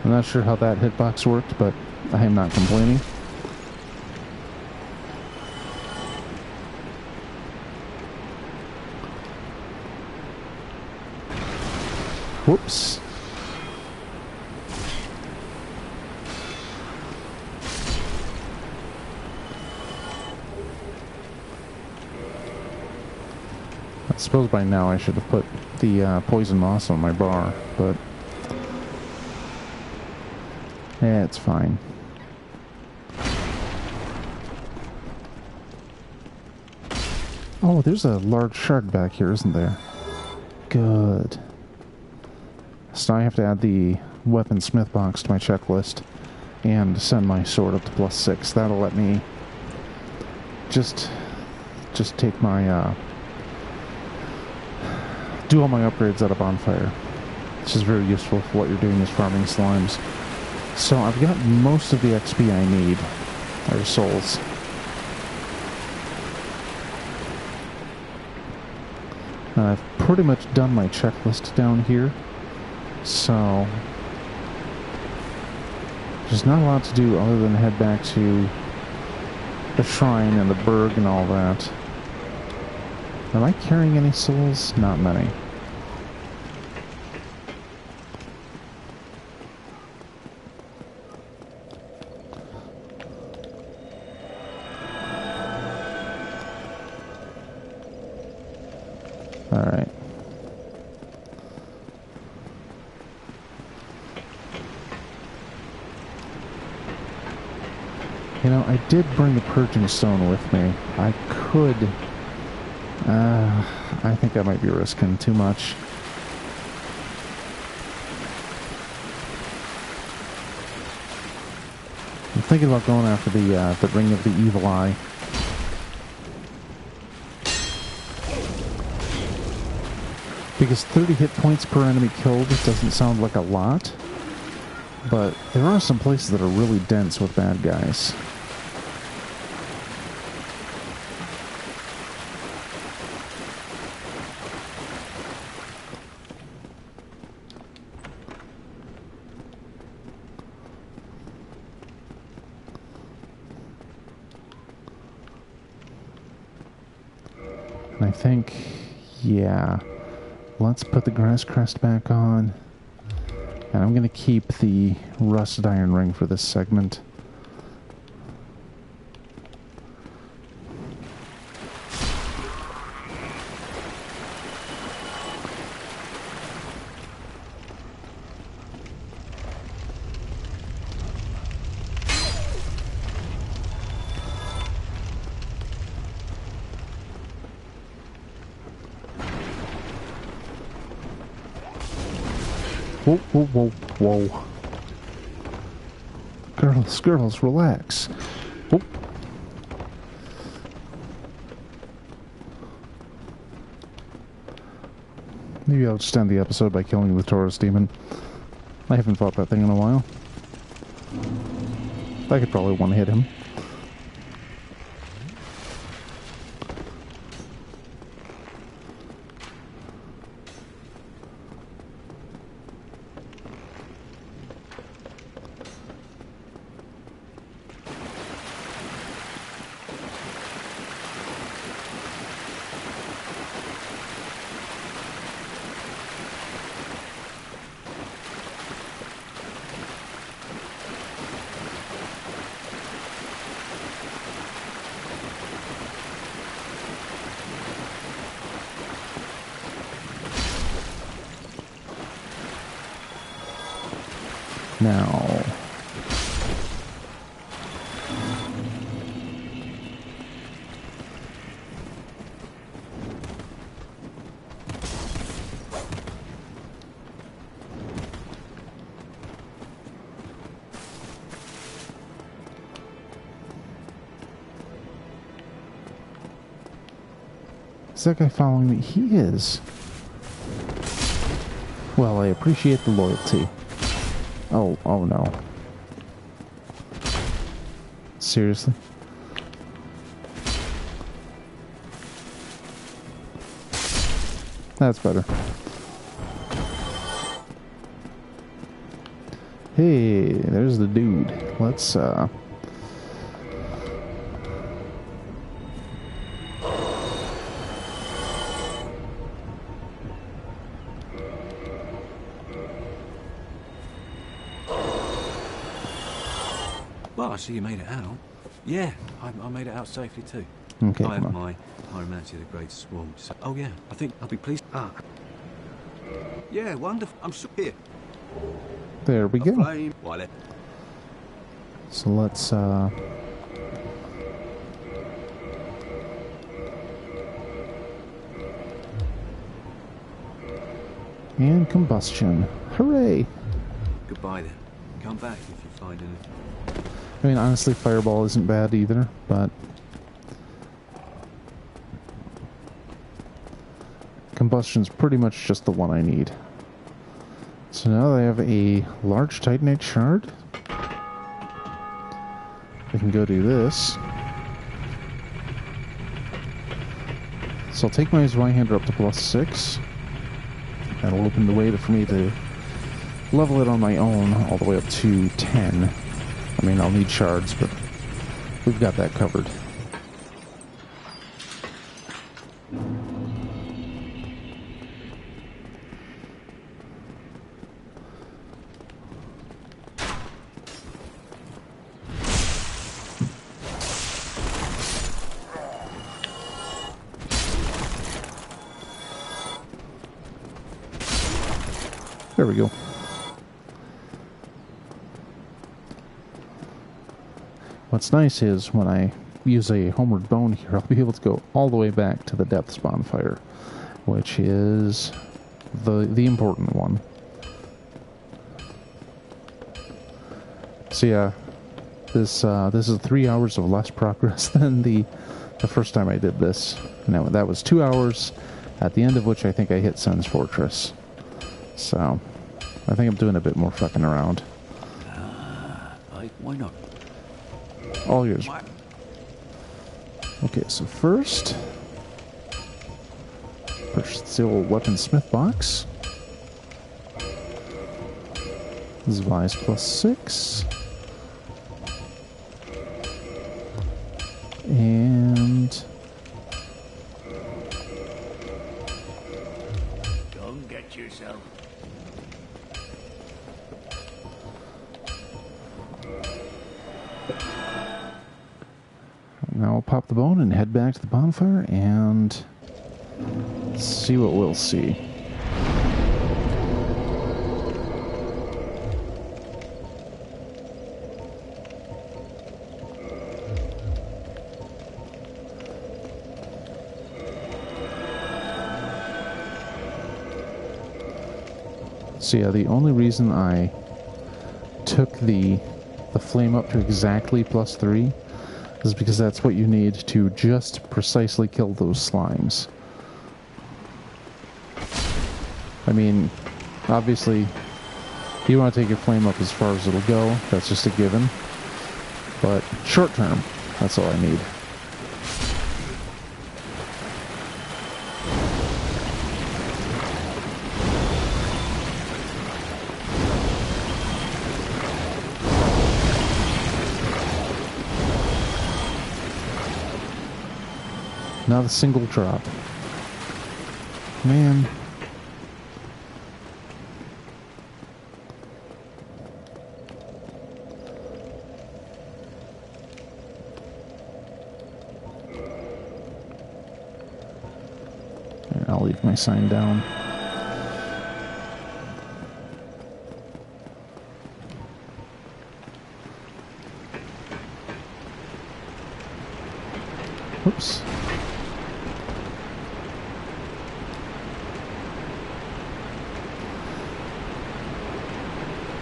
I'm not sure how that hitbox worked, but I am not complaining. Whoops. I suppose by now I should have put the poison moss on my bar, but yeah, it's fine. Oh, there's a large shard back here, isn't there? Good. So now I have to add the weaponsmith box to my checklist and send my sword up to +6. That'll let me just take my do all my upgrades at a bonfire, which is very useful for what you're doing is farming slimes. So I've got most of the XP I need, or souls. I've pretty much done my checklist down here, so there's not a lot to do other than head back to the shrine and the burg and all that. Am I carrying any souls? Not many. Alright. You know, I did bring the purging stone with me. I could... I think I might be risking too much. I'm thinking about going after the Ring of the Evil Eye. Because 30 hit points per enemy killed doesn't sound like a lot, but there are some places that are really dense with bad guys. And I think, yeah, let's put the grass crest back on. And I'm going to keep the rusted iron ring for this segment. Whoa, whoa, whoa, whoa. Girls, relax. Whoop. Maybe I'll just end the episode by killing the Taurus demon. I haven't fought that thing in a while. I could probably one-hit him. Now... Is that guy following me? He is. Well, I appreciate the loyalty. Oh no. Seriously? That's better. Hey, there's the dude. Let's, Well, I see you made it out. Yeah, I made it out safely too. Okay, I have come on. my Pyromancy of the Great Swarm. So, oh yeah, I think I'll be pleased. Ah. Yeah, wonderful. I'm so here. There we go. Flame. Violet. So let's, and combustion. Hooray! Goodbye then. Come back if you find anything. I mean, honestly, Fireball isn't bad either, but... Combustion's pretty much just the one I need. So now I have a large Titanite shard. I can go do this. So I'll take my Zweihander up to +6. That'll open the way for me to level it on my own all the way up to 10. I mean, I'll need shards, but we've got that covered. There we go. What's nice is when I use a homeward bone here, I'll be able to go all the way back to the depths bonfire, which is the important one. So yeah, this is 3 hours of less progress than the first time I did this. Now that was 2 hours, at the end of which I think I hit Sun's Fortress. So I think I'm doing a bit more fucking around. Why not? All yours. Okay, so first, purchase the old weaponsmith box. Zvise +6. And Come get yourself. now we'll pop the bone and head back to the bonfire and see what we'll see. So yeah, the only reason I took the flame up to exactly +3 is because that's what you need to just precisely kill those slimes. I mean, obviously, you want to take your flame up as far as it'll go. That's just a given. But short term, that's all I need. Not a single drop. Man. And I'll leave my sign down.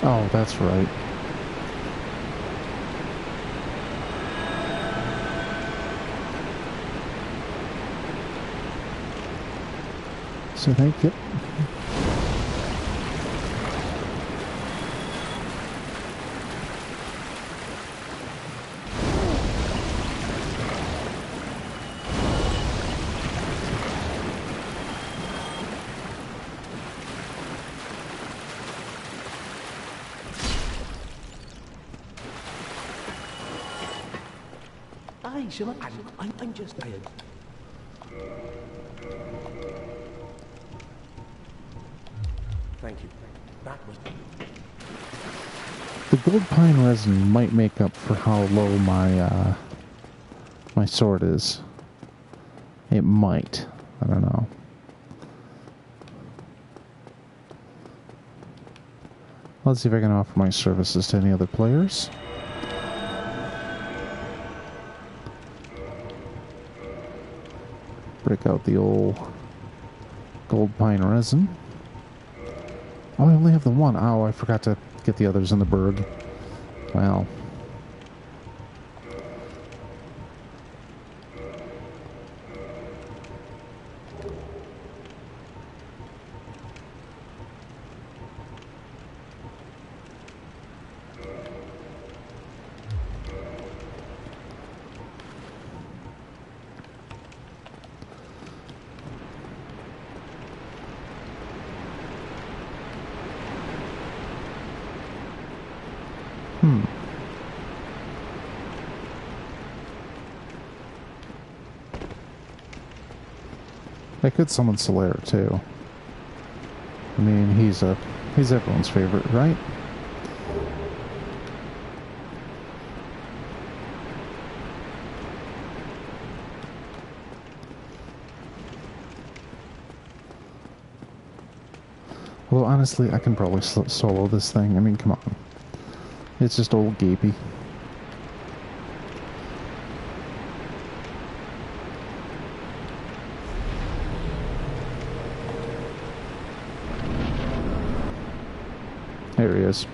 Oh, that's right. So thank you. Aye, sure, I'm just tired. Thank you. That was... The gold pine resin might make up for how low my my sword is. It might. I don't know. Let's see if I can offer my services to any other players. Break out the old gold pine resin. Oh, I only have the one. Oh, I forgot to get the others in the burg. Well. I could summon Solaire too. I mean, he's everyone's favorite, right? Although honestly, I can probably solo this thing. I mean, come on. It's just old Gapey. There he is.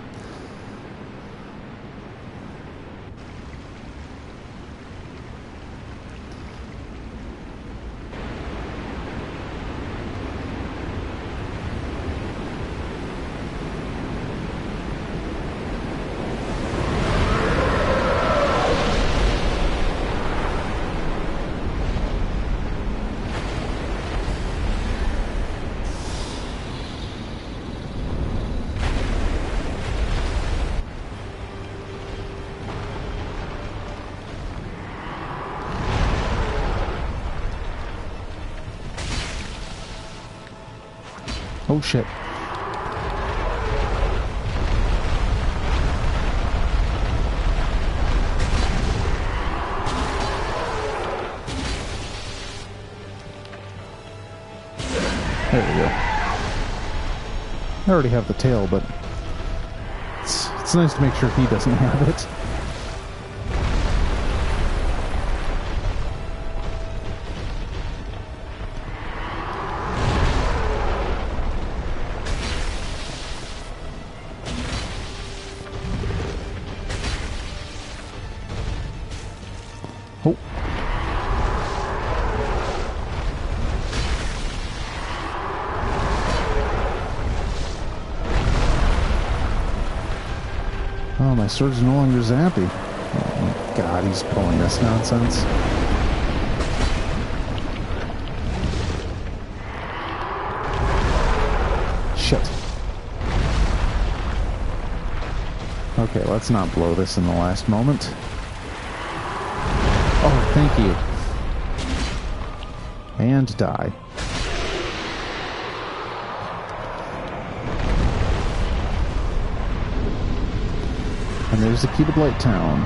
Oh shit. There we go. I already have the tail, but it's nice to make sure he doesn't have it. Oh. Oh, my sword's no longer zappy. Oh my god, he's pulling this nonsense. Shit. Okay, let's not blow this in the last moment. Oh, thank you. And die. And there's the key to Blight Town.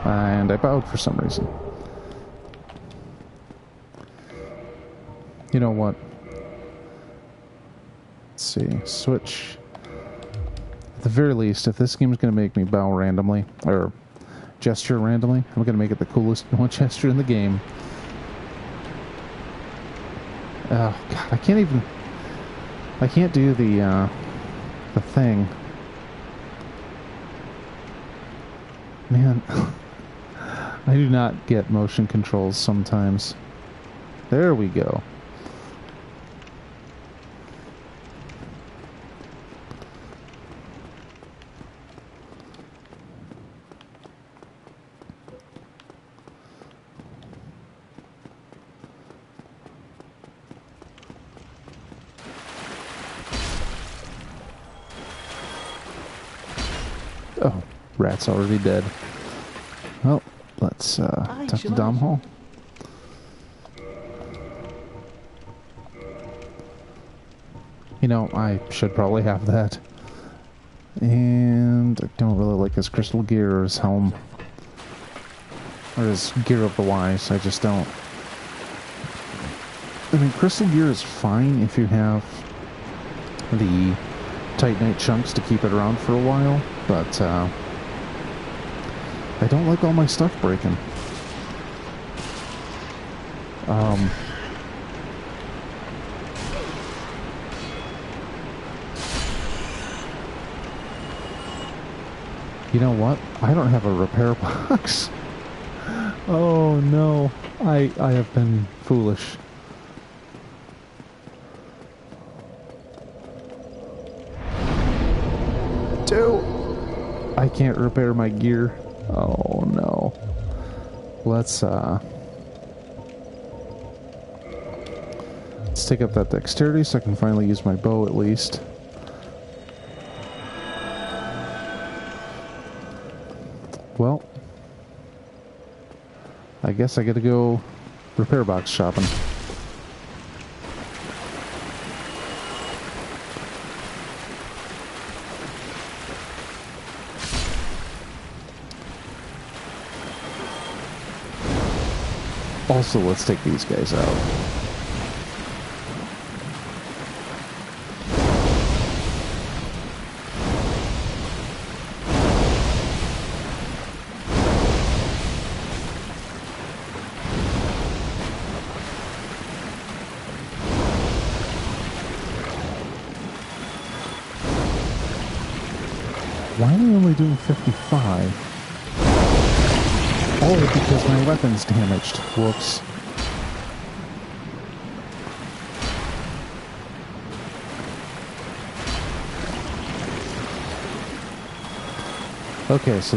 And I bowed for some reason. You know what? Let's see. Switch. At the very least, if this game's going to make me bow randomly, or gesture randomly, I'm going to make it the coolest gesture in the game. Oh, God, I can't do the thing. Man, I do not get motion controls sometimes. There we go. Oh, rat's already dead. Well, let's talk to Dom Hall. You know, I should probably have that. And I don't really like his crystal gear or his helm. Or his gear of the wise, I just don't. I mean, crystal gear is fine if you have the Titanite chunks to keep it around for a while, but I don't like all my stuff breaking. You know what? I don't have a repair box. Oh no, I have been foolish. I can't repair my gear. Oh no. Let's take up that dexterity so I can finally use my bow at least. Well, I guess I gotta go repair box shopping. Also, let's take these guys out. Why are we only doing 55? Oh, because my weapon's damaged. Whoops. Okay, so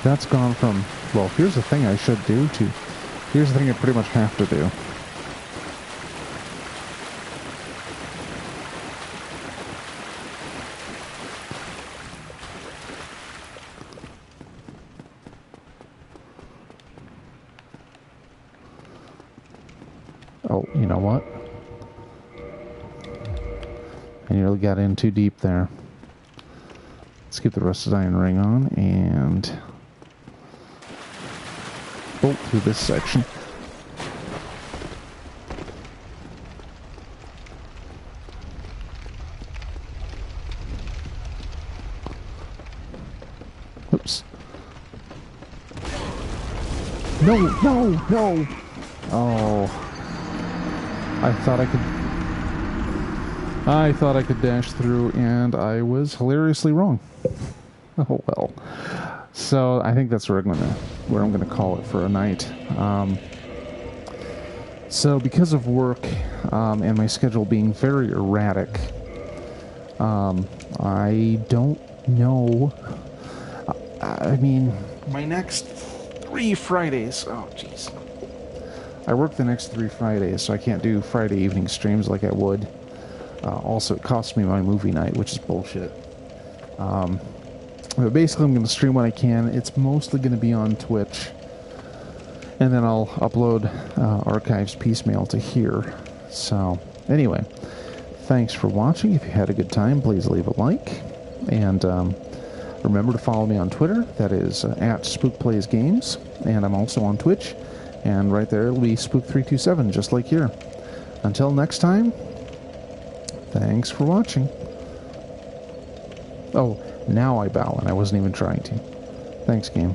that's gone from, well, here's the thing I should do to, here's the thing I pretty much have to do. Oh, you know what? I nearly got in too deep there. Let's keep the rusted iron ring on and bolt through this section. Oops. No, no, no! Oh. I thought I could dash through, and I was hilariously wrong. Oh well. So I think that's where I'm gonna call it for a night. So because of work and my schedule being very erratic, I don't know. I mean, my next 3 Fridays. Oh jeez. I work the next 3 Fridays, so I can't do Friday evening streams like I would. Also, it costs me my movie night, which is bullshit. But basically, I'm going to stream when I can. It's mostly going to be on Twitch. And then I'll upload archives piecemeal to here. So, anyway, thanks for watching. If you had a good time, please leave a like. And remember to follow me on Twitter. That is at SpookPlaysGames. And I'm also on Twitch. And right there, it'll be Spook327, just like here. Until next time, thanks for watching. Oh, now I bow, and I wasn't even trying to. Thanks, game.